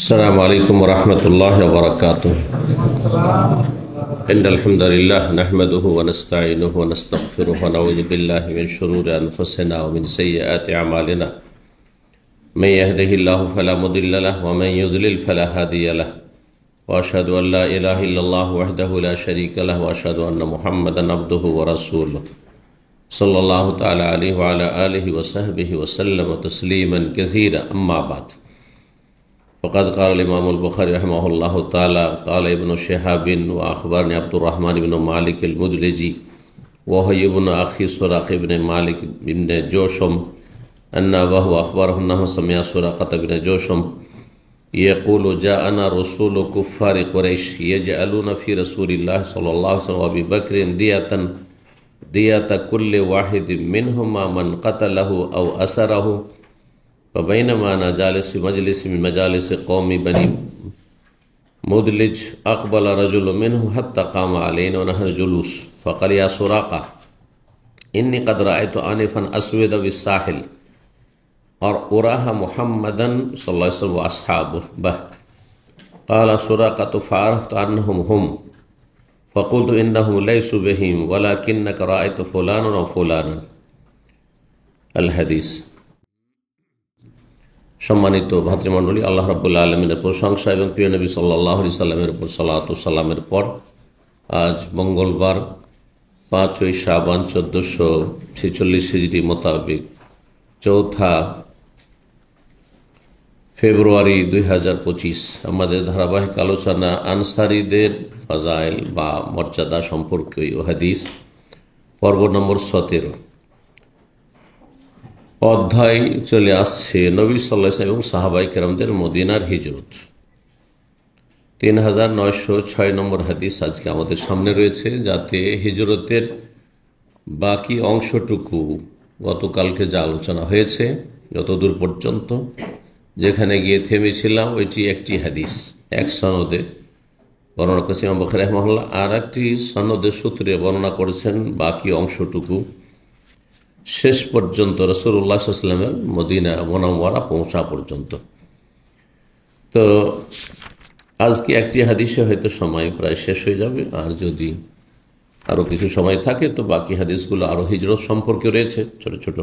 السلام عليكم ورحمة الله وبركاته. إن الحمد لله نحمده ونستعينه ونستغفره ونعوذ بالله من شرور أنفسنا ومن سيئات أعمالنا. من يهده الله فلا مضل له ومن يضلل فلا هادي له. وأشهد أن لا إله إلا الله وحده لا شريك له وأشهد أن محمدا عبده ورسوله صلى الله تعالى عليه وعلى آله وصحبه وسلم تسليما كثيرا. أما بعد، فقد قال الإمام البخاري رحمه الله تعالى قال ابن شهاب وأخبرني عبد الرحمن بن مالك المدلجي وهو ابن أخي سراق بن مالك بن جوشم أن أباه أخبره أنه سمع سراقة بن جوشم يقول جاءنا رسول كفار قريش يجعلون في رسول الله صلى الله عليه وسلم وأبي بكر دية كل واحد منهما من قتله أو أسره. فبينما أنا جالس في مجلس من مجالس قوم بني مدلج أقبل رجل منهم حتى قام علينا ونحن جلوس فقال يا سراقة إني قد رأيت آنفا أسودا بالساحل أراها محمدا صلى الله عليه وسلم وأصحابه به. قال سراقة فعرفت أنهم هم فقلت إنهم ليسوا بهم ولكنك رأيت فلانا وفلانا. الحديث। সম্মানিত ভাতৃমণ্ডলী, আল্লাহ রাব্বুল আলামিনের প্রশংসা এবং প্রিয় নবী সাল্লাল্লাহু আলাইহি সাল্লামের উপর সালাত ও সালামের পর আজ মঙ্গলবার 5ই শাবান 1446 হিজরি মোতাবেক 4 ফেব্রুয়ারি 2025 আমাদের ধারাবাহিক আলোচনা আনসারীদের ফাজাইল বা মর্যাদা সম্পর্কে ও হাদিস পর্ব নম্বর 17 অধ্যায় চলে আসছে নবী সাল্লাল্লাহু আলাইহি ওয়াসাল্লাম এবং সাহাবায়ে কেরামদের মদিনার হিজরত। 3906 নম্বর হাদিস আজকে আমাদের সামনে রয়েছে, যাতে হিজরতের বাকি অংশটুকু গতকালকে যা আলোচনা হয়েছে যতদূর পর্যন্ত যেখানে গিয়ে থেমেছিলাম ওইটি একটি হাদিস এক সনদে বর্ণনা করেছেন ইমাম বুখারী রাহিমাহুল্লাহ, আর একটি সনদের সূত্রে বর্ণনা করেছেন বাকি অংশটুকু শেষ পর্যন্ত রাসূলুল্লাহ সাল্লাল্লাহু আলাইহি ওয়াসাল্লামের মদিনা মুনাওয়ারা পৌঁছা পর্যন্ত। তো আজকে একটি হাদিসে হয়তো সময় প্রায় শেষ হয়ে যাবে, আর যদি আরও কিছু সময় থাকে তো বাকি হাদিসগুলো আরও হিজরত সম্পর্কে রয়েছে ছোট ছোট,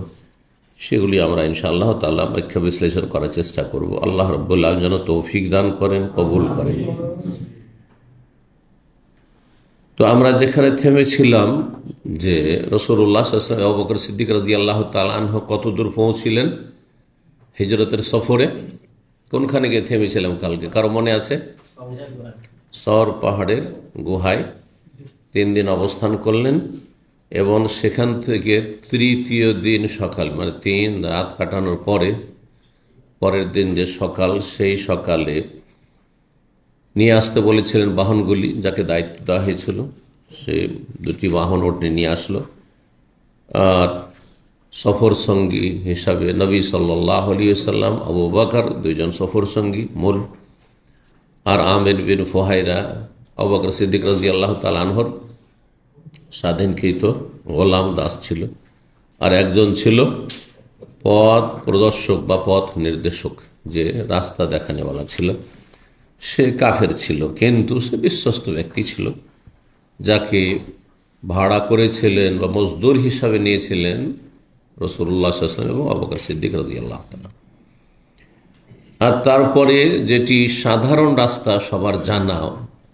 সেগুলি আমরা ইনশাআল্লাহ তাআলা ব্যাখ্যা বিশ্লেষণ করার চেষ্টা করব। আল্লাহ রাব্বুল আলামিন যেন তৌফিক দান করেন, কবুল করেন। তো আমরা যেখানে থেমেছিলাম যে রাসূলুল্লাহ সাল্লাল্লাহু আলাইহি ওয়াসাল্লাম আবু বকর সিদ্দিক রাদিয়াল্লাহু তাআলা আনহু কত দূর পৌঁছিলেন হিজরতের সফরে, কোনখানে গিয়ে থেমেছিলাম কালকে কারো মনে আছে? সর পাহাড়ের গুহায় 3 দিন অবস্থান করলেন এবং সেখান থেকে তৃতীয় দিন সকাল মানে 3 রাত কাটানোর পরের দিন যে সকাল, সেই সকালে নিয়ে আসতে বলেছিলেন বাহনগুলি, যাকে দায়িত্ব দেওয়া হয়েছিল সে 2টি বাহন ওঠে নিয়ে আসলো। আর সফর সঙ্গী হিসাবে নবী সাল্লাল্লাহু আলাইহি ওয়াসাল্লাম, আবু বকর 2 জন সফর সঙ্গী মূল, আর আমির বিন ফুহাইরা আবু বকর সিদ্দিক রাদিয়াল্লাহু তাআলা আনহুর স্বাধীনকৃত গোলাম দাস ছিল, আর একজন ছিল পথ প্রদর্শক বা পথ নির্দেশক, যে রাস্তা দেখানেওয়ালা ছিল। সে কাফের ছিল কিন্তু সে বিশ্বস্ত ব্যক্তি ছিল, যাকে ভাড়া করেছিলেন বা মজদুর হিসাবে নিয়েছিলেন রাসূলুল্লাহ সাল্লাল্লাহু আলাইহি ওয়াসাল্লাম এবং আবু বকর সিদ্দিক রাদিয়াল্লাহু তাআলা। আর তারপরে যেটি সাধারণ রাস্তা সবার জানা,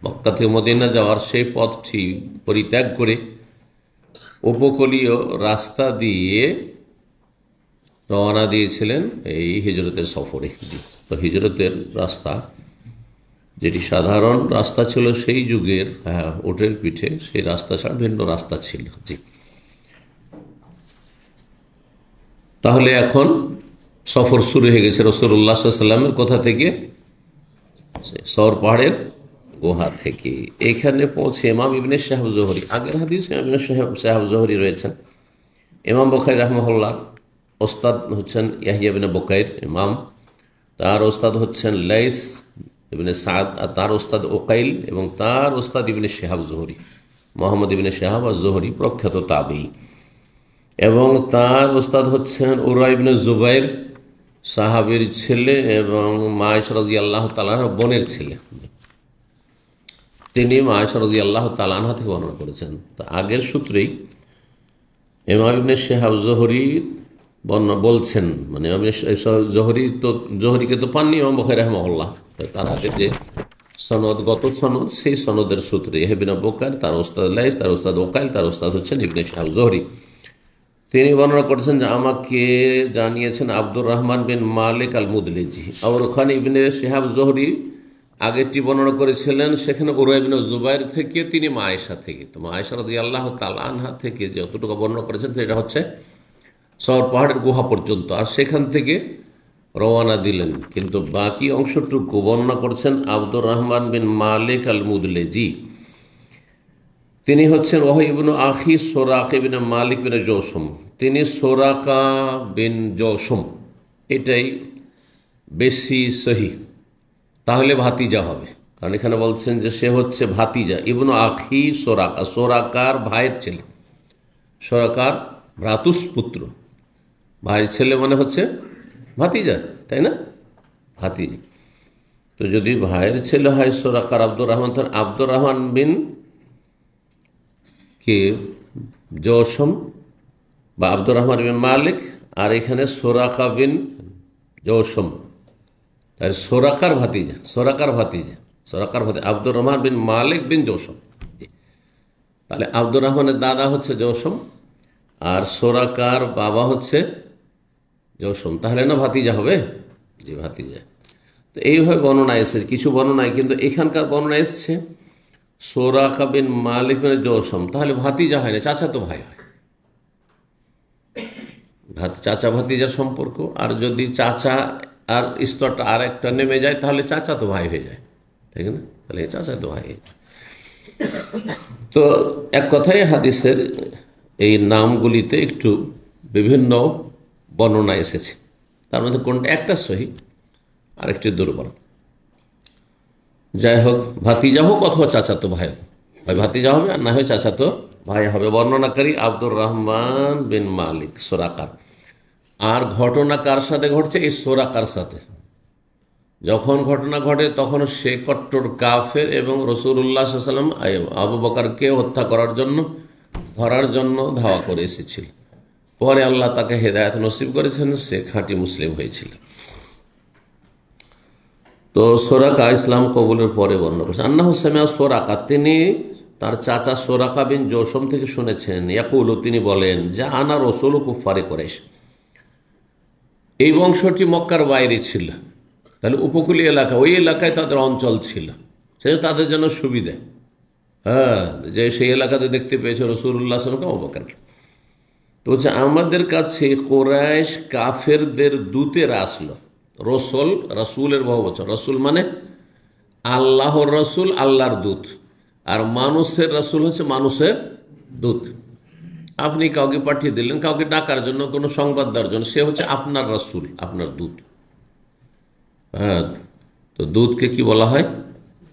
মক্কা থেকে মদিনা যাওয়ার সেই পথটি পরিত্যাগ করে উপকূলীয় রাস্তা দিয়ে রওনা দিয়েছিলেন এই হিজরতের সফরে। তো হিজরতের রাস্তা যেটি সাধারণ রাস্তা ছিল সেই যুগের, উটের পিঠে, সেই রাস্তা ছাড়া ভিন্ন রাস্তা ছিল। তাহলে এখন সফর শুরু হয়ে গেছে রাসূলুল্লাহ সাল্লাল্লাহু আলাইহি ওয়াসাল্লামের কোথা থেকে? সর পাহাড়ের গুহা থেকে। এখানে পৌঁছে ইমাম ইবনে শাহাব জোহরি, আগের হাদিস ইমাম ইবনে শাহাব জোহরি রয়েছেন। ইমাম বুখারী রাহিমাহুল্লাহ ওস্তাদ হচ্ছেন ইয়াহইয়া ইবনে বুকাইর ইমাম, তার ওস্তাদ হচ্ছেন লাইস ইবনে সাদ, আর তার ওস্তাদ উকাইল, এবং তার ওস্তাদ ইবনে শাহাব জোহরি, মুহাম্মদ ইবনে শাহাব আজ-জোহরি প্রখ্যাত তাবেঈ, এবং তার ওস্তাদ হচ্ছেন উরওয়া ইবনে জুবাইর সাহাবীর ছেলে এবং মা আয়েশা রাদিয়াল্লাহু তাআলা আনহার বোনের ছেলে। তিনি মা আয়েশা রাদিয়াল্লাহু তাআলা আনহা থেকে বর্ণনা করেছেন। তো আগের সূত্রেই ইমাম ইবনে শিহাব জোহরি বলছেন, মানে জোহরিকে তো পাননি ইমাম বুখারী রাহিমাহুল্লাহ, তার আগে যে সনদগত সনদ, সেই সনদের সূত্রে ইবনে বুকার, তার ওস্তাদ লাইস, তার ওস্তাদ ওকাইল, তার ওস্তাদ হচ্ছেন ইবনে শিহাব জোহরি। তিনি বর্ণনা করেছেন যে আমাকে জানিয়েছেন আব্দুর রহমান বিন মালিক আল মুদলিজি। আর ওখানে ইবনে শিহাব জোহরি আগেরটি বর্ণনা করেছিলেন, সেখানে উরওয়া ইবনে জুবাইর থেকে, তিনি মা আয়েশা থেকে। তো মা আয়েশা রাদিয়াল্লাহু তাআলা আনহা থেকে যতটুকু বর্ণনা করেছেন সেটা হচ্ছে সওর পাহাড়ের গুহা পর্যন্ত, আর সেখান থেকে রওয়ানা দিলেন। কিন্তু বাকি অংশটুকু বর্ণনা করছেন আব্দুর রহমান বিন মালিক আল মুদলিজি। তিনি হচ্ছেন ওয়াহি ইবনু আখি সোরাকা বিন মালিক বিন জৌসুম। তিনি সোরাকা বিন জৌসুম, এটাই বেশি সহি, তাহলে ভাতিজা হবে, কারণ এখানে বলছেন যে সে হচ্ছে ভাতিজা। ইবনু আখি সোরাকা, সোরাকার ভাইয়ের ছেলে, সোরাকার ভ্রাতুষ্পুত্র, ভাইয়ের ছেলে মানে হচ্ছে ভাতিজা, তাই না? ভাতিজা। তো যদি ভাইয়ের ছেলে হয় সোরাকার আব্দুর রহমান, তখন আব্দুর রহমান বিন কি জৌসুম বা আব্দুর রহমান বিন মালিক, আর এখানে সোরাকা বিন জৌসুম, তাই সোরাকার ভাতিজা, সোরাকার ভাতিজা, সোরাকার ভাতিজা আব্দুর রহমান বিন মালিক বিন জৌসুম। তাহলে আব্দুর রহমানের দাদা হচ্ছে জৌসুম, আর সোরাকার বাবা হচ্ছে জৌসুম, তাহলে না ভাতিজা হবে? জি, ভাতিজা। তো এইভাবে বর্ণনা এসেছে কিছু বর্ণনায়, কিন্তু এখানকার বর্ণনা এসছে সোরাকা বিন মালিক বিন জৌসুম, তাহলে ভাতিজা হয় না, চাচা তো ভাই হয়, চাচা ভাতিজার সম্পর্ক। আর যদি চাচা আর স্তরটা আর একটা নেমে যায় তাহলে চাচা তো ভাই হয়ে যায়, ঠিক না? তাহলে চাচা তো ভাই। তো এক কথায় হাদিসের এই নামগুলিতে একটু বিভিন্ন বর্ণনা এসেছে, তার মধ্যে কোনটা একটা সহি আর একটি দুর্বল। যাই হোক, ভাতিজা হোক অথবা চাচাতো ভাই হোক, হয় ভাতিজা হবে আর না হয় চাচাতো ভাই হবে। বর্ণনাকারী আব্দুর রহমান বিন মালিক সোরাকার। আর ঘটনা কার সাথে ঘটছে? এই সোরাকার সাথে। যখন ঘটনা ঘটে তখন সে কট্টর কাফের এবং রাসূলুল্লাহ সাল্লাল্লাহু আলাইহি ওয়াসাল্লাম আবু বকরকে হত্যা করার জন্য, ধরার জন্য ধাওয়া করে এসেছিল। পরে আল্লাহ তাকে হেদায়েত নসিব করেছেন, সে খাঁটি মুসলিম হয়েছিল। তো সোরাকা ইসলাম কবুলের পরে বর্ণনা করেছেন আন্নাহু সামিআ সোরাকা, তিনি তার চাচা সোরাকা বিন জৌসুম থেকে শুনেছেন, ইয়াকুলু, তিনি বলেন যে আনা রাসূলু কুফারে কুরাইশ। এই বংশটি মক্কার বাইরে ছিল, তাহলে উপকূলীয় এলাকা, ওই এলাকায় তাদের অঞ্চল ছিল, সেই তাদের জন্য সুবিধা। হ্যাঁ, যে সেই এলাকাতে দেখতে পেয়েছে রাসূলুল্লাহ সাল্লাল্লাহু আলাইহি ওয়াসাল্লাম আবু বকরকে। তো হচ্ছে আমাদের কাছে কুরাইশ কাফেরদের দূতেরা আসলো। রসুল, রাসূলের বহুবচন, রাসূল মানে আল্লাহর রাসূল, আল্লাহর দূত, আর মানুষের রাসূল হচ্ছে মানুষের দূত। আপনি কাউকে পাঠিয়ে দিলেন কাউকে ডাকার জন্য, কোনো সংবাদ দেওয়ার জন্য, সে হচ্ছে আপনার রাসূল, আপনার দূত। হ্যাঁ, তো দূতকে কি বলা হয়?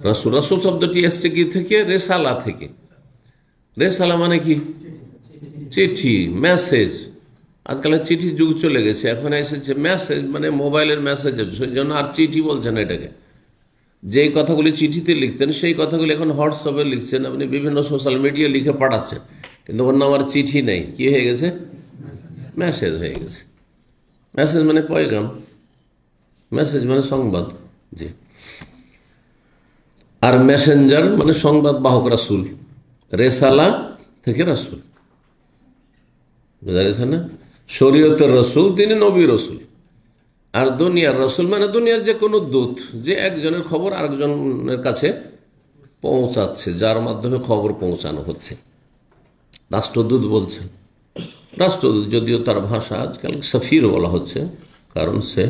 রাসূল। রাসূল শব্দটি এসছে কি থেকে? রেসালা থেকে। রেসালা মানে কি? চিঠি, মেসেজ। আজকালের চিঠির যুগ চলে গেছে, এখন এসেছে মেসেজ, মানে মোবাইলের মেসেজের, সেই জন্য আর চিঠি বলছেন এটাকে। যেই কথাগুলি চিঠিতে লিখতেন সেই কথাগুলি এখন হোয়াটসঅ্যাপে লিখছেন, আপনি বিভিন্ন সোশ্যাল মিডিয়া লিখে পাঠাচ্ছেন, কিন্তু ওর নাম আর চিঠি নেই, কি হয়ে গেছে? মেসেজ হয়ে গেছে। মেসেজ মানে পয়গাম, মেসেজ মানে সংবাদ। জি। আর মেসেঞ্জার মানে সংবাদ বাহক, রাসূল। রেসালা থেকে রাসূল, বুঝা গেছে না? শরীয়তের রাসূল, তিনি নবী রাসূল। আর দুনিয়ার রাসূল মানে দুনিয়ার যে কোনো দূত, যে একজনের খবর আরেকজনের কাছে পৌঁছাচ্ছে, যার মাধ্যমে খবর পৌঁছানো হচ্ছে। রাষ্ট্রদূত বলছেন। রাষ্ট্রদূত যদিও তার ভাষা আজকাল সফির বলা হচ্ছে, কারণ সে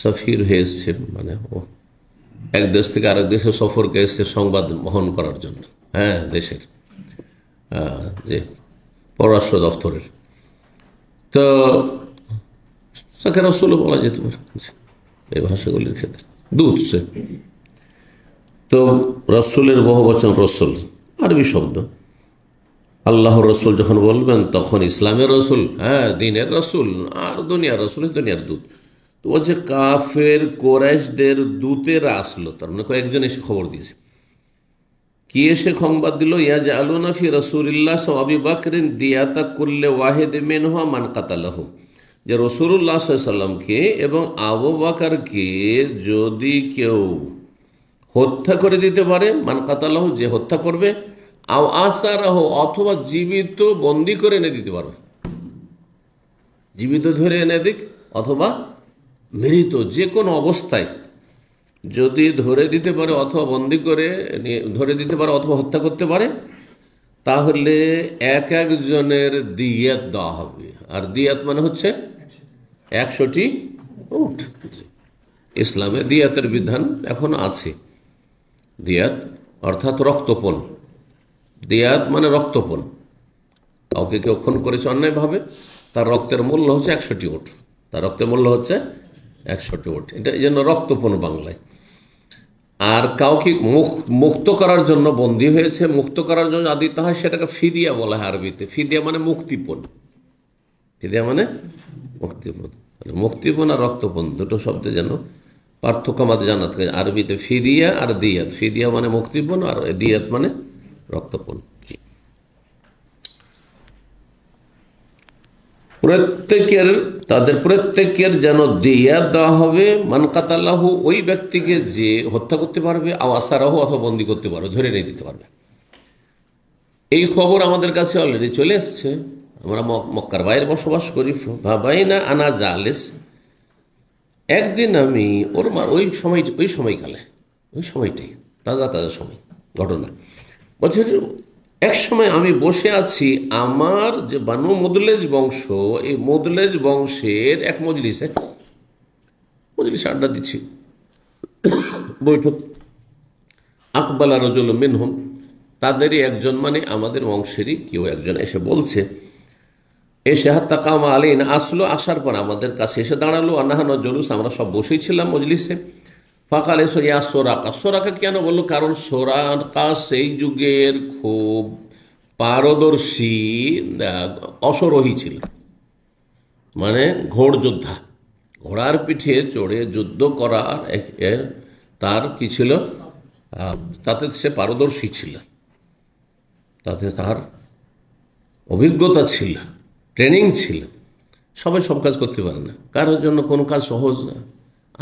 সফির হয়ে এসছে, মানে ও এক দেশ থেকে আরেক দেশে সফরকে এসছে সংবাদ বহন করার জন্য। হ্যাঁ, দেশের যে পররাষ্ট্র দপ্তরের। তো তাকে রাসূল বলা যেতে পারে এই ভাষাগুলির ক্ষেত্রে, দূত সে। তো রাসূলের বহুবচন রাসূল, আরবি শব্দ। আল্লাহর রাসূল যখন বলবেন তখন ইসলামের রাসূল, হ্যাঁ, দ্বীনের রাসূল, আর দুনিয়ার রাসূল, দুনিয়ার দূত। তো বলছে কাফের কোরাইশদের দূতেরা আসলো, তার মানে কয়েকজন এসে খবর দিয়েছে। কি এসে সংবাদ দিল? ইয়াজআলুনা ফি রাসূলিল্লাহ ওয়া আবি বকরিন দিয়াতা কুল্লি ওয়াহিদ মিনহুম মান কাতালাহু, যে রাসূলুল্লাহ সাল্লাল্লাহু আলাইহি সাল্লামকে এবং আবু বকরকে যদি কেউ হত্যা করে দিতে পারে, মান কাতালাহু, যে হত্যা করবে, আও আসারাহু, অথবা জীবিত বন্দী করে এনে দিতে পারবে, জীবিত ধরে এনে দিক অথবা মৃত, যে কোনো অবস্থায় যদি ধরে দিতে পারে অথবা বন্দী করে ধরে দিতে পারে অথবা হত্যা করতে পারে, তাহলে এক একজনের দিয়াত দেওয়া হবে। আর দিয়াত মানে হচ্ছে 100টি উট। ইসলামে দিয়াতের বিধান এখন আছে। দিয়াত অর্থাৎ রক্তপণ। দিয়াত মানে রক্তপণ। কাউকে কেউ খুন করেছে অন্যায়ভাবে, তার রক্তের মূল্য হচ্ছে 100টি উট। তার রক্তের মূল্য হচ্ছে 100টি উট। এটা এই জন্য রক্তপণ বাংলায়। আর কাউকে মুক্ত করার জন্য বন্দী হয়েছে, মুক্ত করার জন্য দিতে হয়, সেটাকে ফিদিয়া বলা হয় আরবিতে। ফিদিয়া মানে মুক্তিপণ। ফিদিয়া মানে মুক্তিপণ। মুক্তিপণ আর রক্তপণ দুটো শব্দে যেন পার্থক্য আমাদের জানা থাকে। আরবিতে ফিদিয়া আর দিয়াত। ফিদিয়া মানে মুক্তিপণ আর দিয়াত মানে রক্তপণ। তাদের প্রত্যেকের যেন দিয়াত দেওয়া হবে, মান কাতালাহু, ওই ব্যক্তিকে যে হত্যা করতে পারবে, আও আসারাহু, অথবা বন্দী করতে পারবে, ধরে নিয়ে দিতে পারবে। এই খবর আমাদের কাছে অলরেডি চলে এসছে। আমরা মক্কার বাইরে বসবাস করি। ভাবাইনা আনা জালেস, একদিন আমি ওই সময়টাই তাজা সময় ঘটনা বলছে, এক সময় আমি বসে আছি আমার যে বানু মুদলেজ বংশ, এই মুদলেজ বংশের এক মজলিসে আড্ডা দিচ্ছি, বৈঠক। আকবালা রাজুল মিনহুম, তাদেরই একজন, মানে আমাদের বংশেরই কেউ একজন এসে বলছে, এসে হাত্তা কামা আলাইনা, আসলো, আসার পর আমাদের কাছে এসে দাঁড়ালো। আনাহান জলুস, আমরা সব বসেই ছিলাম মজলিসে। ফাকাল এসো ইয়া সোরাকা। সোরাকা কেন বললো? কারণ সোরাকা সেই যুগের খুব পারদর্শী অশ্বরোহী ছিল, মানে ঘোড় যোদ্ধা। ঘোড়ার পিঠে চড়ে যুদ্ধ করার তার কি ছিল, তাতে সে পারদর্শী ছিল, তাতে তার অভিজ্ঞতা ছিল, ট্রেনিং ছিল। সবাই সব কাজ করতে পারে না, কারোর জন্য কোনো কাজ সহজ না,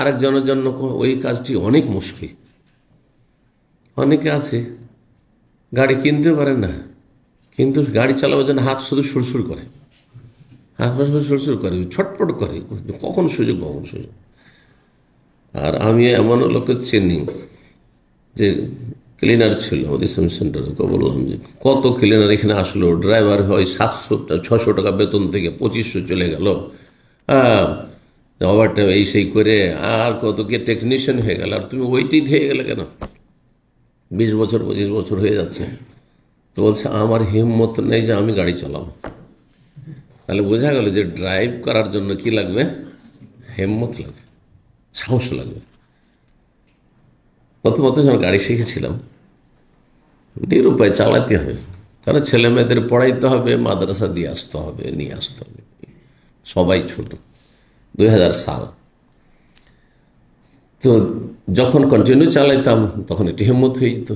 আরেকজনের জন্য ওই কাজটি অনেক মুশকিল। অনেকে আছে গাড়ি কিনতে পারে না, কিন্তু গাড়ি চালাবার জন্য হাত শুধু সুরসুর করে, হাত পা সুরসুর করে, ছটপট করে, কখন সুযোগ। আর আমি এমন লোকে চিনি যে ক্লিনার ছিল আমাদের ইসলাম সেন্টারে, বললাম যে কত ক্লিনার এখানে আসলো, ড্রাইভার হয় 700-600 টাকা বেতন থেকে 2500 চলে গেল, ওভারটাইম এই সেই করে, আর কত কে টেকনিশিয়ান হয়ে গেল, আর তুমি ওইটাই দিয়ে গেলে কেন? 20 বছর 25 বছর হয়ে যাচ্ছে। তো বলছে আমার হিম্মত নেই যে আমি গাড়ি চালাবো। তাহলে বোঝা গেল যে ড্রাইভ করার জন্য কি লাগবে? হিম্মত লাগবে, সাহস লাগবে। প্রথমত যখন গাড়ি শিখেছিলাম, নিরুপায় চালাতে হবে, কারণ ছেলে মেয়েদের পড়াইতে হবে, মাদ্রাসা দিয়ে আসতে হবে, নিয়ে আসতে হবে, সবাই ছোট। 2000 সাল। তো যখন কন্টিনিউ চালাইতাম তখন একটু হিম্মত হয়ে যেত।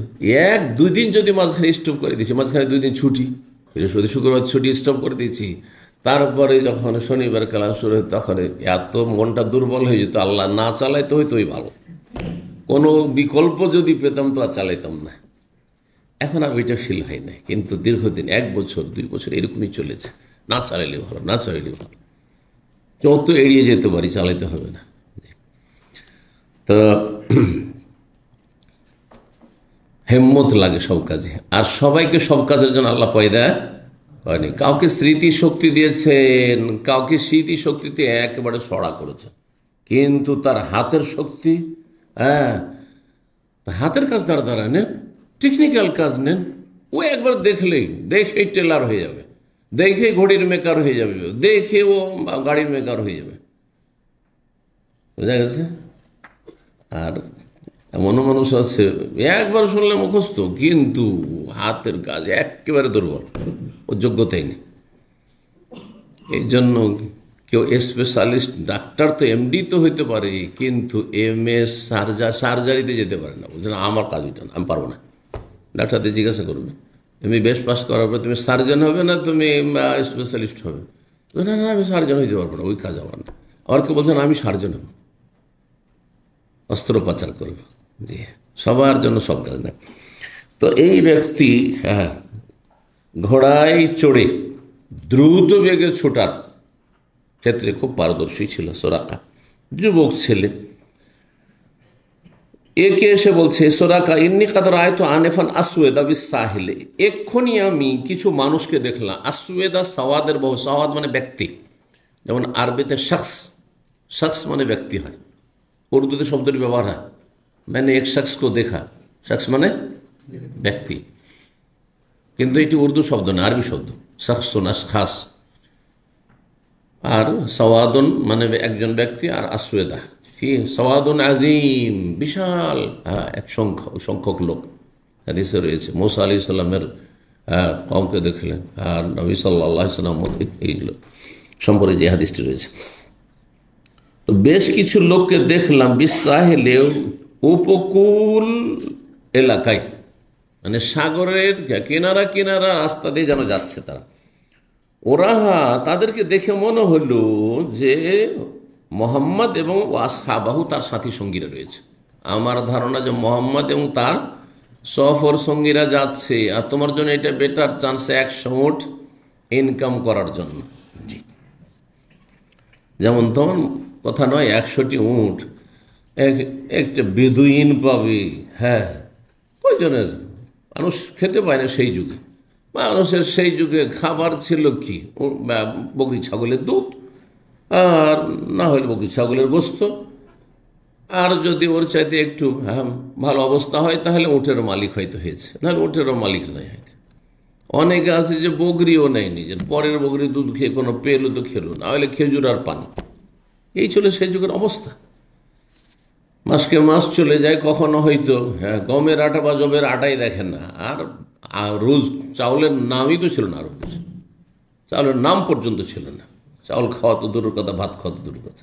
1-2 দিন যদি মাঝখানে স্টপ করে দিয়েছি, মাঝখানে 2 দিন ছুটি, বৃহস্পতি শুক্রবার ছুটি স্টপ করে দিয়েছি, তারপরে যখন শনিবার ক্লাস শুরু হয় তখন এত মনটা দুর্বল হয়ে যেত, আল্লাহ না চালাইতে হইতোই ভালো, কোনো বিকল্প যদি পেতাম তো আর চালাইতাম না। এখন আর ওইটা ফিল হয় না, কিন্তু দীর্ঘদিন 1 বছর 2 বছর এরকমই চলেছে, না চালাইলে ভালো, না চালাইলে ভালো, যত এড়িয়ে যেতে পারি চালাইতে হবে না। তো হিম্মত লাগে সব কাজে, আর সবাইকে সব কাজের জন্য আল্লাহ পয়দা হয়নি। কাউকে স্মৃতি শক্তি দিয়েছেন, কাউকে স্মৃতি শক্তিতে একেবারে সড়া করেছেন, কিন্তু তার হাতের শক্তি, হাতের কাজ দ্বারা নেন, টেকনিক্যাল কাজ নেন, ও একবার দেখেই টেলার হয়ে যাবে, দেখে ঘড়ির মেকার হয়ে যাবে, দেখে ও গাড়ির মেকার হয়ে যাবে, বোঝা গেছে। আর এমনও মানুষ আছে একবার শুনলে মুখস্থ, কিন্তু হাতের কাজ একেবারে দুর্বল, ও যোগ্যতাই নেই। এই জন্য কেউ স্পেশালিস্ট ডাক্তার তো এমডি তো হইতে পারে, কিন্তু MS সার্জারিতে যেতে পারে না। বলছে না, আমার কাজ এটা না, আমি পারবো না। ডাক্তারদের জিজ্ঞাসা করবে, MBBS পাস করার পর তুমি সার্জন হবে না তুমি স্পেশালিস্ট হবে? না না, আমি সার্জন হইতে পারবো না, ওই কাজ আমার না। আবার কেউ বলছে না, আমি সার্জন হব, অস্ত্রোপচার করবো। জি, সবার জন্য সব কাজ না। তো এই ব্যক্তি ঘোড়ায় চড়ে দ্রুত বেগে ছোটার ক্ষেত্রে খুব পারদর্শী ছিল সোরাকা, যুবক ছেলে। একে এসে বলছে, সোরাকা ইন্নি কাদর আয়তো আনেফান আসওয়েদা বিসাহিলে, এক্ষুনি আমি কিছু মানুষকে দেখলাম। আসওয়েদা সাওয়াদের বহু, সাওয়াদ মানে ব্যক্তি, যেমন আরবিতে শখস মানে ব্যক্তি হয়, উর্দুতে শব্দের ব্যবহার হয়, মানে এক শখস কো দেখা, শখস মানে ব্যক্তি, কিন্তু এটি উর্দু শব্দ না, আরবি শব্দ, শখসুন আশখাস। আর সওয়াদুন মানে একজন ব্যক্তি, আর আসওয়েদা সওয়াদুন আজিম, বিশাল এক সংখ্যক লোক। হাদিসে রয়েছে মুসা আলাইহিস সালামের কওমকে দেখলেন, আর নবী সাল্লাল্লাহু আলাইহি ওয়াসাল্লাম এইগুলো সম্পর্কে যে হাদিসটি রয়েছে। তো বেশ কিছু লোককে দেখলাম বিসাহেলে, উপকূল এলাকায়, মানে সাগরের কিনারা কিনারা রাস্তা দিয়ে যেন যাচ্ছে তারা। ওরা তাদেরকে দেখে মনে হলো যে মোহাম্মদ এবং আসহাবাহু, তার সাথী সঙ্গীরা রয়েছে। আমার ধারণা যে মোহাম্মদ এবং তার সফর সঙ্গীরা যাচ্ছে, আর তোমার জন্য এটা বেটার চান্স 100 উট ইনকাম করার জন্য। জি, যেমন তোমার কথা নয় 100টি উট একটা বেদুইন পাবে। হ্যাঁ, কয়জনের মানুষ খেতে পায় না সেই যুগে। মানুষের সেই যুগে খাবার ছিল কি, বকরি ছাগলের দুধ, আর না হলে বকরি ছাগলের গোস্ত, আর যদি ওর চাইতে একটু ভালো অবস্থা হয় তাহলে উটের মালিক হয়তো হয়েছে, নাহলে উটেরও মালিক নয় হয়তো। অনেকে আছে যে বকরিও নেয়, নিজের পরের বকরি দুধ খেয়ে কোনো পেলো তো খেলো, না হলে খেজুর আর পানি। এই ছিল সেই যুগের অবস্থা। মাসকে মাস চলে যায়, কখনো হয়তো গমের আটা বা জবের আটাই দেখেন না, আর রোজ চাউলের নামই তো ছিল না, আরব দেশে চাউলের নাম পর্যন্ত ছিল না। চাউল খাওয়া তো দূরের কথা, ভাত খাওয়া তো দূরের কথা।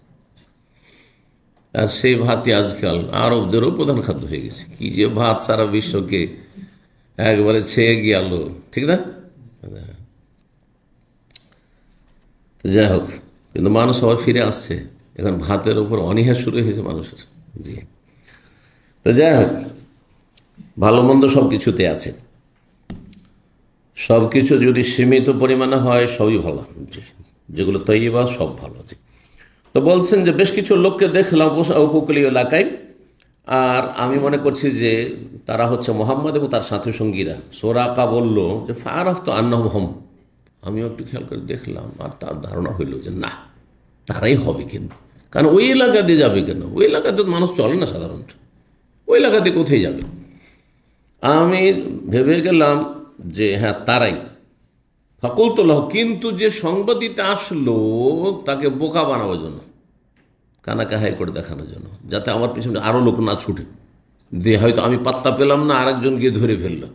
আর সেই ভাতই আজকাল আরবদেরও প্রধান খাদ্য হয়ে গেছে। কি যে ভাত সারা বিশ্বকে একবারে ছেয়ে গেল, ঠিক না? যাই হোক, কিন্তু মানুষ আবার ফিরে আসছে, এখন ভাতের উপর অনীহা শুরু হয়েছে মানুষের। জি, তো যাই হোক, ভালো মন্দ সব কিছুতে আছে, সব কিছু যদি সীমিত পরিমাণে হয় সবই ভালো, যেগুলো তৈবা সব ভালো। জি, তো বলছেন যে বেশ কিছু লোককে দেখলাম উপকূলীয় এলাকায়, আর আমি মনে করছি যে তারা হচ্ছে মোহাম্মদ এবং তার সাথী সঙ্গীরা। সোরাকা বলল যে ফারাফ তো আন্নাহুম হুম, আমিও একটু খেয়াল করে দেখলাম, আর তার ধারণা হইল যে না, তারাই হবে। কিন্তু কারণ ওই এলাকা দিয়ে যাবে কেন? ওই এলাকাতে মানুষ চলে না সাধারণত, ওই এলাকাতে কোথায় যাবে? আমি ভেবে গেলাম যে হ্যাঁ তারাই। ফাকুলতুল্লাহ, কিন্তু যে সংবাদ দিতে আসলো তাকে বোকা বানাবার জন্য, কানাকাহাই করে দেখানোর জন্য, যাতে আমার পিছনে আরও লোক না ছুটে দিয়ে হয়তো আমি পাত্তা পেলাম না, আরেকজন গিয়ে ধরে ফেললো,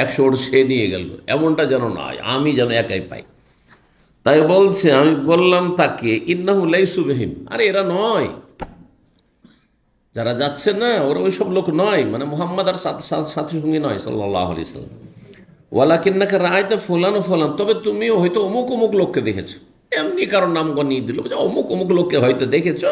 100 ওট সে নিয়ে গেল, এমনটা যেন নয়, আমি যেন একাই পাই। তাই বলছে, আমি বললাম তাকে ইন্নাহু লাইসু বিহিম, আরে এরা নয়, যারা যাচ্ছে না ওরা ওই সব লোক নয়, মানে মুহাম্মদ আর সাথী সঙ্গী নয় সাল্লাল্লাহু আলাইহি সাল্লাম। ওয়ালাকিন্নাকা রাআইতা ফুলান ও ফুলান, তবে তুমিও হয়তো অমুক অমুক লোককে দেখেছো। এমনি কারণ নাম গনিয়ে দিল, অমুক অমুক লোককে হয়তো দেখেছো।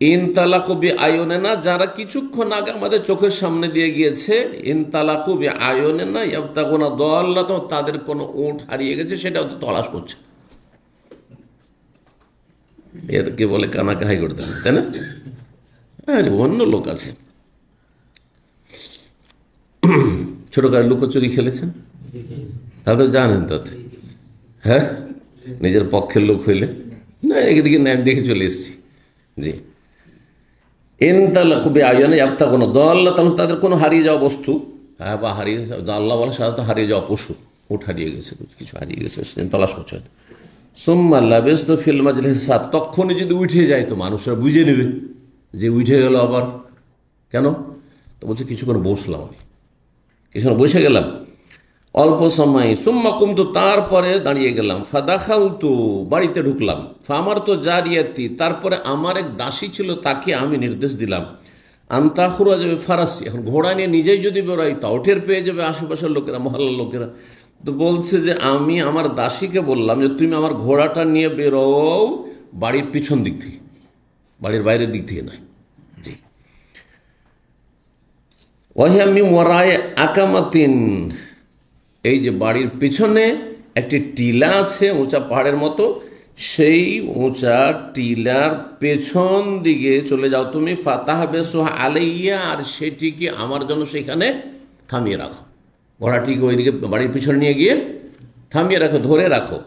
ইনতালাকু বিআয়ুনিনা, যারা কিছুক্ষণ আগে আমাদের চোখের সামনে দিয়ে গিয়েছে, ইনতালাকু বিআয়ুনিনা ইয়াবতাগুনা দাল্লাত, তাদের কোনো উট হারিয়ে গেছে সেটাও তো তলাশ করছে। এরকে বলে কানাকাহাই করতে, তাই না? আরে অন্য লোক আছে। ছোটকালে লুকোচুরি খেলেছেন, তাহলে জানেন তাতে। হ্যাঁ, নিজের পক্ষের লোক হইলে না, একদিকে নাম দেখে চলে এসছি। জি, তাদের কোনো হারিয়ে যাওয়া বস্তু, হ্যাঁ, বা হারিয়ে আল্লাহ বলে সাধারণত হারিয়ে যাওয়া পশু, উঠ হারিয়ে গেছে, কিছু হারিয়ে গেছে, তলাশ করছে। সুম্মাল্লাহ বেশ তো ফিল মাজলিস, তখনই যদি উঠে যায় তো মানুষরা বুঝে নেবে যে উঠে গেল। আবার কেন? তো বলছে কিছুক্ষণ বসলাম, আমি কিছুক্ষণ বসে গেলাম। অল্প সময় সুম্মা কুমতু, তারপরে দাঁড়িয়ে গেলাম, ফাদাখালতু, বাড়িতে ঢুকলাম, আমার তো জারিয়াতি, তারপরে আমার এক দাসী ছিল, তাকে আমি নির্দেশ দিলাম, আন্তাখুরা যাবে ফারাসি, এখন ঘোড়া নিয়ে নিজেই যদি বেরোয় তাও টের পেয়ে যাবে আশেপাশের লোকেরা, মহল্লার লোকেরা। তো বলছে যে আমি আমার দাসীকে বললাম যে তুমি আমার ঘোড়াটা নিয়ে বেরো বাড়ির পিছন দিক থেকে, বাড়ির বাইরের দিক থেকে নয়। জি, ওয়াহিয়ামি ওয়ারায়ে আকামাতিন, এই যে বাড়ির পিছনে একটি টিলা আছে উঁচা পাহাড়ের মতো, সেই উঁচা টিলার পেছন দিকে চলে যাও তুমি, ফাতাহ বেসোহা আলাইয়া, আর সেটিকে আমার জন্য সেখানে থামিয়ে রাখো, ঘোড়াটিকে ওইদিকে বাড়ির পিছনে নিয়ে গিয়ে থামিয়ে রাখো, ধরে রাখো।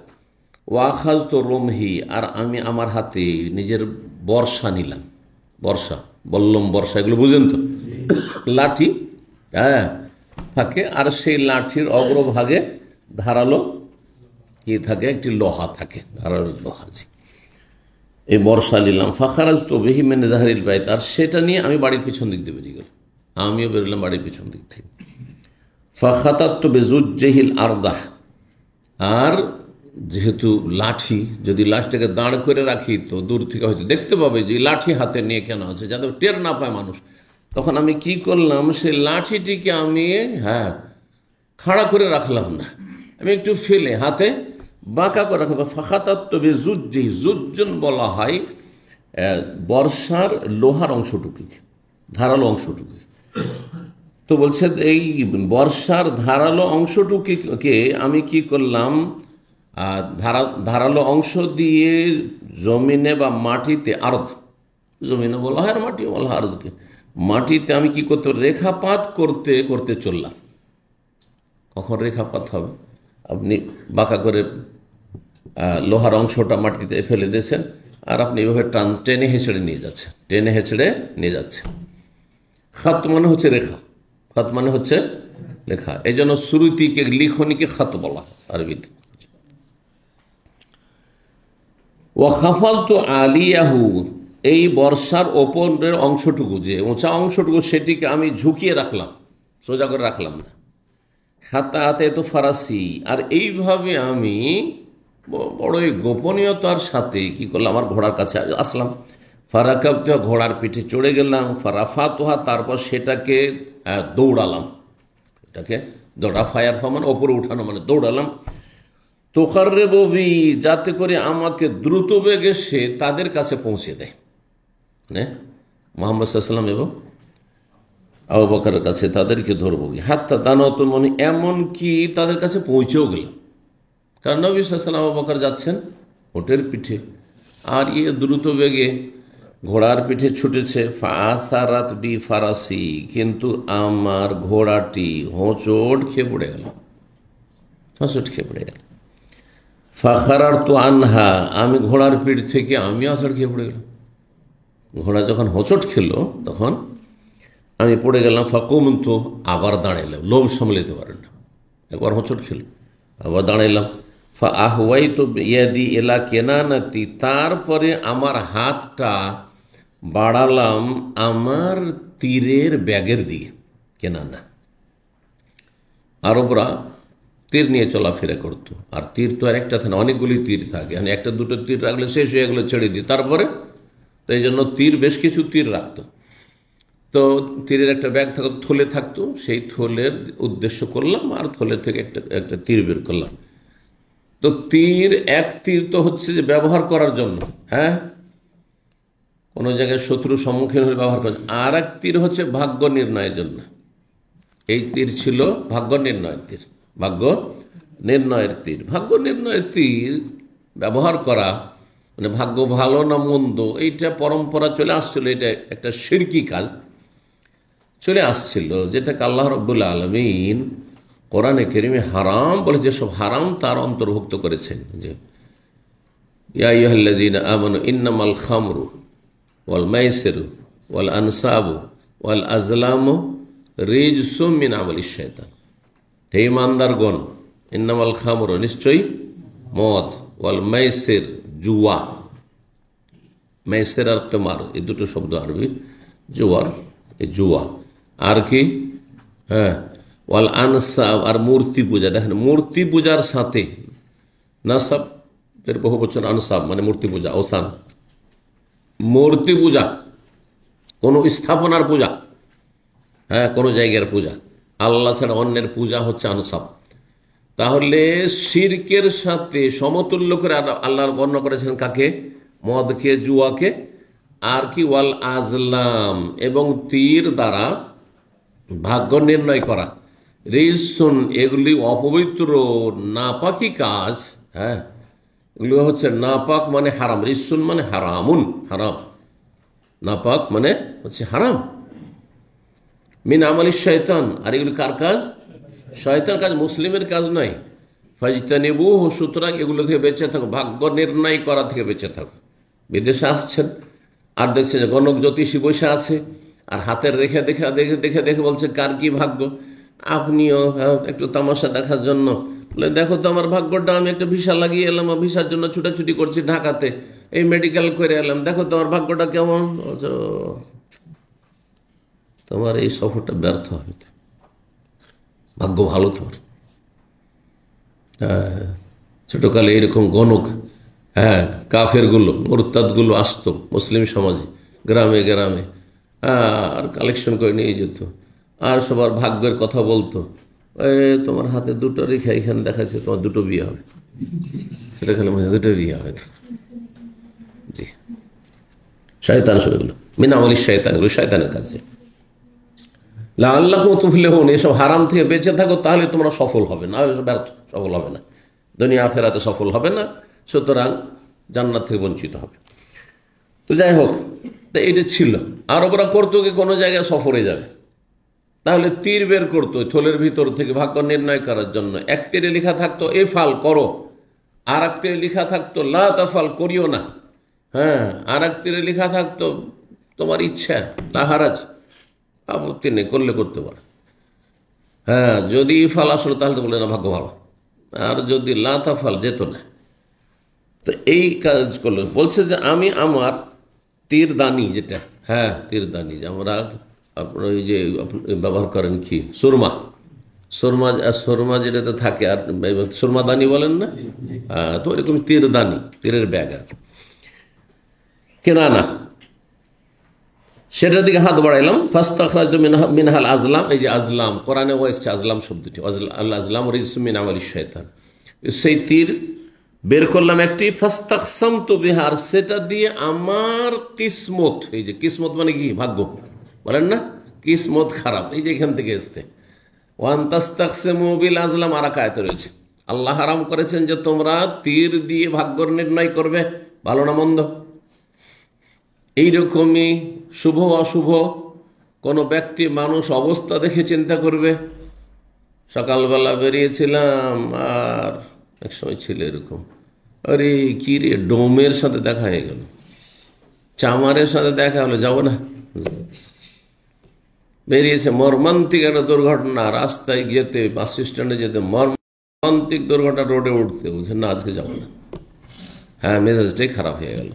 ওয়াখাজ তো রমহি, আর আমি আমার হাতে নিজের বর্ষা নিলাম, বর্ষা, বল্লম বর্ষা, এগুলো বুঝেন তো, লাঠি, হ্যাঁ থাকে, আর সেই লাঠির অগ্রভাগে ধারালো কি থাকে, একটি লোহা থাকে, ধারালো লোহা। এই বর্ষা নিলাম, ফাখারাজ তো বেহিমেনে জাহারিল বাইত, আর সেটা নিয়ে আমি বাড়ির পিছন দিক দিয়ে বেরিয়ে গেলাম, আমিও বেরোলাম বাড়ির পিছন দিক থেকে। ফাখাতাত তো বেজুজ্জেহিল আরদাহ, আর যেহেতু লাঠি, যদি লাঠিটাকে দাঁড় করে রাখি তো দূর থেকে হয়তো দেখতে পাবে যে লাঠি হাতে নিয়ে কেন আছে, যাতে টের না পায় মানুষ। তখন আমি কি করলাম, সেই লাঠিটিকে আমি খাড়া করে রাখলাম না, আমি একটু ফেলে হাতে বাঁকা করে রাখলাম। ফাখাতাত্তবে জুজ্জি, জুজ্জুন বলা হয় বর্ষার লোহার অংশটুকুকে, ধারালো অংশটুকু। তো বলছে এই বর্ষার ধারালো অংশটুকুকে আমি কি করলাম, ধারালো অংশ দিয়ে জমিনে বা মাটিতে, আরদ, জমিনে বলা হয় আর মাটি বলা হয় আরদকে, মাটিতে আমি কি করতে, রেখাপাত করতে করতে চললাম। কখন রেখাপাত হবে, আপনি বাঁকা করে লোহার অংশটা মাটিতে ফেলে দিয়েছেন, আর আপনি এভাবে টেনে হেঁচড়ে নিয়ে যাচ্ছেন, টেনে হেঁচড়ে নিয়ে যাচ্ছেন। খাত মানে হচ্ছে রেখা, খাত মানে হচ্ছে লেখা, এই জন্য শ্রুতিকে, লিখনিকে খাত বলা আরবিতে। ওয়াখাফাল তো আলিয়াহু, এই বর্ষার ওপরের অংশটুকু, যে উঁচা অংশটুকু, সেটিকে আমি ঝুঁকিয়ে রাখলাম, সোজা করে রাখলাম না। হাতে হাতে তো ফারাসি, আর এইভাবে আমি বড়ই গোপনীয়তার সাথে কি করলাম, আমার ঘোড়ার কাছে আসলাম। ফারাকাবতুহা, ঘোড়ার পিঠে চড়ে গেলাম। ফারাফাতুহা, তারপর সেটাকে দৌড়ালাম, এটাকে দৌড়া, ফায়ার মানে ওপরে উঠানো, মানে দৌড়ালাম। তোকাররেবু বি, যাতে করে আমাকে দ্রুত বেগে সে তাদের কাছে পৌঁছে দেয়, মানে মুহাম্মদ সাল্লাল্লাহু আলাইহি ওয়াসাল্লাম এবং আবু বকরের কাছে তাদেরকে ধরবো, হাত্তা দানত, মানে এমন কি তাদের কাছে পৌঁছেও গেলাম, কারণ নবী সাল্লাল্লাহু আলাইহি ওয়াসাল্লাম আবু বকর যাচ্ছেন ওটের পিঠে, আর দ্রুত বেগে ঘোড়ার পিঠে ছুটেছে। ফাসারাত বি ফারাসি, কিন্তু আমার ঘোড়াটি হোঁচট খেয়ে পড়ে গেল, হোঁচট খেয়ে পড়ে গেল। ফাখারার তো আনহা, আমি ঘোড়ার পিঠ থেকে আমি হোঁচট খেয়ে পড়ে গেলাম। ঘোড়া যখন হোঁচট খেলো তখন আমি পড়ে গেলাম। ফাকুমতু, আবার দাঁড়াইলাম, লোভ সামলাতে পারেন না, একবার হোঁচট খেলো আবার দাঁড়াইলাম। ফা আহওয়াই তো ইয়াদি এলা কেনানাতি, তারপরে আমার হাতটা বাড়ালাম আমার তীরের ব্যাগের দিকে। কেনানা, আরবরা তীর নিয়ে চলাফেরা করতো, আর তীর তো আর একটা থাকে না, অনেকগুলি তীর থাকে, মানে একটা দুটো তীর রাখলে শেষ হয়ে গেলে ছেড়ে দিই, তারপরে তো এই জন্য তীর, বেশ কিছু তীর রাখতো। তো তীরের একটা ব্যাগ থাকতো, থলে থাকতো, সেই থলের উদ্দেশ্য করলাম, আর থলে থেকে একটা তীর বের করলাম। তো তীর, এক তীর তো হচ্ছে যে ব্যবহার করার জন্য, হ্যাঁ, কোনো জায়গায় শত্রু সম্মুখীন হলে ব্যবহার করার, আর এক তীর হচ্ছে ভাগ্য নির্ণয়ের জন্য। এই তীর ছিল ভাগ্য নির্ণয়ের তীর, ভাগ্য নির্ণয়ের তীর। ভাগ্য নির্ণয়ের তীর ব্যবহার করা মানে ভাগ্য ভালো না মন্দ, এইটা পরম্পরা চলে আসছিল, এটা একটা শিরকি কাজ চলে আসছিল, যেটাকে আল্লাহ রাব্বুল আলামিন কোরআনে কারীমে হারাম বলে, যেসব হারাম তার অন্তর্ভুক্ত করেছেন, যে ইয়া আইয়ুহাল্লাযীনা আমানু ইন্নামাল খামরু ওয়াল মাইসিরু ওয়াল আনসাবু ওয়াল আজলামু রিজসুম মিন আমালিশ শাইতান। হে ইমানদারগণ, ইন্নামাল খামরু, নিশ্চয়ই মদ, ওয়াল মাইসির, জুয়া, মাইসির আর কিমার, এই দুটো শব্দ আরবি, জুয়ার, এই জুয়া, আর কি, হ্যাঁ, ওয়াল আনসাব, আর মূর্তি পূজা। দেখেন মূর্তি পূজার সাথে নাসাব এর বহু বচন আনসাব মানে মূর্তি পূজা, ওসান। মূর্তি পূজা কোনো স্থাপনার পূজা, হ্যাঁ কোনো জায়গার পূজা, আল্লাহ ছাড়া অন্যের পূজা হচ্ছে আনসাব। তাহলে শিরকের সাথে সমতুল্য করে আল্লাহ বর্ণনা করেছেন কাকে? মদকে, জুয়াকে, আর কি ওয়াল আজলাম, এবং তীর দ্বারা ভাগ্য নির্ণয় করা। রিজসুন, এগুলি অপবিত্র নাপাকি কাজ। হ্যাঁ এগুলি হচ্ছে নাপাক মানে হারাম। রিজসুন মানে হারামুন, হারাম। নাপাক মানে হচ্ছে হারাম। মিন আমালি শয়তান, আর এগুলি কার কাজ? শয়তান কাজ, মুসলিমের কাজ নয়। ফাজতানিবুহু, সুতরাং এগুলো থেকে বেঁচে থাকো, ভাগ্য নির্ণয় করা থেকে বেঁচে থাকো। বিদেশে আসছেন আর দেখছেন যে গণক জ্যোতিষী বসে আছে, আর হাতের রেখে দেখে দেখে দেখে দেখে বলছে কার কি ভাগ্য। আপনিও একটু তামাশা দেখার জন্য বলে দেখো তো আমার ভাগ্যটা, আমি একটা ভিসা লাগিয়ে এলাম, ভিসার জন্য ছুটাছুটি করছি ঢাকাতে, এই মেডিকেল করে এলাম, দেখো তো আমার ভাগ্যটা কেমন। তোমার এই সফরটা ব্যর্থ হবে, ভাগ্য ভালো তোমার। ছোটকালে এরকম গণক, হ্যাঁ কাফের গুলো, মোরতাদ গুলো আসতো মুসলিম সমাজে, গ্রামে গ্রামে, আর কালেকশন করে নিয়ে যেত, আর সবার ভাগ্যের কথা বলতো। তোমার হাতে দুটো রেখা এখানে দেখাচ্ছে, তোমার দুটো বিয়ে হবে, সেটা খেলে দুটো বিয়ে হবে। জি, শয়তান সবগুলো মিনামলি শয়তান, এগুলো শয়তানের কাছে। আল্লাহ তুফলিহুন, এসব হারাম থেকে বেঁচে থাকো, তাহলে তোমরা সফল হবে, না ব্যর্থ, সফল হবে না, দুনিয়া আখিরাতে সফল হবে না, সুতরাং জান্নাত থেকে বঞ্চিত হবে। তো যাই হোক, তা এটা ছিল। আর ওরা করতো কি কোনো জায়গায় সফরে যাবে, তাহলে তীর বের করতো থলের ভিতর থেকে ভাগ্য নির্ণয় করার জন্য। এক তীরে লেখা থাকতো এ ফাল করো, আর এক তীরে লেখা থাকতো লা তাফাল করিও না। হ্যাঁ, আর এক তীরে লেখা থাকতো তোমার ইচ্ছা, লা হারাজ, আপত্তি নেই, করলে করতে পারে। হ্যাঁ, যদি ফাল আসলো তাহলে তো বলে না ভাগ্য ভালো, আর যদি লা তাফাল যেত না। তো এই কাজ করলো, বলছে যে আমি আমার তীরদানি, যেটা হ্যাঁ তীরদানি, যে আমরা আপনার ওই যে ব্যবহার করেন কি সুরমা, সুরমা, সুরমা যেটাতে থাকে, আর সুরমাদানি বলেন না, তো এরকম তীরদানি, তীরের ব্যাগ আর কেনা না, সেটার দিকে হাত বাড়াইলাম। ফাস্তাখরাজতু মিনহাল আজলাম, এই যে আজলাম কোরআনে এসেছে আজলাম শব্দটি, আল আজলাম রিজসুম মিন আমালি শয়তান, সেই তীর বের করলাম একটি। ফাস্তাকসামতু বিহা, সেটা দিয়ে আমার কিসমত, এই যে কিসমত মানে কি ভাগ্য বলেন না, কিসমত খারাপ, এই যে এখান থেকে এসছে। ওয়ান তাস্তাকসিমু বিল আজলাম, আর এক আয়াতে রয়েছে আল্লাহ হারাম করেছেন যে তোমরা তীর দিয়ে ভাগ্য নির্ণয় করবে, ভালো না মন্দ। এইরকমই শুভ অশুভ কোনো ব্যক্তি মানুষ অবস্থা দেখে চিন্তা করবে। সকালবেলা বেরিয়েছিলাম, আর এক সময় ছিল এরকম, আরে কি রে ডোমের সাথে দেখা হয়ে গেল, চামারের সাথে দেখা হলো, যাবো না। বেরিয়েছে মর্মান্তিক একটা দুর্ঘটনা, রাস্তায় যেতে, বাস স্ট্যান্ডে যেতে মর্মান্তিক দুর্ঘটনা, রোডে উঠতে, বলছে না আজকে যাবো না। হ্যাঁ, মেজাজটাই খারাপ হয়ে গেল,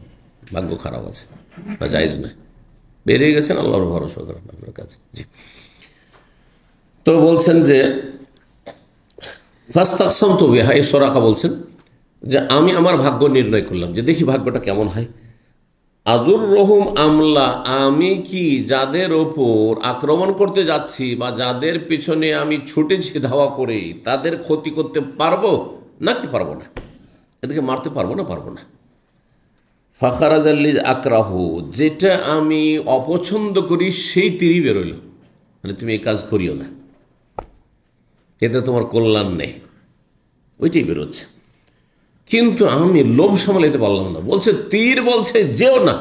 ভাগ্য খারাপ আছে, না জায়েজ নয়। বেরিয়ে গেছেন, আল্লাহর ভরসা করেন আপনার কাছে। জি, তো বলছেন যে ফাস্তাকসামতু বিহা, এই সোরাকা বলছেন যে আমি আমার ভাগ্য নির্ণয় করলাম, যে দেখি ভাগ্যটা কেমন হয়। আদুর রহুম আমলা, আমি কি যাদের ওপর আক্রমণ করতে যাচ্ছি বা যাদের পিছনে আমি ছুটেছি ধাওয়া করে, তাদের ক্ষতি করতে পারবো নাকি পারবো না, এদেরকে মারতে পারবো না, পারবো না। ফাখারাজ আল্লি আকরাহু, যেটা আমি অপছন্দ করি সেই তীরই বেরোইল, মানে তুমি এই কাজ করিও না, এতে তোমার কল্যাণ নেই, ওইটাই বেরোচ্ছে। কিন্তু আমি লোভ সামলাইতে পারলাম না, বলছে তীর বলছে যেও না।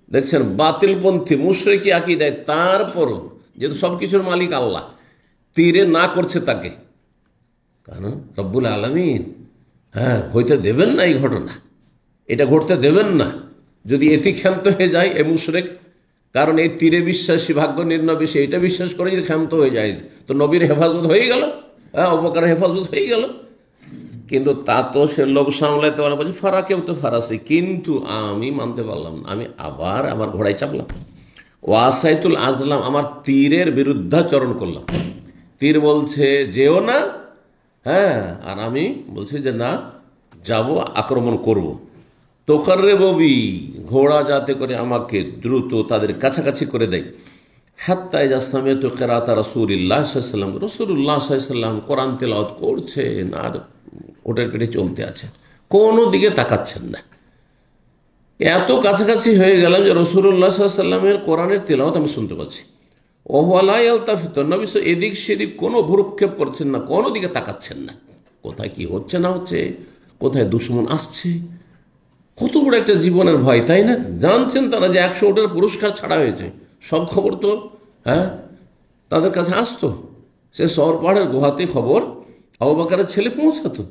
দেখছেন বাতিলপন্থী মুশরিকি আকীদায়, তারপরও যেহেতু সব কিছুর মালিক আল্লাহ, তীরে না করছে তাকে, কারণ রব্বুল আলামিন হ্যাঁ হইতে দেবেন না এই ঘটনা, এটা ঘটতে দেবেন না। যদি এতে ক্ষান্ত হয়ে যায় এ মুশরিক, কারণ এই তীরে বিশ্বাসী, ভাগ্য নির্ণয় বিষয় এটা বিশ্বাস করে যদি ক্ষান্ত হয়ে যায়, তো নবীর হেফাজত হয়ে গেল, হ্যাঁ অবকারের হেফাজত হয়ে গেল। কিন্তু তা তো সে লোভ সামলাইতে পারলাম, বলছি ফারাকেও তো ফারাসি, কিন্তু আমি মানতে পারলাম না, আমি আবার আমার ঘোড়ায় চাপলাম। ওয়াসাইতুল আজলাম, আমার তীরের বিরুদ্ধাচরণ করলাম, তীর বলছে যেও না, হ্যাঁ, আর আমি বলছি যে না, যাব, আক্রমণ করব। তোকারে ববি, ঘোড়া যাতে করে আমাকে দ্রুত তাদের কাছাকাছি করে দেয়। হাত্তা ইযা সামি'তু কিরাআতা রাসূলিল্লাহ সাল্লাল্লাহু আলাইহি ওয়াসাল্লাম, রাসূলুল্লাহ সাল্লাল্লাহু আলাইহি ওয়াসাল্লাম কোরআন তেলাওয়াত করছেন আর ওটার পেটে চলতে আছে, কোনো দিকে তাকাচ্ছেন না। এত কাছাকাছি হয়ে গেলাম যে রাসূলুল্লাহ সাল্লাল্লাহু আলাইহি ওয়াসাল্লামের কোরআনের তেলাওয়াত আমি শুনতে পাচ্ছি। ওয়া লা ইয়ালতাফিতু, নবী এদিক সেদিক কোনো ভ্রুক্ষেপ করছেন না, কোনো দিকে তাকাচ্ছেন না। কোথায় কি হচ্ছে না হচ্ছে, কোথায় দুশমন আসছে, কত বড় একটা জীবনের ভয়, তাই না? জানছেন তারা যে 100 ওটার পুরস্কার ছাড়া হয়েছে, সব খবর তো তাদের কাছে আসতো। সে শহর পাহাড়ের গুহাতে খবর আবু বকরের ছেলে পৌঁছাতো,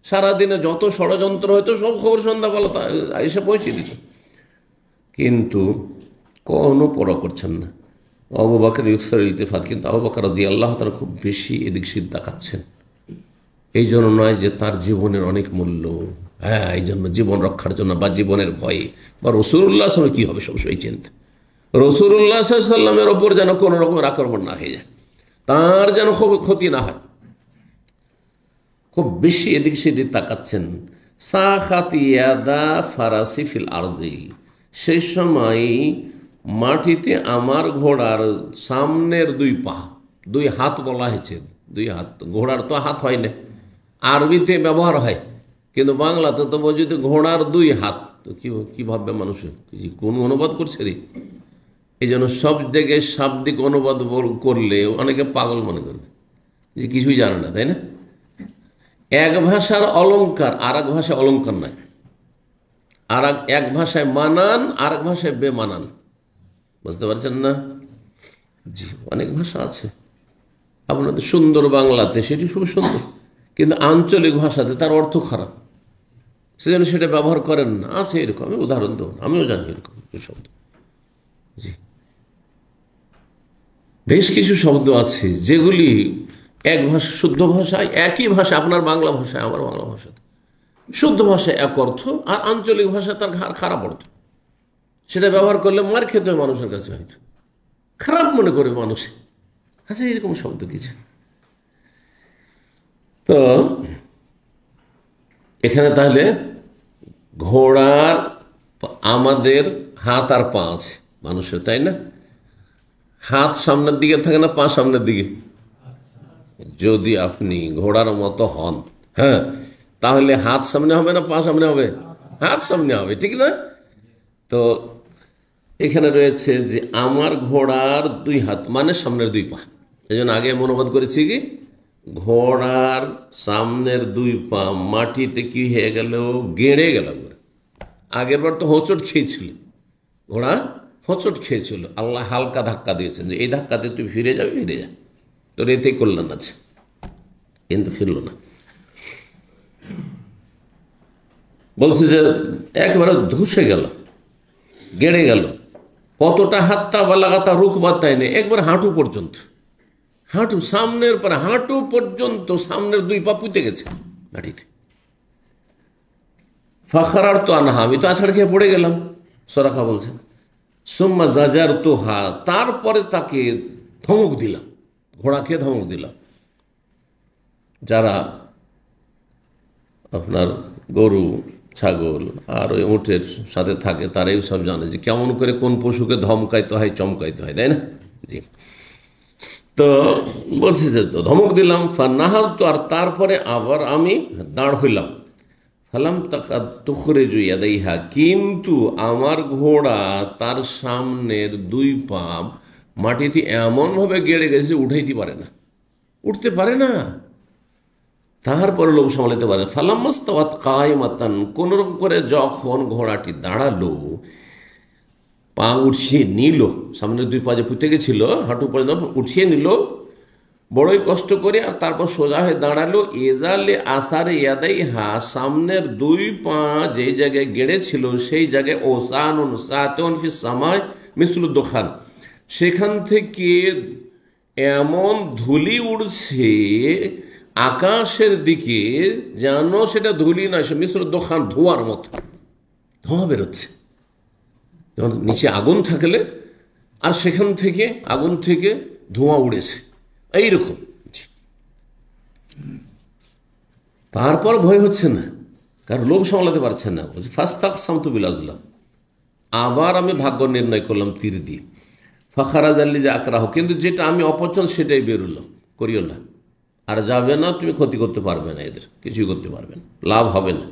সারাদিনে যত ষড়যন্ত্র হয়তো সব খবর সন্ধ্যাবেলা এসে পৌঁছে দিত, কিন্তু কোনো পরোয়া করছেন না। আবু বকর ইউকসার ইলতিফাত, কিন্তু আবু বকর রাদিয়াল্লাহু তাআলা খুব বেশি এদিক সেদিক তাকাচ্ছেন। এই জন্য নয় যে তার জীবনের অনেক মূল্য, এই জন্য জীবন রক্ষার জন্য বা জীবনের ভয়ে বা রাসূলুল্লাহ সাল্লাল্লাহু আলাইহি ওয়াসাল্লাম কি হবে সবসময় চিন্তা, রাসূলুল্লাহ সাল্লাল্লাহু আলাইহি ওয়াসাল্লামের ওপর যেন কোনো রকমের আক্রমণ না হয়ে যায়, তার যেন ক্ষতি না হয়, খুব বেশি এদিক সেদিক তাকাচ্ছেন। সাখাত ইয়াদা ফারাসি ফিল আরজি, সেই সময় মাটিতে আমার ঘোড়ার সামনের দুই পা, দুই হাত বলা হয়েছে, দুই হাত, ঘোড়ার তো হাত হয় না, আরবিতে ব্যবহার হয়, কিন্তু বাংলাতে তো বলছি ঘোড়ার দুই হাত, তো কি ভাববে মানুষ, কোন অনুবাদ করছে রে? এই জন্য সব জায়গায় শাব্দিক অনুবাদ করলে অনেকে পাগল মনে করবে যে কিছুই জানে না, তাই না? এক ভাষার অলঙ্কার আর এক ভাষায় অলঙ্কার নয়, আর এক ভাষায় মানান আর এক ভাষায় বেমানান, বুঝতে পারছেন না? জি, অনেক ভাষা আছে আপনাদের সুন্দর বাংলাতে, সেটি খুব সুন্দর, কিন্তু আঞ্চলিক ভাষাতে তার অর্থ খারাপ, সেজন্য সেটা ব্যবহার করেন না। আছে এরকম, আমি উদাহরণ দেব, আমিও জানি এরকম শব্দ। জি, বেশ কিছু শব্দ আছে যেগুলি এক ভাষা, শুদ্ধ ভাষায় একই ভাষা, আপনার বাংলা ভাষায় আমার বাংলা ভাষাতে, শুদ্ধ ভাষায় এক অর্থ আর আঞ্চলিক ভাষায় তার খারাপ অর্থ, সেটা ব্যবহার করলে মার খেতে হয় মানুষের কাছে, হয়তো খারাপ মনে করে মানুষ। আচ্ছা, এরকম শব্দ কিছু। তো এখানে তাহলে ঘোড়ার আমাদের হাত আর পা আছে মানুষের, তাই না? হাত সামনের দিকে থাকে না পা সামনের দিকে? যদি আপনি ঘোড়ার মতো হন, তাহলে হাত সামনে হবে না পা সামনে হবে? হাত সামনে হবে, ঠিক না? তো এখানে রয়েছে যে আমার ঘোড়ার দুই হাত মানে সামনের দুই পা, এই জন্য আগে অনুবাদ করেছি কি, ঘোড়ার সামনের দুই পা মাটিতে কি হয়ে গেল, গেড়ে গেল। আগের বার তো হোঁচট খেয়েছিল, ঘোড়া হোঁচট খেয়েছিল, আল্লাহ হালকা ধাক্কা দিয়েছেন যে এই ধাক্কাতে তুই ফিরে যাবি, ফিরে যা, তোর এতেই কল্যাণ আছে, কিন্তু ফিরল না। বলছে যে একবারে ধসে গেল, গেড়ে গেল, কতটা হাতটা বা লাগাতা রুখ বাতায় নেই, একবার হাঁটু পর্যন্ত, হাঁটু সামনের পরে হাঁটু পর্যন্ত সামনের দুই পা পুঁতে গেছে মাটিতে। ফাখারার তো আনহা, আমি তো আছাড় খেয়ে পড়ে গেলাম, সরাখা বলছেন। সুম্মা জাজার তোহা, তারপরে তাকে ধমক দিলাম, ঘোড়াকে ধমক দিলাম। যারা আপনার গরু ছাগল আর ওই উটের সাথে থাকে তারাই সব জানে যে কেমন করে কোন পশুকে ধমকাইতে হয়, চমকাইতে হয়, তাই না? জি, তো বলছি যে ধমক দিলাম। ফানাহাল তো, আর তারপরে আবার আমি দাঁড় হইলাম। ফালাম তাকা তুখরে জুইয়াদাইহা, কিন্তু আমার ঘোড়া তার সামনের দুই পা মাটিতে এমনভাবে গেড়ে গেছে উঠাইতে পারে না, উঠতে পারে না, তারপরে লোভ সামলাতে পারে। ফালাম্মাস্তাওয়াত কায়মাতান, কোনরকম করে যখন ঘোড়াটি দাঁড়ালো, পা উঠিয়ে নিল, সামনের দুই পা যে পুঁতে গেছিল হাঁটু পর্যন্ত উঠিয়ে নিল বড়ই কষ্ট করে, আর তারপর সোজা হয়ে দাঁড়ালো। এজালে আসারে ইয়াদাই হা, সামনের দুই পা যেই জায়গায় গেড়েছিল সেই জায়গায় ওসানুন সাতুন ফিস সামাই মিসলু দোখান, সেখান থেকে এমন ধুলি উড়ছে আকাশের দিকে, যেন সেটা ধুলি না, সে মিসলু দোখান, ধোঁয়ার মতো ধোঁয়া বেরোচ্ছে, যেমন নিচে আগুন থাকলে আর সেখান থেকে আগুন থেকে ধোঁয়া উড়েছে, এইরকম। তারপর ভয় হচ্ছে না, কারণ লোভ সামলাতে পারছেন না। বলছে ফাস্তাক সামতু বিল আজলাম, আবার আমি ভাগ্য নির্ণয় করলাম তীর দিয়ে। ফাখারাজ আল্লি যে আকরাহ, কিন্তু যেটা আমি অপছন্দ সেটাই বেরোলো, করিও না, আর যাবে না, তুমি ক্ষতি করতে পারবে না, এদের কিছুই করতে পারবে না, লাভ হবে না।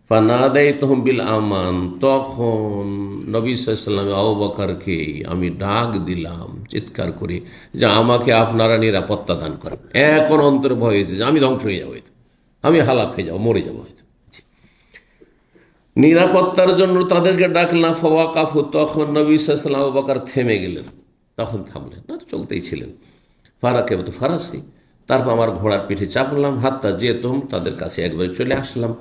ফানাদাই তহম বিল আমান, তখন নবী সাল্লাল্লাহু আলাইহি আবু বকরকে আমি ডাক দিলাম চিৎকার করে যে আমাকে আপনারা নিরাপত্তা দান করেন। এখন অন্তরে ভয় হয়েছে যে আমি ধ্বংস হয়ে যাবো, হয়তো আমি হালাক হয়ে যাবো, মরে যাবো হয়তো। নিরাপত্তার জন্য তাদেরকে ডাকলাম। ফাওয়াকাফু, তখন নবী সাল্লাল্লাহু আলাইহি আবু বকর থেমে গেলেন, তখন থামলেন না, তো চলতেই ছিলেন। ফারাকে তো ফারাসি, তারপর আমার ঘোড়ার পিঠে চাপলাম। হাত্তা যেতুম, তাদের কাছে একবারে চলে আসলাম।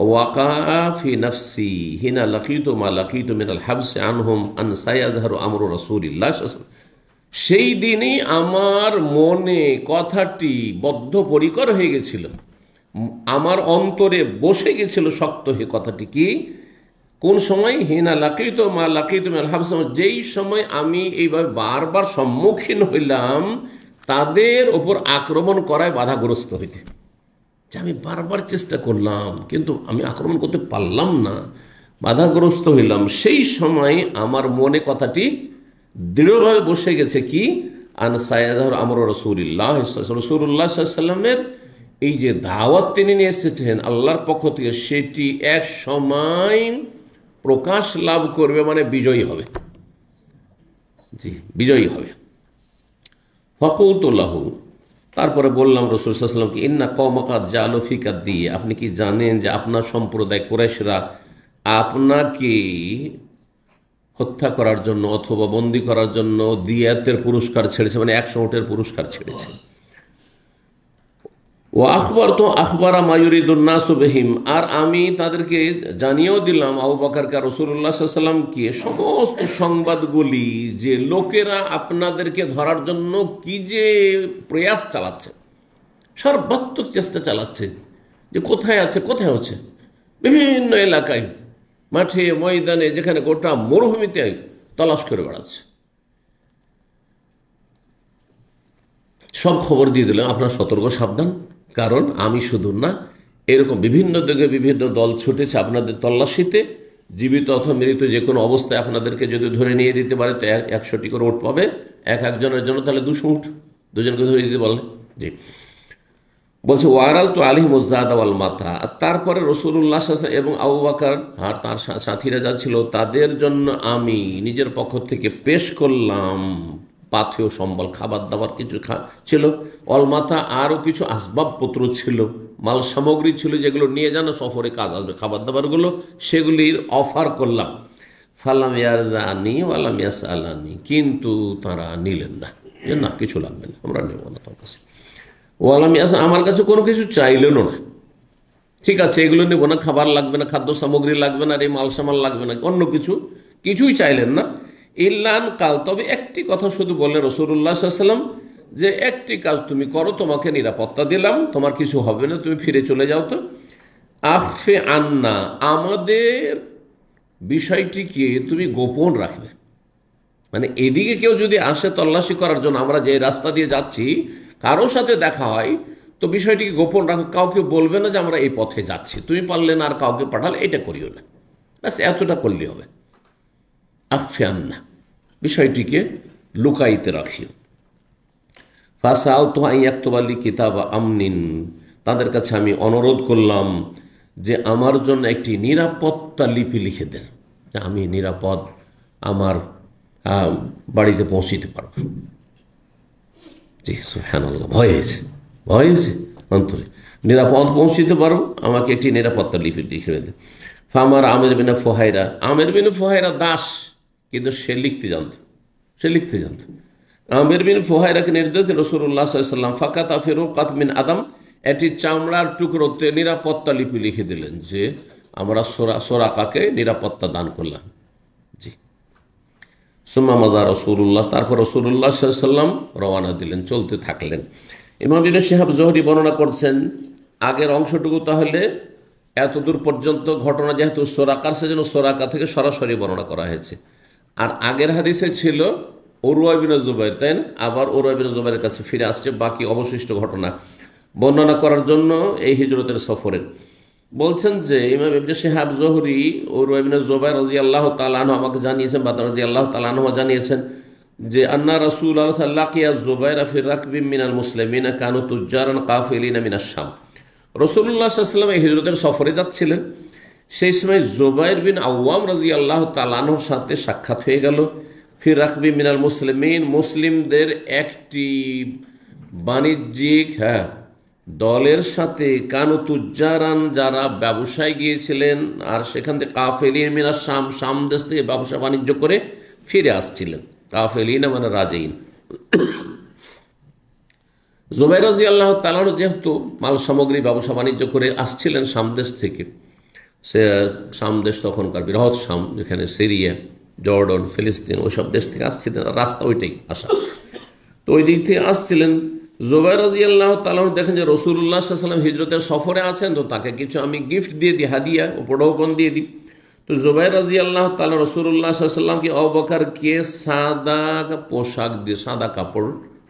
ওয়াকা ফি নাফসি হিনা লাকিতু মা লাকিতু মিনাল হাবসি আনহুম আন সায়াযহারু আমরু রাসূলিল্লাহ সাল্লাল্লাহু আলাইহি ওয়াসাল্লাম, সেই দিনই আমার মনে কথাটি বদ্ধপরিকর হয়ে গেছিল, আমার অন্তরে বসে গেছিল শক্ত হয়ে কথাটি। কি? কোন সময়? হিনা লাকিতু মা লাকিতু মিনাল হাবসি, যেই সময় আমি এইভাবে বারবার সম্মুখীন হইলাম তাদের ওপর আক্রমণ করায় বাধাগ্রস্ত হইতে। যে আমি বারবার চেষ্টা করলাম কিন্তু আমি আক্রমণ করতে পারলাম না, বাধাগ্রস্ত হইলাম, সেই সময় আমার মনে কথাটি দৃঢ়ভাবে বসে গেছে। কি? আন সায়াযহারু আমরু রাসূলিল্লাহ, রাসূলুল্লাহ সাল্লাল্লাহু আলাইহি ওয়াসাল্লামের এই যে দাওয়াত তিনি নিয়ে এসেছেন আল্লাহর পক্ষ থেকে, সেটি এক সময় প্রকাশ লাভ করবে, মানে বিজয়ী হবে। জি, বিজয়ী হবে। ফাকুলতু লাহু, তারপরে বললাম রাসূল সাল্লাল্লাহু আলাইহি ওয়াসাল্লামকে, ইন্না কওমাকা জাআলু ফিকা দিয়ে, আপনি কি জানেন যে আপনার সম্প্রদায় কুরাইশরা আপনাকে হত্যা করার জন্য অথবা বন্দী করার জন্য দিয়াতের পুরস্কার ছেড়েছে, মানে 100 উটের পুরস্কার ছেড়েছে। ও আখবর তো আখবারা মায়ুরিদুন নাসু বিহিম, আর আমি তাদেরকে জানিয়েও দিলাম, আবু বকরকে রাসূলুল্লাহ সাল্লাল্লাহু আলাইহি ওয়াসাল্লামকে, সমস্ত সংবাদগুলি যে লোকেরা আপনাদেরকে ধরার জন্য কি যে প্রয়াস চালাচ্ছে, সর্বাত্মক চেষ্টা চালাচ্ছে, যে কোথায় আছে, কোথায় হচ্ছে, বিভিন্ন এলাকায়, মাঠে ময়দানে, যেখানে গোটা মরুভূমিতে তলাশ করে বেড়াচ্ছে। সব খবর দিয়ে দিলাম, আপনার সতর্ক সাবধান, কারণ আমি শুধু না, এরকম বিভিন্ন দিকে বিভিন্ন দল ছুটেছে আপনাদের তল্লাশিতে, জীবিত অথবা মৃত যে কোনো অবস্থায় আপনাদেরকে যদি ধরে নিয়ে দিতে পারে তো 100টি করে উট পাবে একজনের জন্য, তাহলে 200 উট, দুজনকে ধরে দিতে বলে। জি, বলছে ওয়ারাল তো আলিহিমুজ্জাদ ওয়াল মাতা, তারপরে রাসূলুল্লাহ সাল্লাল্লাহু আলাইহি ওয়াসাল্লাম এবং আবু বকর আর তার সাথীরা যা ছিল তাদের জন্য আমি নিজের পক্ষ থেকে পেশ করলাম পাথেয় সম্বল, খাবার দাবার কিছু ছিল, অলমাথা আরও কিছু আসবাবপত্র ছিল, মাল সামগ্রী ছিল, যেগুলো নিয়ে যেন সফরে কাজ আসবে, খাবার দাবারগুলো, সেগুলির অফার করলাম। ফালাম ইয়ারজানি ওয়ালাম ইয়াসআলানি, কিন্তু তারা নিলেন না, যে না কিছু লাগবে না, আমরা নেব না তোমার কাছে। ওয়ালাম ইয়াস, আমার কাছে কোনো কিছু চাইলেনও না, ঠিক আছে এগুলো নেব না, খাবার লাগবে না, খাদ্য সামগ্রী লাগবে না, আর এই মাল সামাল লাগবে না, অন্য কিছুই চাইলেন না। ইল্লান কাল, তবে একটি কথা শুধু বললেন রাসূলুল্লাহ সাল্লাল্লাহু আলাইহি ওয়াসাল্লাম, যে একটি কাজ তুমি করো, তোমাকে নিরাপত্তা দিলাম, তোমার কিছু হবে না, তুমি ফিরে চলে যাও। তো আখফি আন্না, আমাদের বিষয়টিকে তুমি গোপন রাখবে, মানে এদিকে কেউ যদি আসে তল্লাশি করার জন্য, আমরা যে রাস্তা দিয়ে যাচ্ছি, কারো সাথে দেখা হয়, তো বিষয়টিকে গোপন রাখো, কাউকে বলবে না যে আমরা এই পথে যাচ্ছি, তুমি পারলে না আর কাউকে পাঠালে এটা করিও না, ব্যাস এতটা করলে হবে। আখফি আন্না, বিষয়টিকে লুকাইতে রাখিও। ফাসাল তো আইয়াক্তবালি কিতাব আমনিন, তাদের কাছে আমি অনুরোধ করলাম যে আমার জন্য একটি নিরাপত্তা লিপি লিখে দেন, যে আমি নিরাপদ আমার বাড়িতে পৌঁছিতে পারব। জি সুবহানাল্লাহ, ভয় হয়েছে অন্তরে, নিরাপদ পৌঁছিতে পারবো, আমাকে একটি নিরাপত্তা লিপি লিখে দেন। ফামার আমের বিন ফুহাইরা দাস, কিন্তু সে লিখতে জানত। আমের বিন ফুহাইরাকে নির্দেশ দিন রাসূলুল্লাহ সাল্লাল্লাহু আলাইহি ওয়াসাল্লাম, ফাকাতা ফিরুকাত মিন আদম, এটি চামড়ার টুকরোতে নিরাপত্তা লিপি লিখে দিলেন যে আমরা সোরাকাকে নিরাপত্তা দান করলাম। জি, সুম্মা মাযা রাসূলুল্লাহ, তারপর রাসূলুল্লাহ সাল্লাল্লাহু আলাইহি ওয়াসাল্লাম রওনা দিলেন, চলতে থাকলেন। ইমাম ইবনে শিহাব জোহরি বর্ণনা করছেন, আগের অংশটুকু তাহলে এতদূর পর্যন্ত ঘটনা যেহেতু সোরাকার, সেজন্য সোরাকা থেকে সরাসরি বর্ণনা করা হয়েছে। আর আগের হাদিসে ছিল উরওয়া ইবনে জুবাইর, তাই না? আবার উরওয়া ইবনে জুবাইরের কাছে ফিরে আসছে বাকি অবশিষ্ট ঘটনা। বর্ণনা করার জন্য এই হিজরতের সফরের। বলছেন যে ইমাম ইবনে শিহাব জোহরি ও ইবনে জুবাইর রাদিয়াল্লাহু তাআলা আনহু আমাকে জানিয়েছেন, বা রাদিয়াল্লাহু তাআলা আনহু জানিয়েছেন যে আন্না রাসূলুল্লাহ সাল্লাল্লাহু আলাইহি ওয়া সাল্লাম লাকিয়া জুবাইর ফি রাকবিন মিনাল মুসলিমিন কানু তুজ্জারান কাফিলিনা মিনাশ শাম। রাসূলুল্লাহ সাল্লাল্লাহু আলাইহি ওয়াসাল্লাম এই হিজরতের সফরে যাচ্ছিলেন। সেই সময় জুবাইর বিন আওয়াম রাদিয়াল্লাহু তাআলা আনহুর সাথে সাক্ষাৎ হয়ে গেল। ফি রাকবিন মিনাল মুসলিমিন, মুসলিমদের একটি বাণিজ্যিক দলের সাথে, কানু তুজ্জারান যারা ব্যবসায় গিয়েছিলেন, আর সেখান থেকে কাফেলিন মিনাস শাম, শাম দেশ থেকে ব্যবসা বাণিজ্য করে ফিরে আসছিলেন। কাফেলিন মানে রাজঈন। জুবাইর রাদিয়াল্লাহু তাআলা যেহেতু মাল সামগ্রী ব্যবসা বাণিজ্য করে আসছিলেন শাম দেশ থেকে, সে শাম দেশ তখনকার বৃহৎ শাম, যেখানে সিরিয়া, জর্ডন, ফিলিস্তিন ওইসব দেশ থেকে আসছিলেন, রাস্তা ওইটাই আসা। তো ওই দিক থেকে আসছিলেন। জুবাইর রাদিয়াল্লাহু তাআলা দেখেন যে রাসূলুল্লাহ সাল্লাল্লাহু আলাইহি ওয়াসাল্লাম হিজরতের সফরে আছেন, তো তাকে কিছু আমি গিফট দিয়ে দিই, হাদিয়া উপঢৌকন দিয়ে দিই। তো জুবাইর রাদিয়াল্লাহু তাআলা রাসূলুল্লাহ সাল্লাল্লাহু আলাইহি ওয়াসাল্লামকে আবু বকরকে সাদা পোশাক দিয়ে, সাদা কাপড়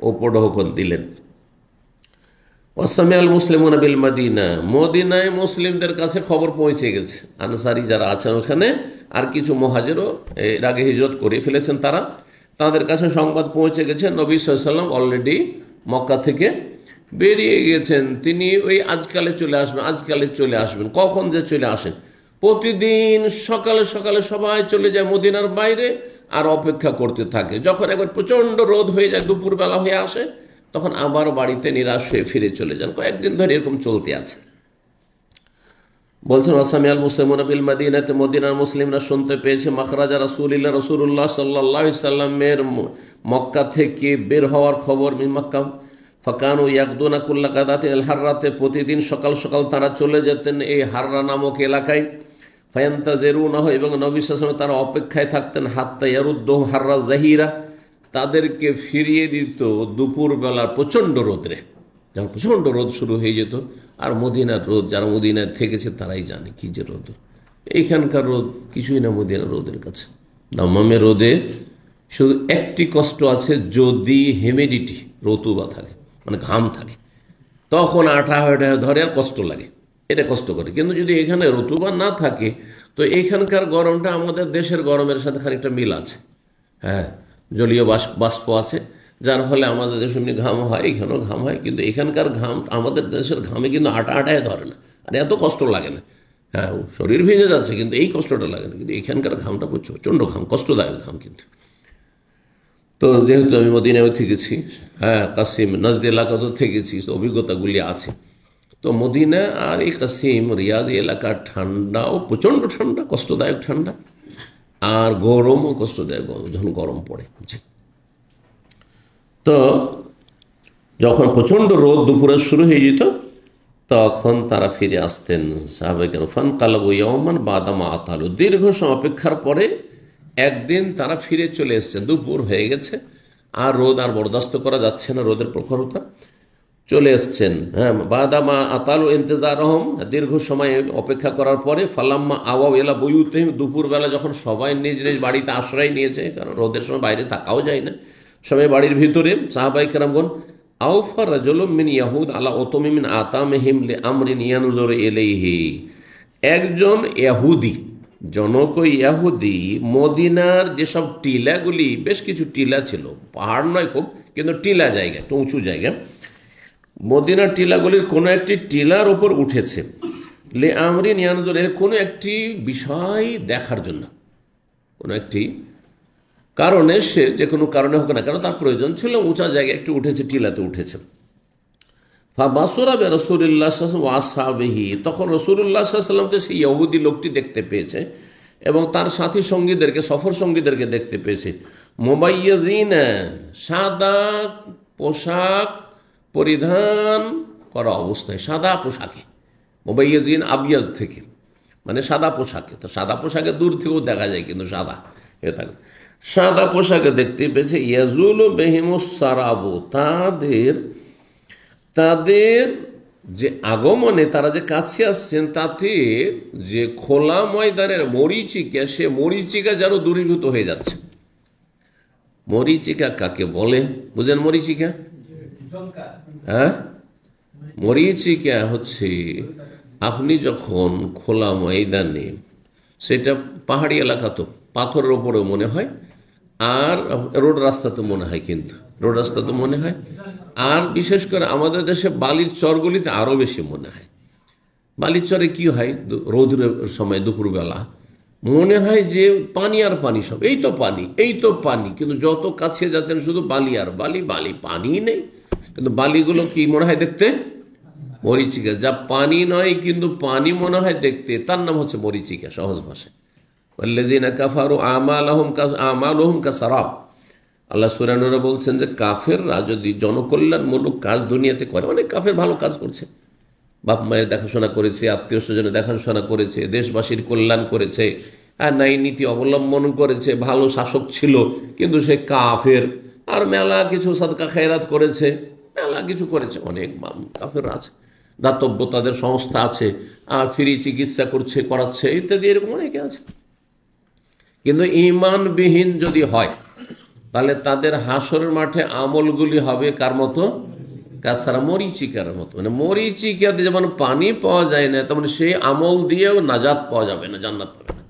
উপঢৌকন দিলেন। ওয়াসামিআল মুসলিমুনা বিল মদিনা, মদিনায় মুসলিমদের কাছে খবর পৌঁছে গেছে, আনসারী যারা আছেন ওখানে আর কিছু মুহাজিরও এর আগে হিজরত করে ফেলেছেন, তাদের কাছে সংবাদ পৌঁছে গেছে নবী সাল্লাল্লাহু আলাইহি ওয়াসাল্লাম অলরেডি মক্কা থেকে বেরিয়ে গেছেন। তিনি ওই আজকালে চলে আসবেন, আজকালে চলে আসবেন। কখন যে চলে আসেন, প্রতিদিন সকালে সকালে সবাই চলে যায় মদিনার বাইরে আর অপেক্ষা করতে থাকে। যখন একবার প্রচণ্ড রোদ হয়ে যায়, দুপুরবেলা হয়ে আসে, তখন আবার বাড়িতে নিরাশ হয়ে ফিরে চলে যান। কয়েকদিন ধরে এরকম চলতে আছে। বলছেন ওয়াসামিআল মুসলিমুনা বিল মদিনাতে, মদিনার মুসলিমরা শুনতে পেয়েছে মাখরাজা রাসূলিল্লাহ, রাসূলুল্লাহ সাল্লাল্লাহু আলাইহি সাল্লামের মক্কা থেকে বের হওয়ার খবর। মিন মক্কা ফাকানু ইয়াকদুনা কুল্লা গাদাতিন আল হাররাতে, প্রতিদিন সকাল সকাল তারা চলে যেতেন এই হাররা নামক এলাকায়। ফায়ান্তাজিরুনাহু, এবং নবী সাল্লাল্লাহু আলাইহি ওয়াসাল্লাম তারা অপেক্ষায় থাকতেন। হাত্তা ইয়ারুদ্দুহুম হাররা জাহিরা, তাদেরকে ফিরিয়ে দিত দুপুরবেলার প্রচণ্ড রোদরে। যখন প্রচণ্ড রোদ শুরু হয়ে যেত, আর মদিনার রোদ যারা মদিনায় থেকেছে তারাই জানে কি যে রোদ। এইখানকার রোদ কিছুই না মদিনার রোদের কাছে। দাম্মামের রোদে শুধু একটি কষ্ট আছে, যদি হিউমিডিটি, রতুবা থাকে, মানে ঘাম থাকে, তখন আঠা হয়ে ধরে আর কষ্ট লাগে, এটা কষ্ট করে। কিন্তু যদি এখানে রতুবা না থাকে, তো এইখানকার গরমটা আমাদের দেশের গরমের সাথে খানিকটা মিল আছে। জলীয় বাষ্প আছে, যার ফলে আমাদের দেশে এমনি ঘাম হয়, এখানেও ঘাম হয়, কিন্তু এখানকার ঘাম আমাদের দেশের ঘামে কিন্তু আটায় ধরে না, আর এত কষ্ট লাগে না। শরীর ভিজে যাচ্ছে কিন্তু এই কষ্টটা লাগে না, কিন্তু এখানকার ঘামটা প্রচণ্ড ঘাম, কষ্টদায়ক ঘাম। কিন্তু তো যেহেতু আমি মদিনায় থেকেছি, কাসিম নাজদি এলাকাতেও থেকেছি, তো অভিজ্ঞতাগুলি আছে। তো মদিনা আর এই কাসিম রিয়াজ এলাকার ঠান্ডাও প্রচণ্ড ঠান্ডা, কষ্টদায়ক ঠান্ডা, আর গরমও কষ্টদায়ক যখন গরম পড়ে। তো যখন প্রচণ্ড রোদ দুপুরে শুরু হয়ে যেত, তখন তারা ফিরে আসতেন সাহাবায়ে ফানকালাবু ইয়াওমান বাদা মা আতালু, দীর্ঘ সময় অপেক্ষার পরে একদিন তারা ফিরে চলে এসেছেন। দুপুর হয়ে গেছে, আর রোদ আর বরদাস্ত করা যাচ্ছে না, রোদের প্রখরতা, চলে এসছেন। বাদা মা আতালু ইন্তেজারহম, দীর্ঘ সময় অপেক্ষা করার পরে, ফালাম্মা আওয়াউ ইলা বুয়ুতিহিম, দুপুরবেলা যখন সবাই নিজ নিজ বাড়িতে আশ্রয় নিয়েছে, কারণ রোদের সময় বাইরে থাকাও যায় না, সবাই বাড়ির ভিতরে, সাহাবায়ে কেরামগণ আওফা রাজুলুম মিন ইয়াহুদ আলা উতমি মিন আতামিহিম লিআমরিন ইয়ানজুরু ইলাইহি, একজন ইহুদি, জনক ইহুদি, মদিনার যেসব টিলাগুলি, বেশ কিছু টিলা ছিল, পাহাড় নয় খুব, কিন্তু টিলা জায়গা, একটু উঁচু জায়গা, মদিনার টিলাগুলির কোনো একটি টিলার ওপর উঠেছে, লিআমরিন ইয়ানজুরু, কোনো একটি বিষয় দেখার জন্য, কোনো একটি কারণে, সে যে কোনো কারণে হোক না কেন তার প্রয়োজন ছিল, উঁচা জায়গায় একটু উঠেছে, টিলাতে উঠেছে। ফাবাসরা বিরাসূলিল্লাহ সাল্লাল্লাহু আলাইহি ওয়া আসহাবিহি, তখন রাসূলুল্লাহ সাল্লাল্লাহু আলাইহি ওয়াসাল্লামকে সেই ইহুদি লোকটি দেখতে পেয়েছে এবং তার সাথী সঙ্গীদেরকে, সফর সঙ্গীদেরকে দেখতে পেয়েছে। মুবায়্যিজিনা, সাদা পোশাক পরিধান করা অবস্থায়, সাদা পোশাকে, মুবায়্যিজিন আবিয়াজ থেকে, মানে সাদা পোশাকে। তো সাদা পোশাকে দূর থেকেও দেখা যায়, কিন্তু সাদা হয়ে থাকে, সাদা পোশাকে দেখতে পেয়েছে। ইয়াজুলু বিহিমুস সারাবু, তাদের যে আগমনে, তারা যে কাছে আসছেন, তাতে যে খোলা ময়দানের মরীচিকা, সে মরীচিকা যেন দূরীভূত হয়ে যাচ্ছে। মরীচিকা কাকে বলে বুঝেন? মরীচিকা, মরীচিকা হচ্ছে আপনি যখন খোলা ময়দানে, সেটা পাহাড়ি এলাকা তো পাথরের ওপরেও মনে হয়, আর রোড রাস্তা তো মনে হয়, কিন্তু রোড রাস্তা তো মনে হয়, আর বিশেষ করে আমাদের দেশে বালির চরগুলিতে আরও বেশি মনে হয়। বালির চরে কি হয়, রৌদ্রের সময় দুপুরবেলা মনে হয় যে পানি আর পানি, সব এই তো পানি, এই তো পানি, কিন্তু যত কাছে যাচ্ছেন শুধু বালি আর বালি, বালি পানি নেই, কিন্তু বালিগুলো কি মনে হয় দেখতে? মরিচিকা। যা পানি নয় কিন্তু পানি মনে হয় দেখতে, তার নাম হচ্ছে মরিচিকা সহজ ভাষায়। আল্লাযীনা কাফারু আমালুহুম কাসারাব। আল্লাহ সূরা নূরে বলছেন যে কাফেররা যদি জনকল্যাণমূলক কাজ দুনিয়াতে করে, অনেক কাফের ভালো কাজ করছে, বাপ মায়ের দেখাশোনা করেছে, আত্মীয় স্বজনের দেখাশোনা করেছে, দেশবাসীর কল্যাণ করেছে, আর ন্যায় নীতি অবলম্বন করেছে, ভালো শাসক ছিল, কিন্তু সে কাফের। আর মেলা কিছু সাদকা খায়রাত করেছে, মেলা কিছু করেছে, অনেক কাফের আছে, দাতব্য তাদের সংস্থা আছে, আর ফ্রি চিকিৎসা করাচ্ছে ইত্যাদি, এরকম অনেকে আছে। কিন্তু ঈমানবিহীন যদি হয় তাহলে তাদের হাসরের মাঠে আমলগুলি হবে কার মতো? কাসারা, মরিচিকার মতো। মানে মরিচিকাতে যেমন পানি পাওয়া যায় না, তেমন সেই আমল দিয়েও নাজাত পাওয়া যাবে না, জান্নাত পাবে না।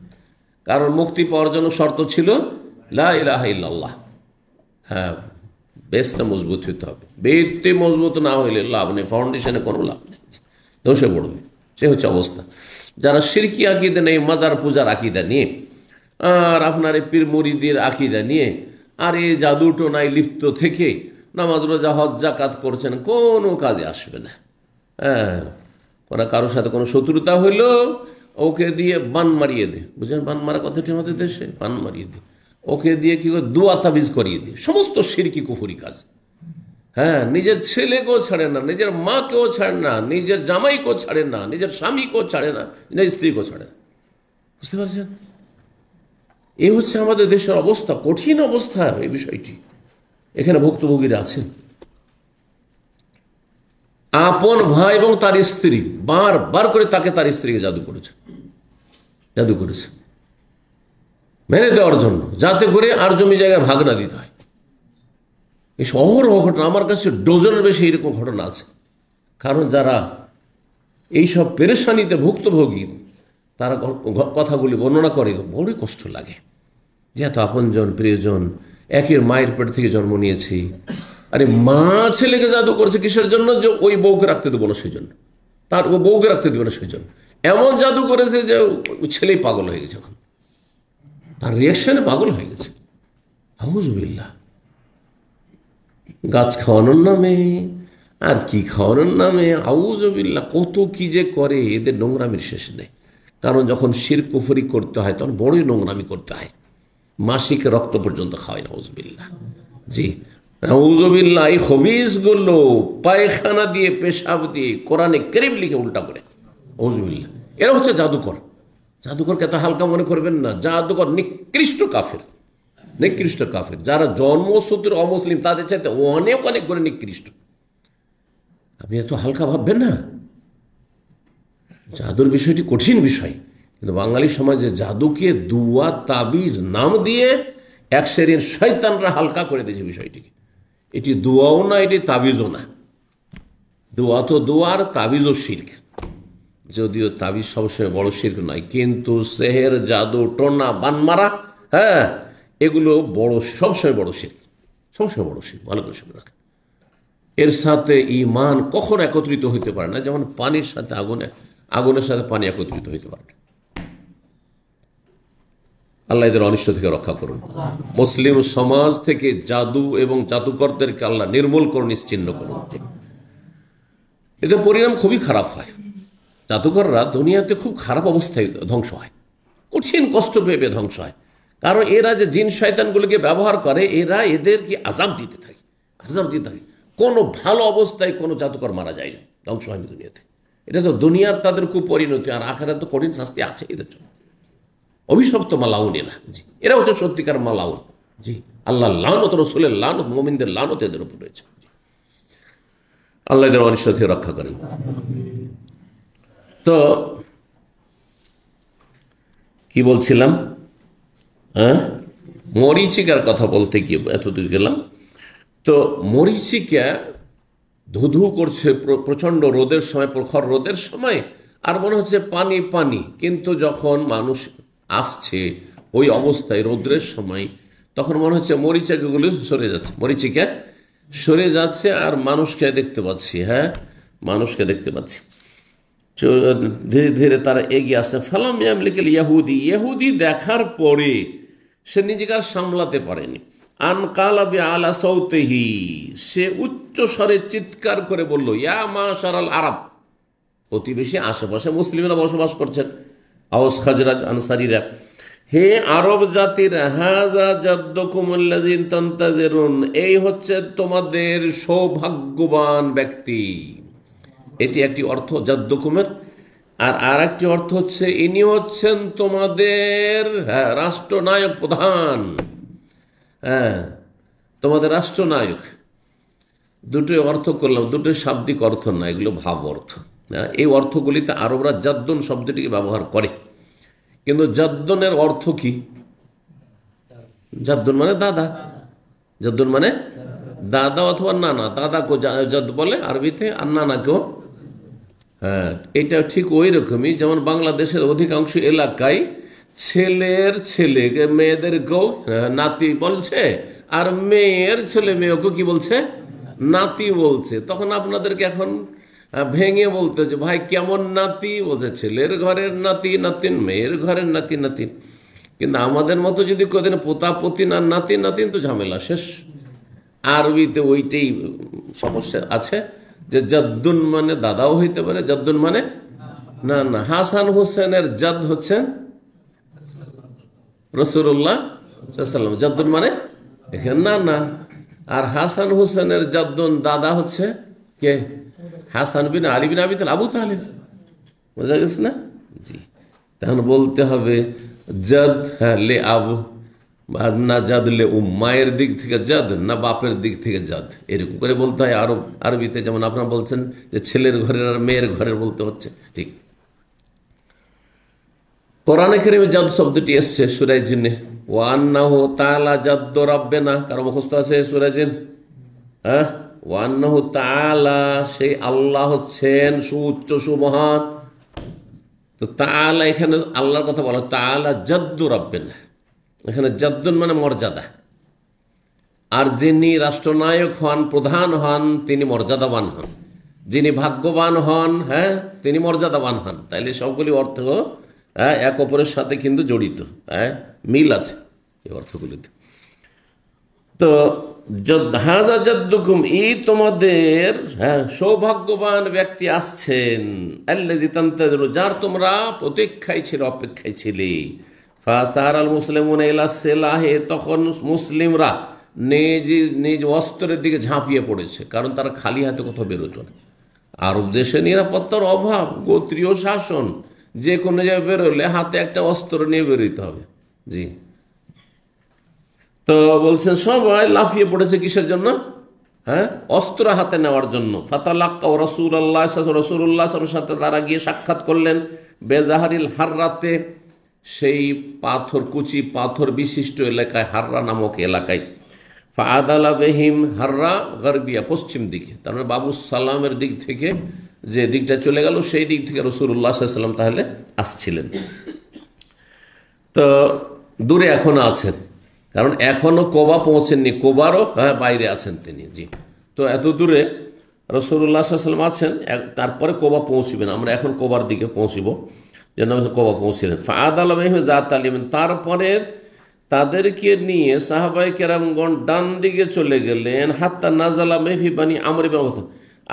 কারণ মুক্তি পাওয়ার জন্য শর্ত ছিল লা ইলাহা ইল্লাল্লাহ। হ্যাঁ, বেসটা মজবুত হতে হবে, বেদতে মজবুত না হইলে লাভ নেই, ফাউন্ডেশনে কোনো লাভ নেই, ধসে পড়বে। সে হচ্ছে অবস্থা। যারা শিরকি আকিদা নেই, মাজার পূজার আকিদা নিয়ে, আর আপনার এই পীর মুরিদের আকিদা নিয়ে, আর এই জাদু টোনায় লিপ্ত থেকে নামাজ রোজা হজ যাকাত করছেন, কোনো কাজে আসবে না। হ্যাঁ, কারোর সাথে কোনো শত্রুতা হইল, ওকে দিয়ে বান মারিয়ে দে, বুঝলেন? বান মারা কথাটি আমাদের দেশে, বান মারিয়ে দে, ওকে দিয়ে কি করে দোয়া তাবিজ করিয়ে দে, সমস্ত শিরকি কুফরি কাজ। হ্যাঁ, নিজের ছেলেকেও ছাড়ে না, নিজের মাকেও ছাড়ে না, নিজের জামাইকেও ছাড়ে না, নিজের স্বামীকেও ছাড়ে না, নিজের স্ত্রীকেও ছাড়ে না। বুঝতে পারছেন? এই হচ্ছে আমাদের দেশের অবস্থা, কঠিন অবস্থা এই বিষয়টি। এখানে ভুক্তভোগীরা আছেন। আপন ভাই এবং তার স্ত্রী বারবার করে তাকে, তার স্ত্রীকে জাদু করেছে মেরে দেওয়ার জন্য, যাতে করে আর জমি জায়গায় ভাগ না দিতে হয়। এই অহরহ ঘটনা, আমার কাছে ডজনের বেশি এরকম ঘটনা আছে। কারণ যারা এইসব পেরেশানিতে ভুক্তভোগী, তারা কথাগুলি বর্ণনা করে, বড়ই কষ্ট লাগে যে এত আপনজন প্রিয়জন, একের মায়ের পেট থেকে জন্ম নিয়েছি, আরে মা ছেলেকে জাদু করছে কিসের জন্য? যে ওই বউকে রাখতে দেবো না সেই জন্য, তার ও বউকে রাখতে দেবো না সেই জন্য। এমন জাদু করেছে যে ছেলেই পাগল হয়ে গেছে, এখন তার রিয়াকশনে পাগল হয়ে গেছে। আউযুবিল্লাহ। গাছ খাওয়ানোর নামে আর কি খাওয়ানোর নামে, আউযুবিল্লাহ, কত কি যে করে, এদের নোংরামির শেষ নেই। কারণ যখন শিরক কুফরি করতে হয় তখন বড়ই নোংরামি করতে হয়, মাসিক রক্ত পর্যন্ত খাওয়ায়। নাউযুবিল্লাহ। জি, নাউযুবিল্লাহ। এই খবিসগুলো পায়খানা দিয়ে, পেশাব দিয়ে কোরআনে কারীম লিখে উল্টা করে, নাউযুবিল্লাহ। এরা হচ্ছে জাদুকর। জাদুকরকে এত হালকা মনে করবেন না। জাদুকর নিকৃষ্ট কাফের, নিকৃষ্ট কাফের। যারা জন্মসূত্রে অমুসলিম তাদের চাইতে অনেক অনেক করে নিকৃষ্ট। আপনি এত হালকা ভাববেন না। জাদুর বিষয়টি কঠিন বিষয়, কিন্তু বাঙালি সমাজে জাদুকে দুয়া তাবিজ নাম দিয়ে এক শ্রেণীর শয়তানরা হালকা করে দিয়েছে বিষয়টিকে। এটি দুয়াও না, এটি তাবিজও না। দোয়া তো দোয়ার, তাবিজও শিরক। যদিও তাবিজ সবসময় বড় শিরক নয়, কিন্তু সেহের, জাদু টোনা, বানমারা, হ্যাঁ, এগুলো বড়, সবসময় বড় শিরক, সবসময় বড় শিরক। ভালো করে শুনে রাখেন। এর সাথে ঈমান কখনো একত্রিত হইতে পারে না, যেমন পানির সাথে আগুনের সাথে পানি একত্রিত হইতে পারে না। আল্লাহ এদের অনিষ্ট থেকে রক্ষা করুন। মুসলিম সমাজ থেকে জাদু এবং জাদুকরদেরকে আল্লাহ নির্মূল করুন, নিশ্চিহ্ন করুন। এদের পরিণাম খুবই খারাপ হয়। জাদুকররা দুনিয়াতে খুব খারাপ অবস্থায় ধ্বংস হয়, কঠিন কষ্ট পেয়ে ধ্বংস হয়। কারণ এরা যে জিন শয়তানগুলোকে ব্যবহার করে, এরা এদেরকে আযাব দিতে থাকে, আযাব দিতে থাকে। কোনো ভালো অবস্থায় কোনো জাদুকর মারা যায় না, ধ্বংস হয়নি দুনিয়াতে। এটা তো দুনিয়ার তাদের কুপরিণতি, আর আখিরাতে তো কঠিন শাস্তি আছে এদের জন্য। অভিশপ্ত মালাউন এরা। জি, এরা হচ্ছে সত্যিকার মালাউন। জি, আল্লাহ লানত, রাসূলের লানত, মুমিনদের লানত এদের উপর রয়েছে। আল্লাহ এদের অনিষ্ট থেকে রক্ষা করেন। তো কি বলছিলাম? মরিচিকার কথা বলতে গিয়ে এতদূর গেলাম। তো মরিচিকা ধুধু করছে প্রচণ্ড রোদের সময়, প্রখর রোদের সময়, আর মনে হচ্ছে পানি পানি, কিন্তু যখন মানুষ আসছে ওই অবস্থায় রোদ্রের সময়, তখন মনে হচ্ছে মরিচিকাগুলো সরে যাচ্ছে, মরিচিকা সরে যাচ্ছে, আর মানুষকে দেখতে পাচ্ছি। হ্যাঁ, মানুষকে দেখতে পাচ্ছি। ধীরে ধীরে তারা এগিয়ে আসছে। ফালাম ইয়ামলিকুল ইয়াহুদি, ইহুদি দেখার পরে সে নিজেকে আর সামলাতে পারেনি। আনকালাবি আলা সৌতেহি, সে উচ্চ স্বরে চিৎকার করে বলল, ইয়া মাশারাল আরব, প্রতিবেশী আশেপাশে মুসলিমরা বসবাস করছেন, আওস খাজরাজ আনসারীরা, হে আরব জাতির, হাযা জাদ্দুকুমুল্লাযী তানতাজিরুন, এই হচ্ছে তোমাদের সৌভাগ্যবান ব্যক্তি। এটি একটি অর্থ জাদ্দুকুমের। আর একটি অর্থ হচ্ছে ইনি হচ্ছেন তোমাদের রাষ্ট্রনায়ক, প্রধান, হ্যাঁ, তোমাদের রাষ্ট্রনায়ক। দুটো অর্থ করলাম, দুটো শাব্দিক অর্থ না, এগুলো ভাব অর্থ। এই অর্থগুলিতে আরবরা জাদ্দুন শব্দটিকে ব্যবহার করে, কিন্তু জাদ্দুনের অর্থ কি? জাদ্দুন মানে দাদা, জাদ্দুন মানে দাদা অথবা নানা। দাদাকেও জাদ বলে আরবিতে, আর নানাকেও। হ্যাঁ, এটা ঠিক ওই রকমই যেমন বাংলাদেশের অধিকাংশ এলাকায় ছেলের ছেলেকে মেয়েদেরকেও নাতি বলছে, আর মেয়ের ছেলে মেয়েকেও কি বলছে? নাতি বলছে। তখন আপনাদেরকে এখন ভেঙে বলতে হচ্ছে, ভাই কেমন নাতি? বলছে ছেলের ঘরের নাতি নাতিন, মেয়ের ঘরের নাতি নাতিন। কিন্তু আমাদের মতো যদি কদিন পোতা পতিন আর নাতি নাতিন, তো ঝামেলা শেষ। আরবিতে ওইটাই সমস্যা আছে, যে জাদ্দুন মানে দাদাও হইতে পারে, জাদ্দুন মানে না না। হাসান হোসেনের জাদ হচ্ছেন রাসূলুল্লাহ সাল্লাল্লাহু আলাইহি ওয়াসাল্লাম, জাদ্দুন মানে এখানে না না। আর হাসান হোসেনের জাদ্দুন দাদা হচ্ছে কে? হাসান বিন আলী বিন আবি তালিব, আবু তালিব। বোঝা গেছে না? জি। তখন বলতে হবে জাদ, হ্যাঁ, লে আবু, না জাদ লে মায়ের দিক থেকে জাদ, না বাপের দিক থেকে জাদ, এরকম করে বলতে হয় আরবিতে। যেমন আপনারা বলছেন যে ছেলের ঘরের আর মেয়ের ঘরের বলতে হচ্ছে, ঠিক। কোরআনে কারিমে জাদ শব্দটি এসছে সূরা জিনে, ওয়া আন্নাহু তাআলা জাদ্দু রাব্বিনা, কারো মুখস্থ আছে সূরা জিন? হ্যাঁ, ওয়া আন্নাহু তাআলা, সেই আল্লাহ হচ্ছেন সুউচ্চ সুমহান। তো তাআলা, এখানে আল্লাহর কথা বলা, তাআলা জাদ্দু রাব্বিনা, এখানে জাদ্দুন মানে মর্যাদা। আর যিনি রাষ্ট্রনায়ক হন, প্রধান হন, তিনি মর্যাদাবান হন। যিনি ভাগ্যবান হন, হ্যাঁ, তিনি মর্যাদাবান হন। তাইলে সবগুলি অর্থ এক অপরের সাথে কিন্তু জড়িত, হ্যাঁ, মিল আছে এই অর্থগুলিতে। তো হাযা জাদ্দুকুম, এই তোমাদের সৌভাগ্যবান ব্যক্তি আসছেন, আল্লাযী তানতাজিরু, যার তোমরা প্রতীক্ষায় ছিলে, অপেক্ষায় ছিলে। ফাসারাল মুসলিমুনা ইলা সিলাহি, তখন মুসলিমরা নিজ নিজ অস্ত্রের দিকে ঝাঁপিয়ে পড়েছে, কারণ তারা খালি হাতে কোথাও বেরোতো না। আরব দেশে নিরাপত্তার অভাব, গোত্রীয় শাসন, যে কোনো জায়গায় বেরোলে হাতে একটা অস্ত্র নিয়ে বেরোতে হবে। জি। তো বলছেন সবাই লাফিয়ে পড়েছে কিসের জন্য? হ্যাঁ, অস্ত্র হাতে নেওয়ার জন্য। ফাতালাক্কা রাসূলুল্লাহ, রাসূলুল্লাহর সাথে তারা গিয়ে সাক্ষাৎ করলেন বেজাহারিল হাররাতে, সেই পাথর, কুচি পাথর বিশিষ্ট এলাকায়, হাররা নামক এলাকায়। ফাআদালা বিহিম, হাররা গারবিয়া, পশ্চিম দিকে, তার মানে বাবু সালামের দিক থেকে যে দিকটা চলে গেল, সেই দিক থেকে রাসূলুল্লাহ সাল্লাল্লাহু আলাইহি ওয়াসাল্লাম তাহলে আসছিলেন। তো দূরে এখনো আছেন, কারণ এখনো কোবা পৌঁছেননি, কোবারও বাইরে আছেন তিনি। জি। তো এত দূরে রাসূলুল্লাহ সাল্লাল্লাহু আলাইহি ওয়াসাল্লাম আছেন, তারপরে কোবা পৌঁছবেন। আমরা এখন কোবার দিকে পৌঁছব, যেন কোবা পৌঁছলেন। ফাআদালা বিহিম যাত আলিমিন, তারপরে তাদেরকে নিয়ে সাহাবায়ে কেরামগণ ডান দিকে চলে গেলেন, হাত্তা নাজালা ফি বানি আমর ইবনে আওফ,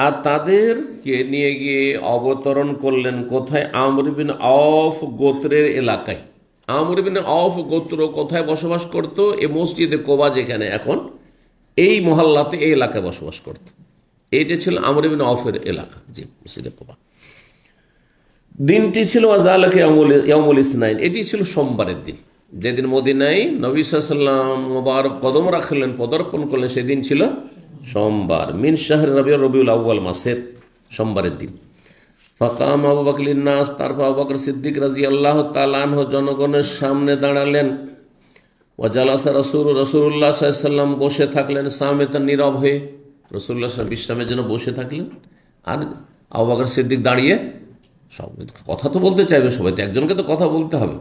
আর তাদেরকে নিয়ে গিয়ে অবতরণ করলেন কোথায়? আমর ইবনে আওফ গোত্রের এলাকায়। আমর ইবনে আওফ গোত্র কোথায় বসবাস করত? এই মসজিদে কোবা যেখানে এখন, এই মহল্লাতে, এই এলাকায় বসবাস করত। এইটা ছিল আমর ইবনে আওফের এলাকা। জি, মসজিদে কোবা। দিনটি ছিল আযালাকা ইয়াউমুল ইসনাইন, এটি ছিল সোমবারের দিন, যেদিন মদিনায় নবী সাল্লাল্লাহু আলাইহি ওয়াসাল্লাম মুবারক কদম রাখলেন, পদার্পণ করলেন, সেদিন ছিল সোমবার। মিন শাহর রবিউল আউয়াল, মাসের সোমবারের দিন। ফাকাম আবু বকর লিন্নাস, তারপর আবু বকর সিদ্দিক রাদিয়াল্লাহু তাআলা আনহু জনগণের সামনে দাঁড়ালেন। ওয়া জালাসা রাসূলুল্লাহ সাল্লাল্লাহু আলাইহি ওয়াসাল্লাম, বসে থাকলেন, সামিতান, নীরব হয়ে। রাসূলুল্লাহ বিশ্রামের জন্য বসে থাকলেন, আর আবু বকর সিদ্দিক দাঁড়িয়ে। সব কথা তো বলতে চাইবে সবাই, তো একজনকে তো কথা বলতে হবে।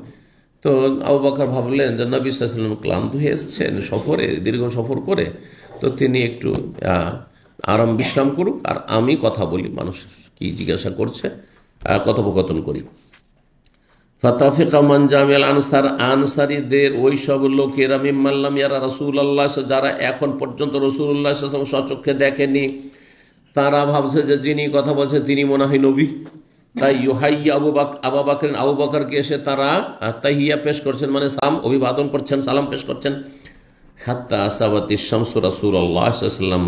তো আবু বকর ভাবলেন যে নবী সাল্লাল্লাহু আলাইহি ওয়াসাল্লাম ক্লান্ত হয়ে এসেছেন সফরে, দীর্ঘ সফর করে, তো তিনি একটু আরাম বিশ্রাম করুক, আর আমি কথা বলি, মানুষ কি জিজ্ঞাসা করছে কথোপকথন করি। ফাতাফিকা মান জামিআল আনসার, আনসারীদের ওই সব লোকেরা, মিম্মান লাম ইয়ারা রাসূলুল্লাহ, যারা এখন পর্যন্ত রাসূলুল্লাহ সাল্লাল্লাহু আলাইহি ওয়াসাল্লাম স্বচক্ষে দেখেনি, তারা ভাবছে যে যিনি কথা বলছে তিনি মনে হয় নবী। তাই ইউহাইয়া আবু বকরকে এসে তারা তাহিয়া পেশ করছেন, মানে সালাম অভিবাদন করছেন, সালাম পেশ করছেন। হাত্তা আসাবাতিশ শামসু রাসূলুল্লাহ সাল্লাল্লাহু আলাইহি ওয়াসাল্লাম,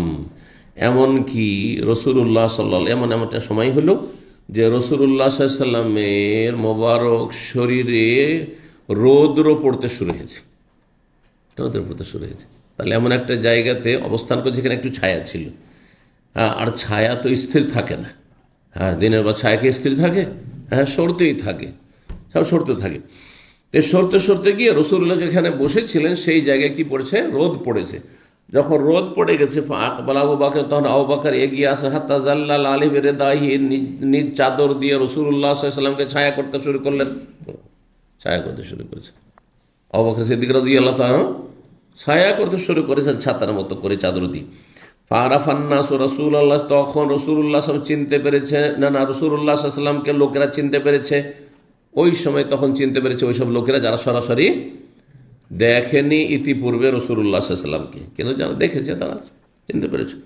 এমনকি রাসূলুল্লাহ সাল্লাল্লাহু, এমন একটা সময় হলো যে রাসূলুল্লাহ সাল্লাল্লাহু আলাইহি ওয়াসাল্লামের মোবারক শরীরে রৌদ্র পড়তে শুরু হয়েছে, রৌদ্র পড়তে শুরু হয়েছে। তাহলে এমন একটা জায়গাতে অবস্থান করে যেখানে একটু ছায়া ছিল। আর ছায়া তো স্থির থাকে না, দিনের বা ছায়া কি স্থির থাকে? সরতেই থাকে, সব সরতে থাকে। তো সরতে সরতে গিয়ে রাসূলুল্লাহ যেখানে বসেছিলেন সেই জায়গায় কি পড়েছে? রোদ পড়েছে। যখন রোদ পড়ে গেছে, আকবাল আবু বকর, তখন আবু বকর এগিয়ে আসে, হাত্তা জাল্লাল আলাইহি বিরিদাহি, নিজ চাদর দিয়ে রাসূলুল্লাহ সাল্লাল্লাহু আলাইহি ওয়াসাল্লামকে ছায়া করতে শুরু করলেন, ছায়া করতে শুরু করেছে। আবু বকর সিদ্দিক রাদিয়াল্লাহু তাআলা ছায়া করতে শুরু করেছেন ছাতার মতো করে চাদর দিয়ে। ফারাফান্নাস রাসূলুল্লাহ, তখন রাসূলুল্লাহ সাল্লাল্লাহু চিনতে পেরেছে, না রাসূলুল্লাহ সাল্লাল্লাহু আলাইহি ওয়াসাল্লামকে লোকেরা চিনতে পেরেছে। ওই সময় তখন চিনতে পেরেছে ওইসব লোকেরা যারা সরাসরি দেখেনি ইতিপূর্বে রাসূলুল্লাহ সাল্লাল্লাহু আলাইহি ওয়াসাল্লামকে, কিন্তু যারা দেখেছে তারা চিনতে পেরেছে।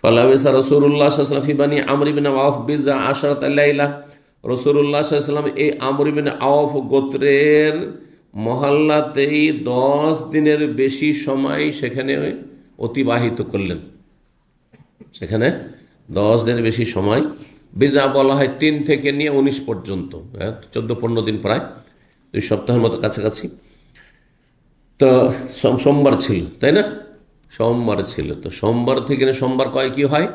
ফালাবিসা রাসূলুল্লাহ সাল্লাল্লাহু আলাইহি ওয়াসাল্লাম ফি বানি আমর ইবনে আওফ বিযা আশরাত লাইলা, রাসূলুল্লাহ সাল্লাল্লাহু আলাইহি ওয়াসাল্লাম এই আমর ইবনে আওফ গোত্রের মহল্লাতেই 10 দিনের বেশি সময় সেখানে অতিবাহিত করলেন। সেখানে 10 দিনের বেশি সময়, বিজা বলা হয় 3 থেকে নিয়ে 19 পর্যন্ত, 14-15 দিন, প্রায় 2 সপ্তাহের মতো কাছাকাছি। তো সোমবার ছিল, তাই না? সোমবার ছিল, তো সোমবার থেকে সোমবার কি হয়?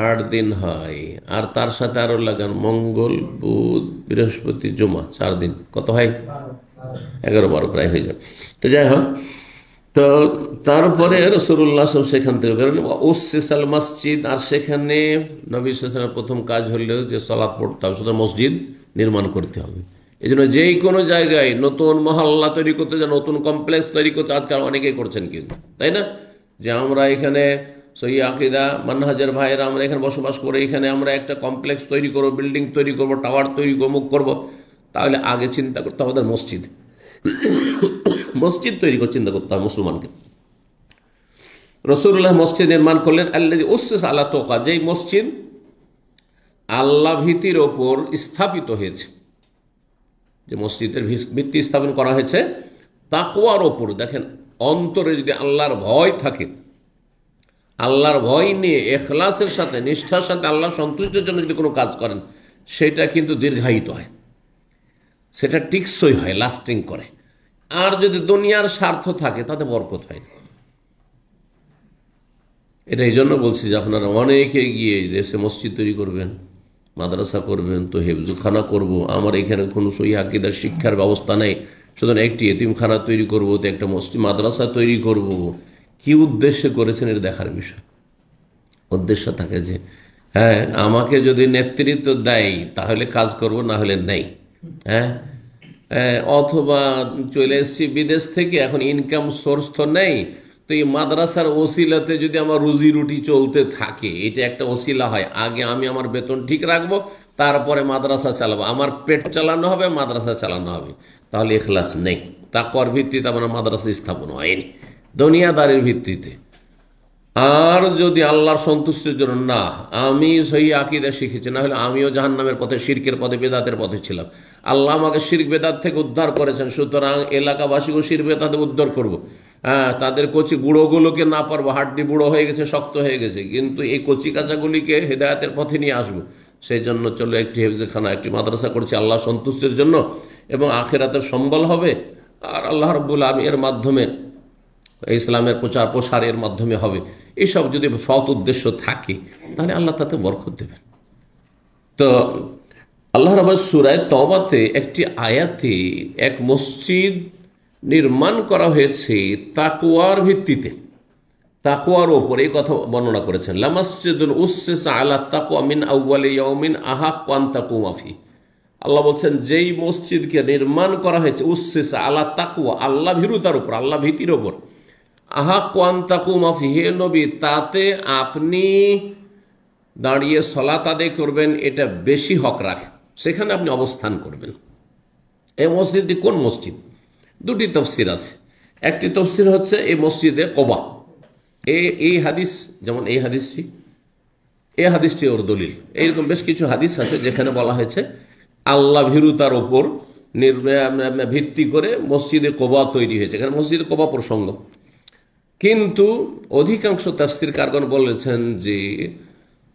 8 দিন হয়। আর তার সাথে আরো লাগান মঙ্গল, বুধ, বৃহস্পতি, জুমা, 4 দিন, কত হয়? 11-12 প্রায় হয়ে যায়। তো যাই হোক, তো তারপরে রাসূলুল্লাহ সেখান থেকে বেরোলেন, উসসিসাল মসজিদ, আর সেখানে নবী সাল্লাল্লাহু আলাইহি ওয়াসাল্লামের প্রথম কাজ হলো যে সালাত পড়তে হবে, সুতরাং মসজিদ নির্মাণ করতে হবে। এই জন্য যেই কোনো জায়গায় নতুন মহল্লা তৈরি করতে, নতুন কমপ্লেক্স তৈরি করতে আজকাল অনেকেই করছেন, কিন্তু তাই না, যে আমরা এখানে সহি আকীদা মানহাজের ভাইয়েরা আমরা এখানে বসবাস করে এখানে আমরা একটা কমপ্লেক্স তৈরি করবো, বিল্ডিং তৈরি করবো, টাওয়ার তৈরি করবো, মুখ করবো, তাহলে আগে চিন্তা করতে হবে আমাদের মসজিদ, মসজিদ তৈরি করে চিন্তা করতে হবে মুসলমানকে। রাসূলুল্লাহ মসজিদ নির্মাণ করলেন, আল্লাযী উসসিসা আলা তাকওয়া, যেই মসজিদ আল্লাহ ভীতির ওপর স্থাপিত হয়েছে, যে মসজিদের ভিত্তি স্থাপন করা হয়েছে তাকওয়ার ওপর। দেখেন, অন্তরে যদি আল্লাহর ভয় থাকে, আল্লাহর ভয় নিয়ে ইখলাসের সাথে, নিষ্ঠার সাথে আল্লাহ সন্তুষ্টির জন্য যদি কোনো কাজ করেন, সেটা কিন্তু দীর্ঘায়িত হয়, সেটা টিকসই হয়, লাস্টিং করে। আর যদি দুনিয়ার স্বার্থ থাকে তাতে বরকত হয় না। এটা এই জন্য বলছি যে আপনারা অনেকে গিয়ে দেশে মসজিদ তৈরি করবেন, মাদ্রাসা করবেন, তো হেফজুখানা করব, আমার এখানে কোনো সহি আকীদার শিক্ষার ব্যবস্থা নেই, সুতরাং একটি এতিমখানা তৈরি করব, তো একটা মসজিদ মাদ্রাসা তৈরি করব। কি উদ্দেশ্যে করেছেন এটা দেখার বিষয়। উদ্দেশ্য থাকে যে আমাকে যদি নেতৃত্ব দেয় তাহলে কাজ করব, না হলে নেই। অথবা চলে এসেছি বিদেশ থেকে, এখন ইনকাম সোর্স তো নেই, তো এই মাদ্রাসার ওসিলাতে যদি আমার রুজি রুটি চলতে থাকে, এটা একটা ওসিলা হয়। আগে আমি আমার বেতন ঠিক রাখবো, তারপরে মাদ্রাসা চালাবো, আমার পেট চালানো হবে, মাদ্রাসা চালানো হবে, তাহলে ইখলাস নেই। তাকওয়ার ভিত্তিতে আমার মাদ্রাসা স্থাপন হয়নি, দুনিয়াদারির ভিত্তিতে। আর যদি আল্লাহর সন্তুষ্টির জন্য, না আমি সহি আকীদা শিখেছি, না হলে আমিও জাহান্নামের পথে, শিরকের পথে, বেদাতের পথে ছিলাম, আল্লাহ আমাকে শিরক বেদাত থেকে উদ্ধার করেছেন, সুতরাং এলাকাবাসীকে শিরক বেদাতে উদ্ধার করব। তাদের কচি বুড়োগুলোকে না পারবো, হাড্ডি বুড়ো হয়ে গেছে, শক্ত হয়ে গেছে, কিন্তু এই কচি কাঁচাগুলিকে হেদায়েতের পথে নিয়ে আসবো। সেই জন্য চলো একটি হেফজখানা, একটি মাদ্রাসা করছি আল্লাহ সন্তুষ্টির জন্য, এবং আখিরাতের সম্বল হবে। আর আল্লাহ রাব্বুল আলামিন এর মাধ্যমে ইসলামের প্রচার প্রসারের মাধ্যমে হবে। এইসব যদি সৎ উদ্দেশ্য থাকে তাহলে আল্লাহ তাতে বরকত দেবেন। তো আল্লাহ রাব্বুল সূরা তওবাতে একটি আয়াতে এক মসজিদ নির্মাণ করা হয়েছে তাকওয়ার ভিত্তিতে, তাকওয়ার ওপর এই কথা বর্ণনা করেছেন, লামাসজিদুন উসসিসা আলা তাকওয়া মিন আউয়ালি ইয়াউমিন আহাক্কু আন তাকুমা ফি। আল্লাহ বলছেন যেই মসজিদকে নির্মাণ করা হয়েছে উসসিসা আলা তাকওয়া, আল্লাহ ভীরুতার উপর, আল্লাহ ভীতির উপর, আহাক্কু আন তাকুমা ফি, হে নবী তাতে আপনি দাঁড়িয়ে সালাত আদায় করবেন, এটা বেশি হক রাখে, সেখানে আপনি অবস্থান করবেন। এই মসজিদটি কোন মসজিদ? দুটি তফসির আছে। একটি তফসির হচ্ছে এই মসজিদে কোবা। এই হাদিস, যেমন এই হাদিসটি ওর দলিল। এইরকম বেশ কিছু হাদিস আছে যেখানে বলা হয়েছে আল্লাহ ভীরুতার ওপর ভিত্তি করে মসজিদে কোবা তৈরি হয়েছে, এখানে মসজিদে কোবা প্রসঙ্গ। কিন্তু অধিকাংশ তাফসির কারগণ বলেছেন যে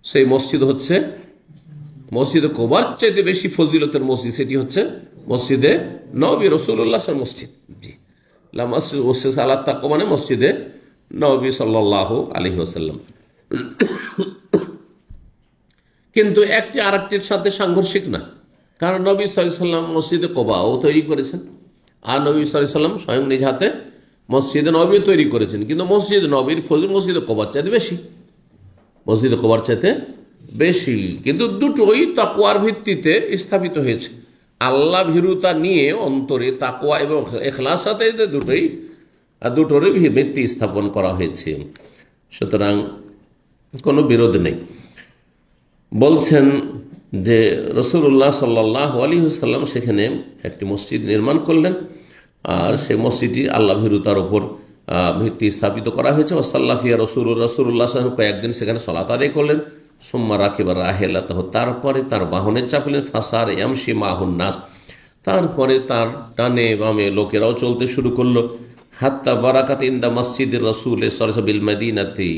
সেই মসজিদ হচ্ছে মসজিদে কোবার চাইতে বেশি ফজিলতের মসজিদ, সেটি হচ্ছে মসজিদে নবী রাসূলুল্লাহ মসজিদ। জি, মসজিদ উসসিস আলা তাকওয়া মানে মসজিদে নবী সাল্লাল্লাহু আলাইহি ওয়াসাল্লাম। কিন্তু একটি আরেকটির সাথে সাংঘর্ষিক না, কারণ নবী সাল্লাল্লাহু আলাইহি ওয়াসাল্লাম মসজিদে কোবাও তৈরি করেছেন, আর নবী সাল্লাল্লাহু আলাইহি ওয়াসাল্লাম স্বয়ং নিজ হাতে মসজিদে নবী তৈরি করেছেন। কিন্তু মসজিদ নবীর ফজিলত মসজিদে কোবার চাইতে বেশি, মসজিদে কোবার চাইতে বেশি। কিন্তু দুটোই তাকওয়ার ভিত্তিতে স্থাপিত হয়েছে, আল্লাহ ভীরুতা নিয়ে অন্তরে তাকওয়া এবং ইখলাস সাথে দুটোরই ভিত্তি স্থাপন করা হয়েছে। সুতরাং কোনো বিরোধ নেই। বলছেন যে রাসূলুল্লাহ সাল্লাল্লাহু আলাইহি ওয়াসাল্লাম সেখানে একটি মসজিদ নির্মাণ করলেন, আর সেই মসজিদটি আল্লাহ ভীরুতার ওপর ভিত্তি স্থাপিত করা হয়েছে। ওয়াসাল্লা ফিহা রাসূলুল্লাহ সাল্লাল্লাহু আলাইহি ওয়াসাল্লাম কয়েকদিন সেখানে সালাত আদায় করলেন। সুম্মা রাকিবা রাহিলাতাহু, তারপরে তার বাহনে চাপলেন। ফাসার ইয়ামশি মাহুন নাস, তারপরে তার ডানে বামে লোকেরাও চলতে শুরু করলো। হাত্তা বারাকাত ইনদা মসজিদের রাসূল সাল্লাল্লাহু বিল মদিনাতি,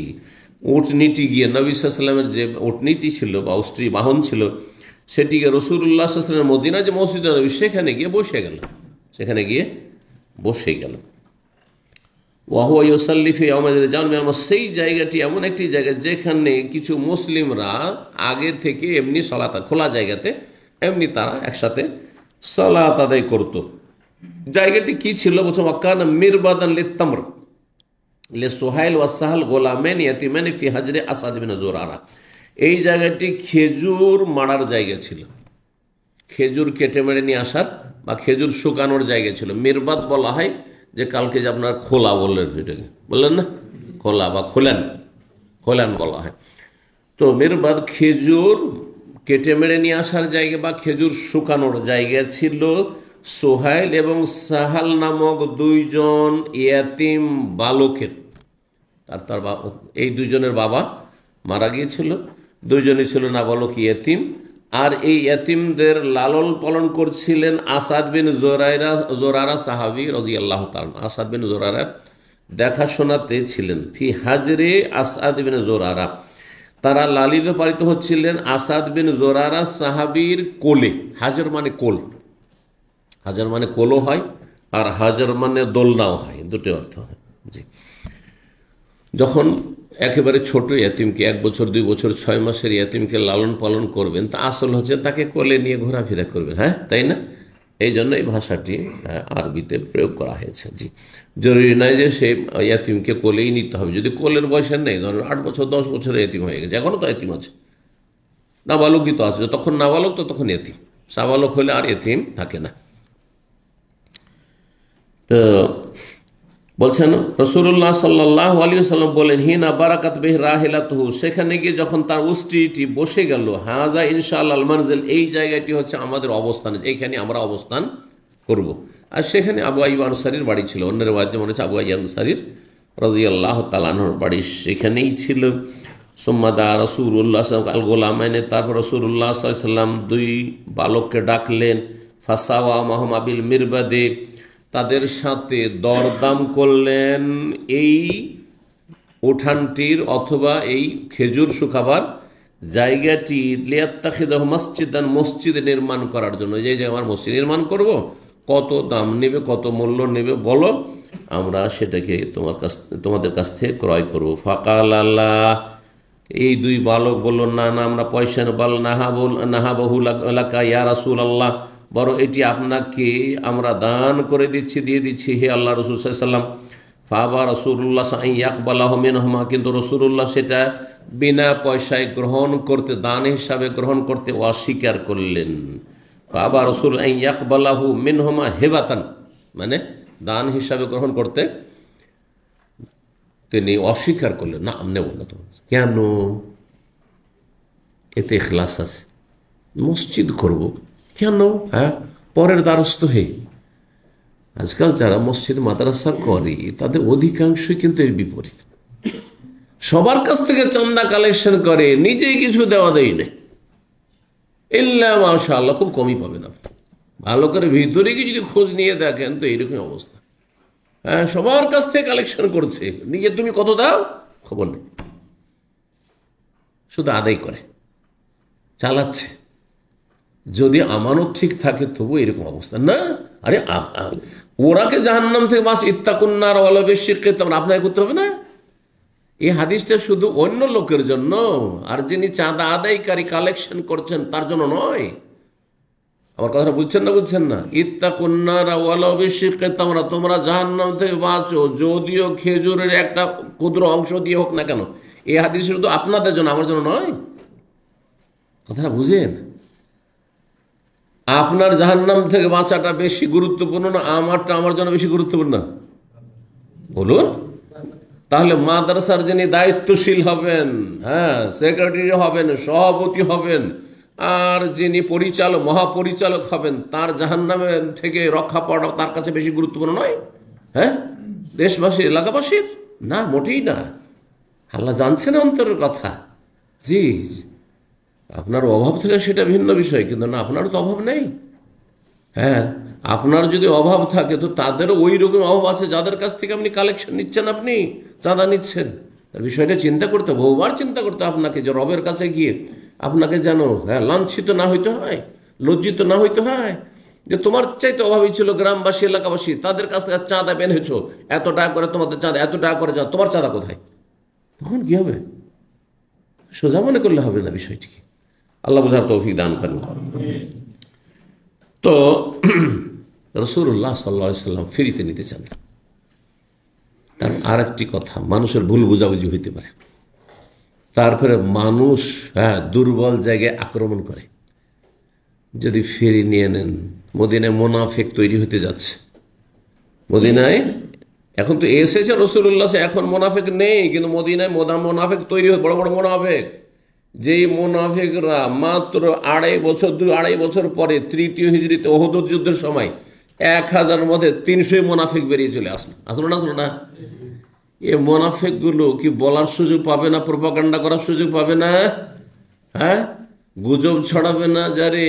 উটনীটি গিয়ে নবী সাল্লাল্লাহু আলাইহি ওয়াসাল্লামের যে উটনীটি ছিল বা উষ্ট্রি বাহন ছিল, সেটিকে রাসূলুল্লাহ সাল্লাল্লাহু আলাইহি ওয়াসাল্লামের মদিনা যে মসজিদ নবী সেখানে গিয়ে বসে গেল। ওয়াহুয়া ইউসাল্লি ফি ইয়াউমিল জামআ, সেই জায়গাটি এমন একটি জায়গা যেখানে কিছু মুসলিমরা আগে থেকে এমনি সালাত, খোলা জায়গাতে এমনি তারা একসাথে সালাত আদায় করত। জায়গাটি কি ছিল? বলছে ওয়াকানা মিরবাদান লিতামর লিসুহাইল ওয়া সাহাল গোলামেন ইয়াতিমান ফি হাজরে আসাদ বিন জুরারা। এই জায়গাটি খেজুর মারার জায়গা ছিল, খেজুর কেটে মেরে নিয়ে আসার বা খেজুর শুকানোর জায়গা ছিল। মিরবাদ বলা হয় যে কালকে যে আপনার খোলা বললেন না, খোলা বা খোলান বলা হয়। তো মিরবাদ খেজুর কেটে মেরে নিয়ে আসার জায়গা বা খেজুর শুকানোর জায়গা ছিল। সোহাইল এবং সাহাল নামক দুইজন ইয়াতিম বালকের, তার এই দুইজনের বাবা মারা গিয়েছিল, দুইজনই ছিল নাবালক ইয়াতিম। আর এই ইয়াতিমদের লালন পালন করছিলেন আসাদ বিন জোরারা সাহাবী রাদিয়াল্লাহু তাআলা। আসাদ বিন জোরারার দেখাশোনাতে ছিলেন। ফি হাজরে আসাদ বিন জোরারা, তারা লালিত পালিত হচ্ছিলেন আসাদ বিন জোরারা সাহাবীর কোলে। হাজর মানে কোল, হাজার মানে কোলও হয়, আর হাজার মানে দোলনাও হয়, দুটো অর্থ হয়। জি, যখন একেবারে ছোট ইয়াতিমকে 1 বছর 2 বছর 6 মাসের ইয়াতিমকে লালন পালন করবেন, তা আসল হচ্ছে তাকে কোলে নিয়ে ঘোরাফেরা করবেন, হ্যাঁ তাই না? এই জন্য এই ভাষাটি আরবিতে প্রয়োগ করা হয়েছে। জি, জরুরি নয় যে সে ইয়াতিমকে কোলেই নিতে হবে, যদি কোলের বয়সের নেই, ধরুন 8 বছর 10 বছরের ইয়াতিম হয়ে গেছে, এখনও তো ইয়াতিম আছে, নাবালকই তো আছে, তখন নাবালক তো তখন ইয়াতিম, সাবালক হলে আর ইয়াতিম থাকে না। তো বলছেন রাসূলুল্লাহ সাল্লাল্লাহু আলাইহি ওয়াসাল্লাম বলেন হিনা বারাকাত বিহি রাহিলাতুহু, সেখানে গিয়ে যখন তার উষ্ট্রিটি বসে গেল, হাযা ইনশাআল্লাহ আল মানজিল, এই জায়গাটি হচ্ছে আমাদের অবস্থান, এইখানে আমরা অবস্থান করব। আর সেখানে আবু আইয়ুব আনসারীর বাড়ি ছিল, অন্য রিওয়ায়াতে মনে হচ্ছে আবু আইয়ুব আনসারীর রাদিয়াল্লাহু তাআলা আনহুর বাড়ি সেখানেই ছিল। সুম্মা দা রাসূলুল্লাহ সাল্লাল্লাহু আলাইহি গোলামাইনে, তারপর রাসূলুল্লাহ সাল্লাল্লাহু আলাইহি ওয়াসাল্লাম 2 বালককে ডাকলেন। ফাসাওয়া মাহুম বিল মিরবাদে, তাদের সাথে দরদাম করলেন এই উঠানটির অথবা এই খেজুর শুকাবার জায়গাটি, লিয়াত্তাখিদাহু মসজিদান, মসজিদ নির্মাণ করার জন্য। যে আমার মসজিদ নির্মাণ করব, কত দাম নেবে, কত মূল্য নেবে বলো, আমরা সেটাকে তোমাদের কাছ থেকে ক্রয় করবো। ফাকাল আল্লাহ, এই 2 বালক বলল না না, আমরা পয়সা বল নাহাবহু লাকা ইয়া রাসূলুল্লাহ, বড় এটি আপনাকে আমরা দান করে দিচ্ছি, দিয়ে দিচ্ছি হে আল্লাহ রাসূল সাল্লাল্লাহু আলাইহি ওয়াসাল্লাম। ফাবা রাসূলুল্লাহ ইয়াকবালাহু মিনহুমা, কিন্তু রাসূলুল্লাহ সেটা বিনা পয়সায় গ্রহণ করতে, দান হিসাবে গ্রহণ করতে অস্বীকার করলেন। ফাবা রাসূল ইয়াকবালাহু মিনহুমা হেবাতান, মানে দান হিসাবে গ্রহণ করতে তিনি অস্বীকার করলেন, না আমি নেব না। তো কেন? এতে ইখলাস আছে, মসজিদ করব কেন? হ্যাঁ, পরের দ্বারস্থ হয়ে। আজকাল যারা মসজিদ মাদ্রাসা করে তাদের অধিকাংশই কিন্তু এর বিপরীত। সবার কাছ থেকে চান্দা কালেকশন করে, নিজে কিছু দেওয়া দেয় না। ইল্লা মাশাআল্লাহ, খুব কমই পাবেন আপনি। ভালো করে ভিতরে গিয়ে যদি খোঁজ নিয়ে দেখেন তো এইরকম অবস্থা। হ্যাঁ, সবার কাছ থেকে কালেকশন করছে, নিজে তুমি কত দাও খবর নেই, শুধু আদায় করে চালাচ্ছে। যদি আমানত ঠিক থাকে তবু এরকম অবস্থা না। আরে ওরাকে জাহান্নাম থেকে বাস ইত্তাকুন্নার ওয়ালা বিশিক্কি তামরা, আপনাকে করতে হবে না। এই হাদিসটা শুধু অন্য লোকের জন্য, আর যিনি চাঁদা আদায়কারী কালেকশন করছেন তার জন্য নয়। আমার কথাটা বুঝছেন না? বুঝছেন না? ইত্তাকুন্নার ওয়ালা বিশিক্কি তামরা, তোমরা জাহান্নাম থেকে বাঁচো যদিও খেজুরের একটা ক্ষুদ্র অংশ দিয়ে হোক না কেন। এই হাদিস শুধু আপনাদের জন্য, আমার জন্য নয়। কথাটা বুঝেন? আপনার জাহান্নাম থেকে বাঁচাটা বেশি গুরুত্বপূর্ণ না আমারটা আমার জন্য বেশি গুরুত্বপূর্ণ? বলুন। তাহলে মাদ্রাসার যিনি দায়িত্বশীল হবেন, হ্যাঁ, সেক্রেটারি হবেন, সভাপতি হবেন, আর যিনি পরিচালক, মহাপরিচালক হবেন, তার জাহান্নামে থেকে রক্ষা পাওয়াটা তার কাছে বেশি গুরুত্বপূর্ণ নয়? হ্যাঁ, দেশবাসীর, এলাকাবাসীর? না, মোটেই না। আল্লাহ জানছেন অন্তরের কথা। জি, আপনার অভাব থেকে সেটা ভিন্ন বিষয়, কিন্তু না, আপনারও তো অভাব নেই। হ্যাঁ, আপনার যদি অভাব থাকে তো তাদেরও ওই রকম অভাব আছে যাদের কাছ থেকে আপনি কালেকশন নিচ্ছেন, আপনি চাঁদা নিচ্ছেন। তার বিষয়টা চিন্তা করতে, বহুবার চিন্তা করতে আপনাকে, যে রবের কাছে গিয়ে আপনাকে যেন লাঞ্ছিত না হইতে হয়, লজ্জিত না হইতে হয়, যে তোমার চাইতে অভাবী ছিল গ্রামবাসী, এলাকাবাসী, তাদের কাছ থেকে চাঁদা বেঁধেছ, এত টাকা করে তোমাদের চাঁদা, এত টাকা করে যা, তোমার চাঁদা কোথায়? তখন কি হবে? সোজা মনে করলে হবে না বিষয়টিকে। আল্লাহ বুঝার তৌফিক দান করেন। তো রাসূলুল্লাহ সাল্লাল্লাহু আলাইহি ওয়াসাল্লাম ফ্রিতে নিতে চান। তার আর একটি কথা, মানুষের ভুল বুঝাবুঝি হইতে পারে, তারপরে মানুষ দুর্বল জায়গায় আক্রমণ করে। যদি ফ্রি নিয়ে নেন, মদিনায় মোনাফেক তৈরি হতে যাচ্ছে। মদিনায় এখন তো এসেছে রাসূলুল্লাহ, এখন মোনাফেক নেই, কিন্তু মদিনায় মোনাফেক তৈরি হয়, বড় বড় মোনাফেক। যেই মোনাফেকরা মাত্র 2.5 বছর পরে, তৃতীয় হিজরিতে উহুদ যুদ্ধের সময় 1000 মধ্যে 300 মোনাফেক বেরিয়ে চলে আসলো না। এই মোনাফেকগুলো কি বলার সুযোগ পাবে না? প্রপাগান্ডা করার সুযোগ পাবে না? হ্যাঁ, গুজব ছড়াবে না? যারে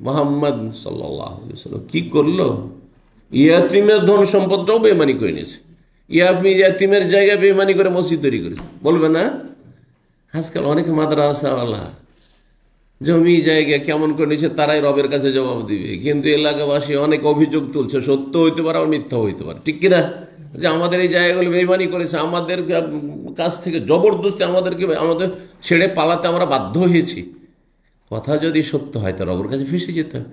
মুহাম্মদ সাল্লাল্লাহু আলাইহি ওয়াসাল্লাম কি করলো, ইয়াতিমের ধন সম্পদটাও বেইমানি করে নিয়েছে, ইয়াতিমের জায়গায় বেইমানি করে মসজিদ তৈরি করেছে, বলবে না? আজকাল অনেক মাদ্রাসাওয়ালা জমি জায়গা কেমন করে নিচ্ছে, তারাই রবের কাছে জবাব দিবে। কিন্তু এলাকাবাসী অনেক অভিযোগ তুলছে, সত্য হইতে পারে আর মিথ্যা হইতে পারে, ঠিক কিনা? যে আমাদের এই জায়গাগুলো বেইমানি করেছে, আমাদের কাছ থেকে জবরদস্তি আমাদের ছেড়ে পালাতে আমরা বাধ্য হয়েছি। কথা যদি সত্য হয় তো রবের কাছে ফেসে যেতে হয়।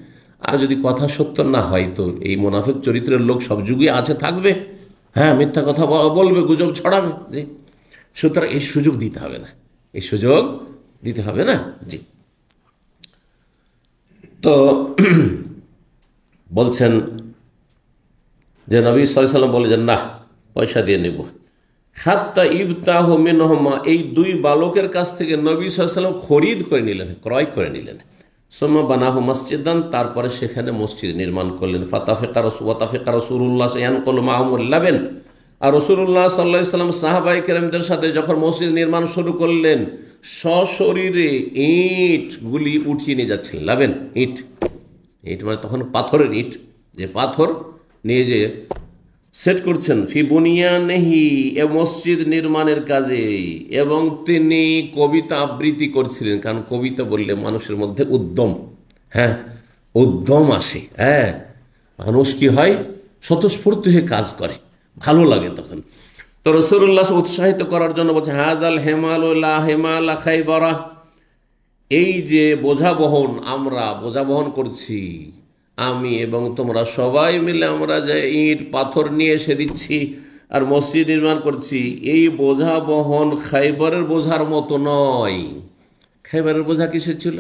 আর যদি কথা সত্য না হয় তো এই মুনাফিক চরিত্রের লোক সব যুগে আছে, থাকবে। হ্যাঁ, মিথ্যা কথা বলবে, গুজব ছড়াবে। জি, সুতরাং এই সুযোগ দিতে হবে না, এই সুযোগ দিতে হবে না। জি, তো বলছেন যে নবী সাল্লাল্লাহু আলাইহি ওয়াসাল্লাম বলে যে না, পয়সা দিয়ে নেব। হাত্তা ইবতাহু মিনহুমা, এই 2 বালকের কাছ থেকে নবী সাল্লাল্লাহু আলাইহি ওয়াসাল্লাম খরিদ করে নিলেন, ক্রয় করে নিলেন। সুম্মা বানাহু মসজিদান, তারপরে সেখানে মসজিদ নির্মাণ করলেন। ফাতাফিকা রাসূলুল্লাহ ইয়ানকুলু মাহুমুল লাবান, আর রাসূলুল্লাহ সাল্লাল্লাহু আলাইহি ওয়াসাল্লাম সাহাবায়ে কেরামদের সাথে যখন মসজিদ নির্মাণ শুরু করলেন, সশরীরে ইটগুলি উঠিয়ে নিয়ে যাচ্ছেন। লাবেন, ইট মানে তখন পাথরের ইট, যে পাথর নিয়ে যে সেট করছেন ফি বুনিয়ানিহি, এ মসজিদ নির্মাণের কাজে। এবং তিনি কবিতা আবৃত্তি করছিলেন, কারণ কবিতা বললে মানুষের মধ্যে উদ্যম আসে। হ্যাঁ, মানুষ কি হয়, স্বতঃস্ফূর্ত হয়ে কাজ করে, ভালো লাগে তখন। তো রাসূলুল্লাহ উৎসাহিত করার জন্য বলছে হাযাল হিমালু লা হিমালা খায়বারা, এই যে বোঝা বহন, আমরা বোঝা বহন করছি, আমি এবং তোমরা সবাই মিলে আমরা যে ইট পাথর নিয়ে এসে দিচ্ছি আর মসজিদ নির্মাণ করছি, এই বোঝা বহন খাইবারের বোঝার মতো নয়। খাইবারের বোঝা কিসের ছিল?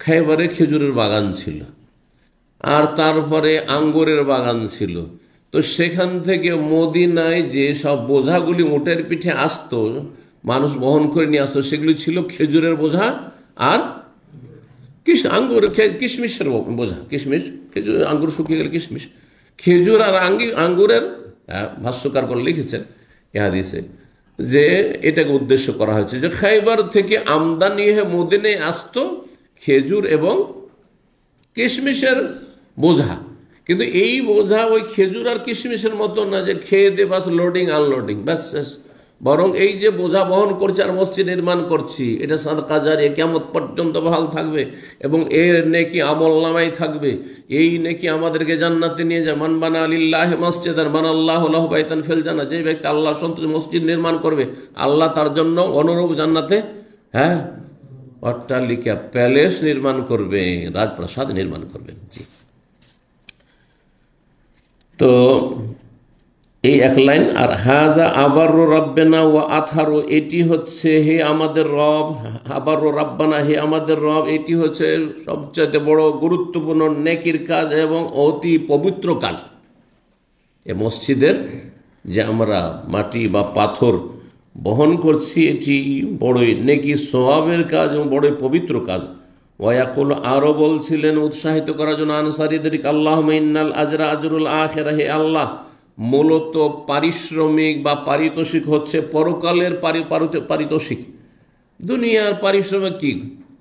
খাইবারে খেজুরের বাগান ছিল, আর তারপরে আঙ্গুরের বাগান ছিল। তো সেখান থেকে মদিনায় যে সব বোঝাগুলি উটের পিঠে আসতো, মানুষ বহন করে নিয়ে আসতো, সেগুলি ছিল খেজুরের বোঝা আর কিশমিশের বোঝা। কিশমিশ, খেজুর, আঙ্গুর শুকিয়ে গেলে কিশমিশ, খেজুর আর আঙ্গুরের। ভাষ্যকার করে লিখেছেন এ হাদিসে যে এটাকে উদ্দেশ্য করা হয়েছে যে খাইবার থেকে আমদানি হয়ে মদিনায় আসতো খেজুর এবং কিশমিশের বোঝা। কিন্তু এই বোঝা ওই খেজুর আর কিশমিশের মতো না যে খেয়ে দে বাস লোডিং আনলোডিং ব্যাস শেষ, বরং এই যে বোঝা বহন করছে আর মসজিদ নির্মাণ করছি, এটা সাদকা জারিয়া কিয়ামত পর্যন্ত বহাল থাকবে এবং এর নেকি আমলনামায় থাকবে। এই নেকি আমাদেরকে জান্নাতে নিয়ে যায়। মান বানা লিল্লাহি মাসজিদান বানাল্লাহু লাহু বাইতান ফিল জান্নাহ, যে ব্যক্তি আল্লাহ সন্তুষ্ট মসজিদ নির্মাণ করবে, আল্লাহ তার জন্য অনুরূপ জান্নাতে অট্টালিকা, প্যালেস নির্মাণ করবে, রাজপ্রাসাদ নির্মাণ করবেন। জি, তো এই এক লাইন। আর হাজা আবারু রাব্বানা ওয়া আতহারু, এটি হচ্ছে হে আমাদের রব, আবারু রাব্বানা হে আমাদের রব, এটি হচ্ছে সবচেয়ে বড় গুরুত্বপূর্ণ নেকির কাজ এবং অতি পবিত্র কাজ। এ মসজিদের যে আমরা মাটি বা পাথর বহন করছি, এটি বড়ই নেকি সওয়াবের কাজ এবং বড়ই পবিত্র কাজ। ওয়াকুল, আরও বলছিলেন উৎসাহিত করার জন্য আনসারীদেরকে, আল্লাহুম্মা ইন্নাল আজরা আজরুল আখিরাহ, হে আল্লাহ, মূলত পারিশ্রমিক বা পারিতোষিক হচ্ছে পরকালের পারিতোষিক। দুনিয়ার পারিশ্রমিক কি,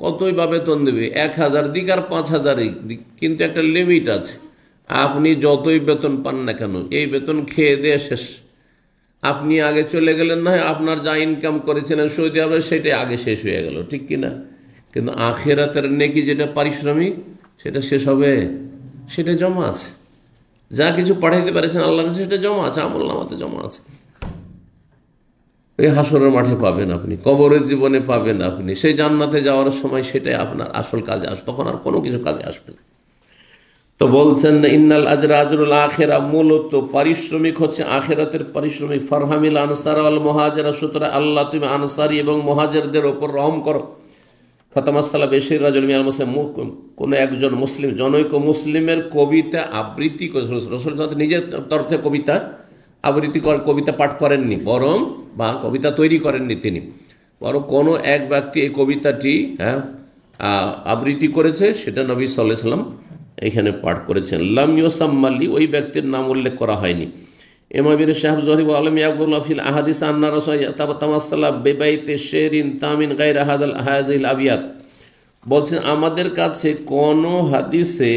কতই বা বেতন দেবে, 1000 দিক আর 5000 দিক, কিন্তু একটা লিমিট আছে। আপনি যতই বেতন পান না কেন, এই বেতন খেয়ে দিয়ে শেষ। আপনি আগে চলে গেলেন, না আপনার যা ইনকাম করেছিলেন সৌদি আরবে সেটাই আগে শেষ হয়ে গেল, ঠিক কিনা? কিন্তু আখিরাতের নেকি যেটা পারিশ্রমিক, সেটা শেষ হবে, সেটা জমা আছে। যা কিছু পাঠাইতে পারেছেন আল্লাহর কাছে, সেটা জমা আছে, আমলনামাতে জমা আছে। এই হাসরের মাঠে পাবেন আপনি, কবরের জীবনে পাবেন আপনি, সেই জান্নাতে যাওয়ার সময় সেটাই আপনার আসল কাজে আসবে, তখন আর কোনো কিছু কাজে আসবে না। তো বলছেন ইন্নাল আজরা আজরুল আখিরা, মূলত পারিশ্রমিক হচ্ছে আখিরাতের পারিশ্রমিক। ফারহামিল আনসার আল মুহাজিরা, সুতরাং আল্লাহ তুমি আনসারী এবং মুহাজিরদের ওপর রহম করো। ফতামাসালা বেশির রাজুল মিয়াল মুসলিম, কোনো একজন মুসলিম, জনৈক মুসলিমের কবিতা আবৃত্তি করেছিল। রসুল নিজের তরফে কবিতা আবৃত্তি কবিতা পাঠ করেননি, বরং বা কবিতা তৈরি করেননি তিনি, বরং কোনো এক ব্যক্তি এই কবিতাটি আবৃত্তি করেছে, সেটা নবী সাল্লাল্লাহু আলাইহি ওয়াসাল্লাম এখানে পাঠ করেছেন। লাম ইউসাম্মালি, ওই ব্যক্তির নাম উল্লেখ করা হয়নি। ইমাম ইবনে শাহাব যুহরি আলম ইয়াকুল ফিল আহাদিস আন্না রাসূল তামাসসালা বিবাইতি শিরিন তামিন গায়রা হাযিল আবিয়াত, বলছেন আমাদের কাছে কোনো হাদিসে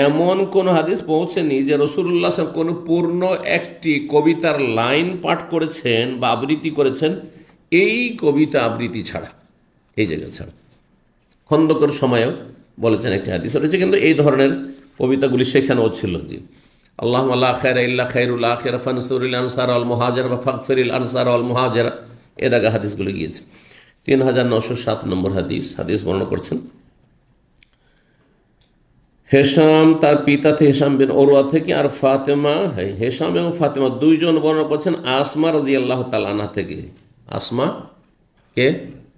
এমন কোন হাদিস পৌঁছেনি যে রাসূলুল্লাহ সাল্লাল্লাহু আলাইহি ওয়াসাল্লাম কোনো পূর্ণ একটি কবিতার লাইন পাঠ করেছেন বা আবৃত্তি করেছেন এই কবিতা আবৃত্তি ছাড়া, এই জায়গা ছাড়া। খন্দকের সময়ও বলেছেন একটি হাদিস রয়েছে, কিন্তু এই ধরনের কবিতাগুলি সেখানেও ছিল। জি, আল্লাহুম্মা লা খায়রা ইল্লা খায়রুল আখিরা ফানসুরিল আনসার ওয়াল মুহাজিরা ওয়া ফাগফিরিল আনসার ওয়াল মুহাজিরা, এর আগে হাদিসগুলো গিয়েছে। 3907 নম্বর হাদিস বর্ণনা করছেন হেশাম, তার পিতা থেকে হেশাম বিন উরওয়া থেকে, আর ফাতেমা, হেশাম এবং ফাতেমা দুইজন বর্ণনা করছেন আসমা রাদিয়াল্লাহু তাআলা আনহা থেকে। আসমা কে?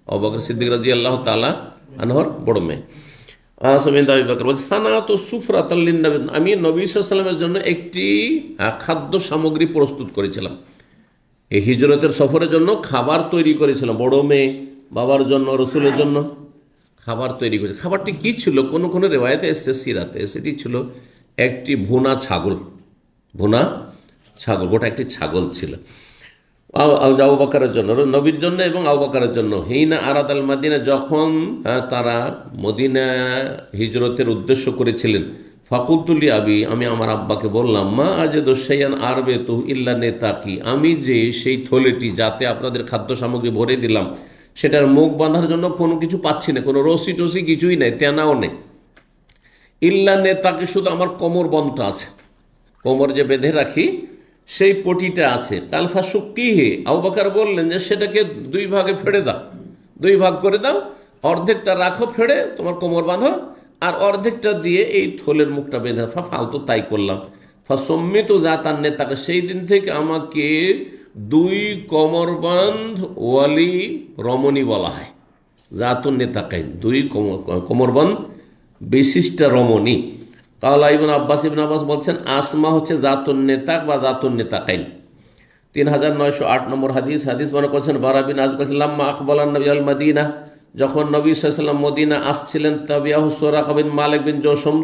আবু বকর সিদ্দিক রাদিয়াল্লাহু তাআলা আনহর বড় মেয়ে। আমি নবী সাল্লাল্লাহু আলাইহি ওয়াসাল্লামের জন্য একটি খাদ্য সামগ্রী প্রস্তুত করেছিলাম। এই হিজরতের সফরের জন্য খাবার তৈরি করেছিলাম, বড় মেয়ে, বাবার জন্য, রসুলের জন্য খাবার তৈরি করেছে। খাবারটি কি ছিল? কোন কোন রিওয়ায়াতে এসেছে, সিরাতে, সেটি ছিল একটি ভুনা ছাগল, গোটা একটি ছাগল ছিল আবু বকরের জন্য, নবীর জন্য এবং আবু বকরের জন্য। হিনা আরাদ আল মাদিনা, যখন তারা মদিনা হিজরতের উদ্দেশ্য করেছিলেন, ফাকুলতুলি আবি, আমি আমার আব্বাকে বললাম, মা আজেদু শাইআন আরবেতু ইল্লা নেতাকি, আমি যে সেই থলেটি যাতে আপনাদের খাদ্য সামগ্রী ভরে দিলাম, সেটার মুখ বাঁধার জন্য কোনো কিছু পাচ্ছি না, কোনো রশি টসি কিছুই নেই, তেনাও নেই। ইল্লা নেতাকি, শুধু আমার কোমর বন্ধটা আছে, কোমর যে বেঁধে রাখি সেই পটিটা আছে। তালফা শুক্কিহে, আবু বকর বললেন যে সেটাকে দুই ভাগে ফেড়ে দাও, দুই ভাগ করে দাও, অর্ধেকটা রাখো ফেড়ে তোমার কোমর বাঁধো, আর অর্ধেকটা দিয়ে এই থলের মুখটা বেঁধে। ফালতু তাই করলাম। ফাসম্মিতু জাতান নেতাকে, সেই দিন থেকে আমাকে দুই কোমরবন্ধ ওয়ালি রমণী বলা হয়। জাতুন নেতাকাইন, দুই কোমরবন্ধ বিশিষ্ট রমণী। কালা ইবনে আব্বাস, ইবনে আব্বাস বলছেন আসমা হচ্ছে জাতুন নেতাক বা জাতুন নেতাকাইন। 3908 নম্বর হাদিস। হাদিস মনে করছেন বারা বিন আযব বলেছেন লাম্মা আকবালান নবী আল মদিনা, যখন নবী সাল্লাল্লাহু আলাইহি ওয়াসাল্লাম মদিনা আসছিলেন, তাবিয়াহু সুরাকা বিন মালিক বিন জৌশম,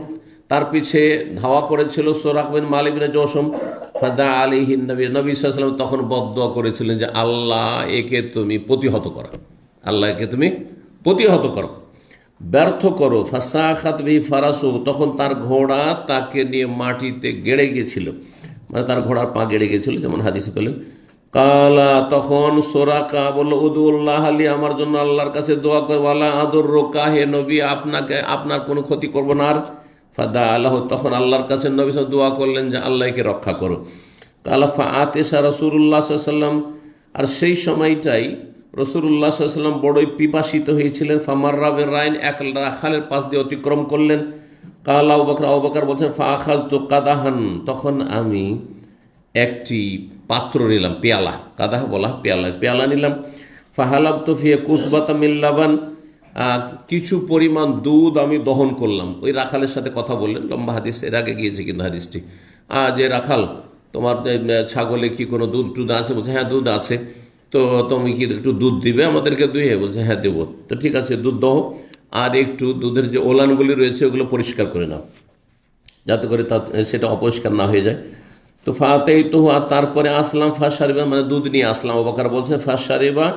তার পিছে ধাওয়া করেছিল সুরাকা বিন মালিক বিন জৌশম। ফাদা আলাইহি নবী, নবী সাল্লাল্লাহু আলাইহি ওয়াসাল্লাম তখন বদদুয়া করেছিলেন যে আল্লাহ একে তুমি প্রতিহত করো, আল্লাহ একে তুমি প্রতিহত করো, ব্যর্থ করো। ফাসাখাত বিহি ফারাসু, তখন তার ঘোড়া তাকে নিয়ে মাটিতে গেড়ে গিয়েছিল, মানে তার ঘোড়ার পা গেড়ে গিয়েছিল, যেমন হাদিসে পেলেন। কালা, তখন সোরাকা বলল উদুল্লাহ আলী, আমার জন্য আল্লাহর কাছে দোয়া করে, ওয়ালা আদর রোকা, হে নবী আপনাকে আপনার কোনো ক্ষতি করবো না। আর ফাদা আল্লাহ, তখন আল্লাহর কাছে নবী সাল্লাল্লাহু আলাইহি ওয়াসাল্লাম দোয়া করলেন যে আল্লাহকে রক্ষা করো। কালা ফা আতিশা রাসূলুল্লাহ সাল্লাল্লাহু আলাইহি ওয়াসাল্লাম, আর সেই সময়টাই রাসূলুল্লাহ সাল্লাল্লাহু আলাইহি ওয়াসাল্লাম বড়ই পিপাসিত হয়েছিলেন। ফামাররা বিরাইন, এক রাখালের পাশ দিয়ে অতিক্রম করলেন। কালা আবু বকর বলছেন ফা আখাযতু কাদাহান, তখন আমি একটি পাত্র নিলাম, পেয়ালা, কাদাহ বলা পেয়ালা নিলাম। ফাহালাবতু ফিহি কুসবাতাম মিন লাবান, কিছু পরিমাণ দুধ আমি দহন করলাম। ওই রাখালের সাথে কথা বললেন, লম্বা হাদিস, এর আগে গিয়েছে কিন্তু হাদিসটি, যে রাখাল তোমার ছাগলে কি কোনো দুধ টুধ আছে? বলছে হ্যাঁ দুধ আছে। তো তুমি কি একটু দুধ দিবে আমাদেরকে দুয়ে? বলছে হ্যাঁ দেবো। তো ঠিক আছে, দুধ দহ, আর একটু দুধের যে ওলানগুলি রয়েছে ওগুলো পরিষ্কার করে নাও, যাতে করে সেটা অপরিষ্কার না হয়ে যায়। তো ফাতেই তো, আর তারপরে আসলাম ফাশারিবা, মানে দুধ নিয়ে আসলাম। আবু বকর বলছেন ফাশারিবা,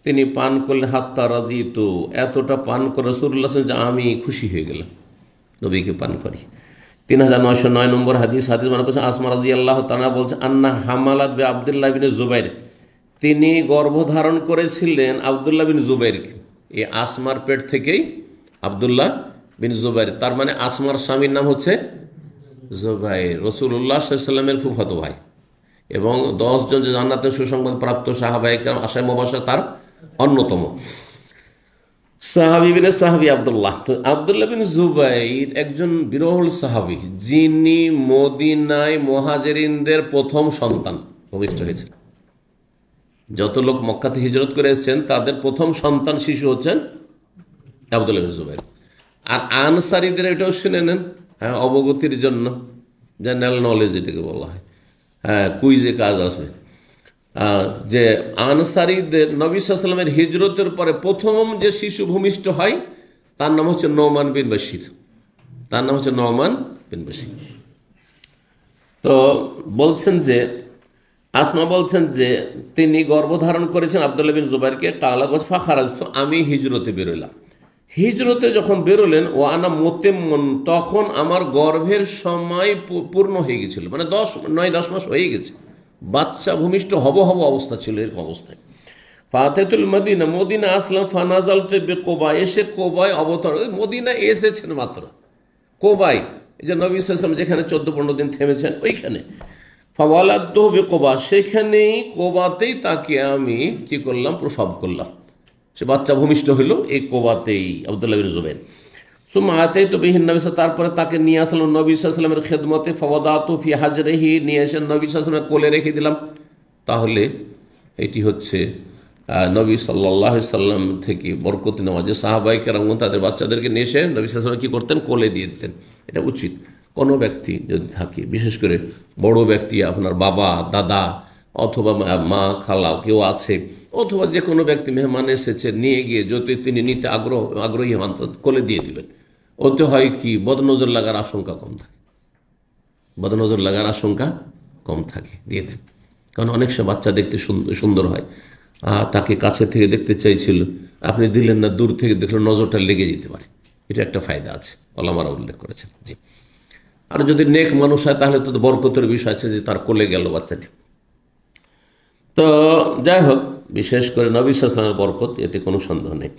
তিনি পান করলেন, হাত্তা রাজিতু, এতটা পান করে রাসূলুল্লাহ যে আমি খুশি হয়ে গেলাম, নবীকে পান করি। 3909 নম্বর হাদিস। হাদিস মানে করছেন আসমা রাদিয়াল্লাহু তাআলা বলছেন আন্না হামালাত বে আব্দুল্লাহ বিন জুবাইর, তিনি গর্ভধারণ করেছিলেন আব্দুল্লাহ বিন জুবাইরকে। এই আসমার পেট থেকেই আব্দুল্লাহ বিন জুবাইর, তার মানে আসমার স্বামীর নাম হচ্ছে জুবাইর, রাসূলুল্লাহ সাল্লাল্লাহু আলাইহি ওয়াসাল্লামের ফুফাতো ভাই, এবং 10 জন যে জান্নাতের সুসংবাদ প্রাপ্ত সাহাবায়ে কেরাম আশায় মুবাশশার তার অন্যতম সাহাবী। বিন সাহাবী আব্দুল্লাহ, তো আব্দুল্লাহ বিন জুবাইর একজন বিরল সাহাবী, যিনি মদিনায় মুহাজিরিনদের প্রথম সন্তান ভূমিষ্ঠ হয়েছেন। যত লোক মক্কাতে হিজরত করে এসেছেন তাদের প্রথম সন্তান শিশু হচ্ছেন আব্দুল্লাহ বিন জুবাইর। আর আনসারীদের এটাও শুনে নেন, হ্যাঁ, অবগতির জন্য, জেনারেল নলেজ এটাকে বলা হয়, হ্যাঁ, কুইজে কাজ আসবে, যে আনসারীদের নবী সাল্লাল্লাহু আলাইহি ওয়াসাল্লামের হিজরতের পরে প্রথম যে শিশু ভূমিষ্ঠ হয় তার নাম হচ্ছে নোমান বিন বশির, তার নাম হচ্ছে নোমান বিন বশির। তো বলছেন যে আসমা বলছেন যে তিনি গর্ভধারণ করেছেন আব্দুল্লাহ বিন জুবাইরকে। কালা ফাখারাজতু, আমি হিজরতে বেরোলাম। হিজরতে যখন বেরোলেন, ও আনা মুতিম্মুন, তখন আমার গর্ভের সময় পূর্ণ হয়ে গেছিল, মানে 9-10 মাস হয়ে গেছে, বাচ্চা ভূমিষ্ঠ হব অবস্থা ছিল, এরকম অবস্থায়। ফাতেতুল মদিনা, মদিনা আসলাম। ফানাজালতু বিকুবা, এসে কোবায় অবতরণ, মদিনা এসেছেন মাত্র, কোবায়, এই যে নবী সাল্লাল্লাহু আলাইহি ওয়াসাল্লাম যেখানে 14-15 দিন থেমেছেন ওইখানে। ফাওয়ালাদতু বিকুবা, সেখানেই কোবাতেই তাকে আমি কি করলাম, প্রসব করলাম, সে বাচ্চা ভূমিষ্ঠ হইল এই কোবাতেই, আব্দুল্লাহ বিন জুবাইর। সুম্মা আতাইতু বিহি নবী, তারপরে তাকে নিয়ে আসলাম নবী সাল্লাল্লাহু আলাইহি ওয়াসাল্লামের খেদমতে। ফাওয়াদাতু ফি হাজরিহি, নিয়ে এসে নবী সাল্লাল্লাহু আলাইহি ওয়াসাল্লামের কোলে রেখে দিলাম। তাহলে এটি হচ্ছে নবী সাল্লাল্লাহু আলাইহি ওয়াসাল্লাম থেকে বরকত নেওয়া, যে সাহাবায়ে কেরাম তাদের বাচ্চাদেরকে নিয়ে এসে নবী সাল্লাল্লাহু আলাইহি ওয়াসাল্লাম কি করতেন, কোলে দিয়ে দিতেন। এটা উচিত। কোনো ব্যক্তি যদি থাকে, বিশেষ করে বড় ব্যক্তি, আপনার বাবা দাদা অথবা মা খালা কেউ আছে, অথবা যে কোনো ব্যক্তি মেহমান এসেছে, নিয়ে গিয়ে যদি তিনি নিতে আগ্রহী হন কোলে দিয়ে দিবেন। ওতে হয় কি, বদনজর লাগার আশঙ্কা কম থাকে, বদনজর লাগার আশঙ্কা কম থাকে, দিয়ে দেন। কারণ অনেক সময় বাচ্চা দেখতে সুন্দর হয়, তাকে কাছে থেকে দেখতে চাইছিল, আপনি দিলেন না, দূর থেকে দেখলে নজরটা লেগে যেতে পারে, এটা একটা ফায়দা আছে, ওলামারা উল্লেখ করেছেন। জি, আর যদি নেক মানুষ হয় তাহলে তো বরকতের বিষয় আছে, যে তার কোলে গেল বাচ্চাটি। তো যাই হোক, বিশেষ করে নবী সাল্লাল্লাহু আলাইহি ওয়াসাল্লামের বরকত, এতে কোনো সন্দেহ নেই।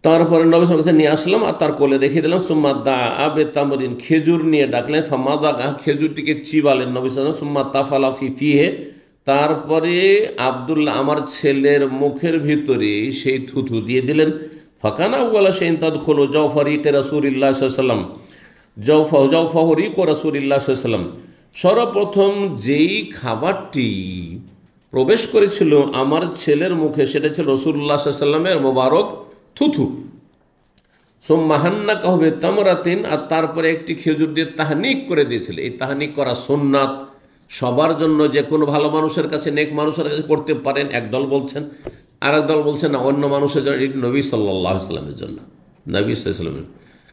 তারপরে নবী সাল্লাল্লাহু আলাইহি ওয়াসাল্লাম নিয়ে আসলাম আর তার কোলে রেখে দিলাম। সুম্মা দাআ বিতামরিন, খেজুর নিয়ে ডাকলেন। ফামাদাগা, খেজুরটিকে চিবালেন নবী সাল্লাল্লাহু আলাইহি ওয়াসাল্লাম। সুম্মা তাফালা ফি ফিহি, তারপরে আব্দুল্লাহ আমার ছেলের মুখের ভিতরে সেই থুথু দিয়ে দিলেন। ফাকানা আউয়ালা শাইইন তাদখুলু জাওফা রিক রাসূলিল্লাহ সাল্লাল্লাহু আলাইহি ওয়াসাল্লাম, জাওফা রিক রাসূলিল্লাহ সাল্লাল্লাহু আলাইহি ওয়াসাল্লাম, সর্বপ্রথম যেই খাবারটি প্রবেশ করেছিল আমার ছেলের মুখে সেটা ছিল রাসূলুল্লাহ সাল্লাল্লাহু আলাইহি ওয়াসাল্লামের মোবারক থুথু। সোম্মাহান্না কাহবে তামরাতিন, আর তারপরে একটি খেজুর দিয়ে তাহনিক করে দিয়েছিল। এই তাহনিক করা সুন্নাত, সবার জন্য, যে কোনো ভালো মানুষের কাছে, নেক মানুষের কাছে করতে পারেন একদল বলছেন, আর একদল বলছেন না, অন্য মানুষের জন্য, এটি নবী সাল্লাল্লাহু আলাইহি ওয়াসাল্লামের জন্য, নবী সাল্লাল্লাহু আলাইহি ওয়াসাল্লামের।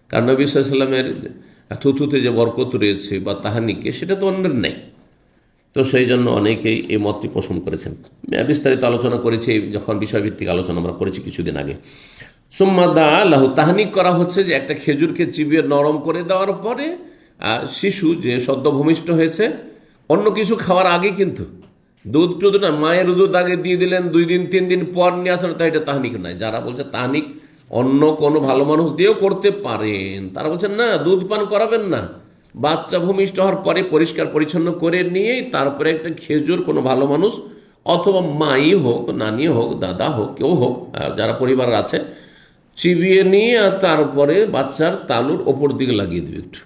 কারণ নবী সাল্লাল্লাহু আলাইহি ওয়াসাল্লামের থুথুতে যে বরকত রয়েছে বা তাহানিকে, সেটা তো অন্যের নেই। তো সেই জন্য অনেকেই এই মতটি পোষণ করেছেন। বিস্তারিত আলোচনা করেছি, যখন বিষয়ভিত্তিক আলোচনা আমরা করেছি কিছুদিন আগে। সুম্মা দা আল্লাহ, তাহনিক করা হচ্ছে যে একটা খেজুরকে চিবিয়ে নরম করে দেওয়ার পরে শিশু যে সদ্য ভূমিষ্ঠ হয়েছে, অন্য কিছু খাওয়ার আগে কিন্তু দুধ টুধ না, মায়ের দুধ আগে দিয়ে দিলেন, 2 দিন 3 দিন পর নিয়ে আসলে, তাই এটা তাহনিক নয়। যারা বলছে তাহনিক অন্য কোনো ভালো মানুষ দিয়েও করতে পারেন, তারা বলছেন না, দুধ পান করাবেন না, বাচ্চা ভূমিষ্ঠ হওয়ার পরে পরিষ্কার পরিচ্ছন্ন করে নিয়েই তারপরে একটা খেজুর কোনো ভালো মানুষ, অথবা মাই হোক, নানি হোক, দাদা হোক, কেউ হোক, যারা পরিবার আছে, চিবিয়ে নিয়ে আর তারপরে বাচ্চার তালুর ওপর দিকে লাগিয়ে দেবে, একটু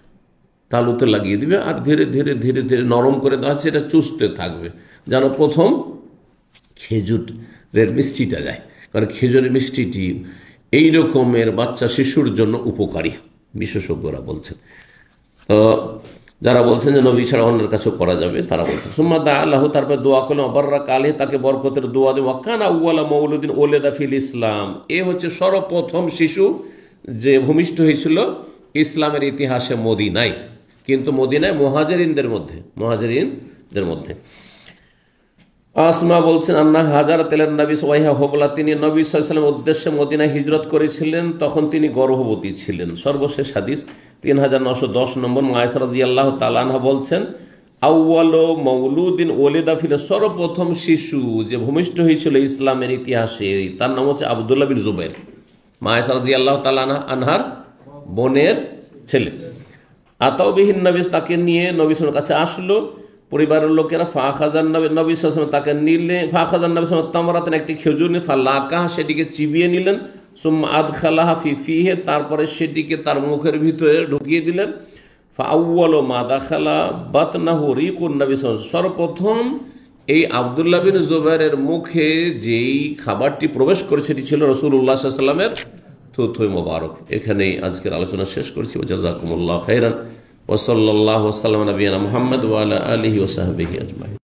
তালুতে লাগিয়ে দিবে, আর ধীরে ধীরে ধীরে ধীরে নরম করে দেওয়া হচ্ছে, এটা চুষতে থাকবে যেন প্রথম খেজুরের মিষ্টিটা যায়। কারণ খেজুরের মিষ্টিটি এই রকমের বাচ্চা শিশুর জন্য উপকারী, বিশেষজ্ঞরা বলছেন। তো যারা বলছেন যে নবী ছাড়া অন্যের কাছেও করা যাবে, তারা বলছেন সুম্মা দা আল্লাহ, তারপরে দোয়া করলেন, অবাররা কালে, তাকে বরকতের দোয়া দেন। ওয়াকানা আউয়ালা মৌলুদিন ওলেদা ফিল ইসলাম, এ হচ্ছে সর্বপ্রথম শিশু যে ভূমিষ্ঠ হয়েছিল ইসলামের ইতিহাসে মদিনায়, কিন্তু মদিনায় মুহাজিরিনদের মধ্যে। আসমা বলছেন আন্না হাজারাত ইলান নবী ওয়াইহা হুবলা, তিনি নবী সাল্লাল্লাহু আলাইহি ওয়াসাল্লামের উদ্দেশ্যে মদিনায় হিজরত করেছিলেন, তখন তিনি গর্ভবতী ছিলেন। সর্বশেষ হাদিস 3910 নম্বর, আয়েশা রাদিয়াল্লাহু তাআলা আনহা বলছেন, আউয়ালু মাউলুদিন ওলিদা ফিল, সর্বপ্রথম শিশু যে ভূমিষ্ঠ হয়েছিল ইসলামের ইতিহাসে, তার নাম হচ্ছে আব্দুল্লাহ বিন জুবাইর, আয়েশা রাদিয়াল্লাহু তাআলা আনহার বোনের ছেলে। আতাও বিহিন নবী, তাকে নিয়ে নবী সাল্লাল্লাহু আলাইহি ওয়াসাল্লামের কাছে আসলো পরিবারের লোকেরা। ফাখাজান নবী সাল্লাল্লাহু আলাইহি ওয়াসাল্লাম তাকে নিলেন, ফাখাজান নবী সাল্লাল্লাহু আলাইহি ওয়াসাল্লাম তামরাতান, একটি খেজুর নিয়ে, ফালাকাহ, সেটিকে চিবিয়ে নিলেন, সুম্মা আদখালাহা ফি ফিহি, তারপরে সেটিকে তার মুখের ভিতরে ঢুকিয়ে দিলেন। ফাআউয়ালু মা দাখালা বাতনাহু রিকুন নবী সাল্লাল্লাহু আলাইহি ওয়াসাল্লাম, সর্বপ্রথম এই আব্দুল্লাহ বিন জুবাইরের মুখে যেই খাবারটি প্রবেশ করেছে সেটি ছিল রাসূলুল্লাহ সাল্লাল্লাহু আলাইহি ওয়াসাল্লামের থুথু মোবারক। এখানেই আজকের আলোচনা শেষ করছি। জাযাকুমুল্লাহু খাইরান ওয়া সাল্লাল্লাহু ওয়া সাল্লামা আলা নবিয়িনা মুহাম্মদ ওয়া আলা আলিহি ওয়া সাহবিহি আজমাইন।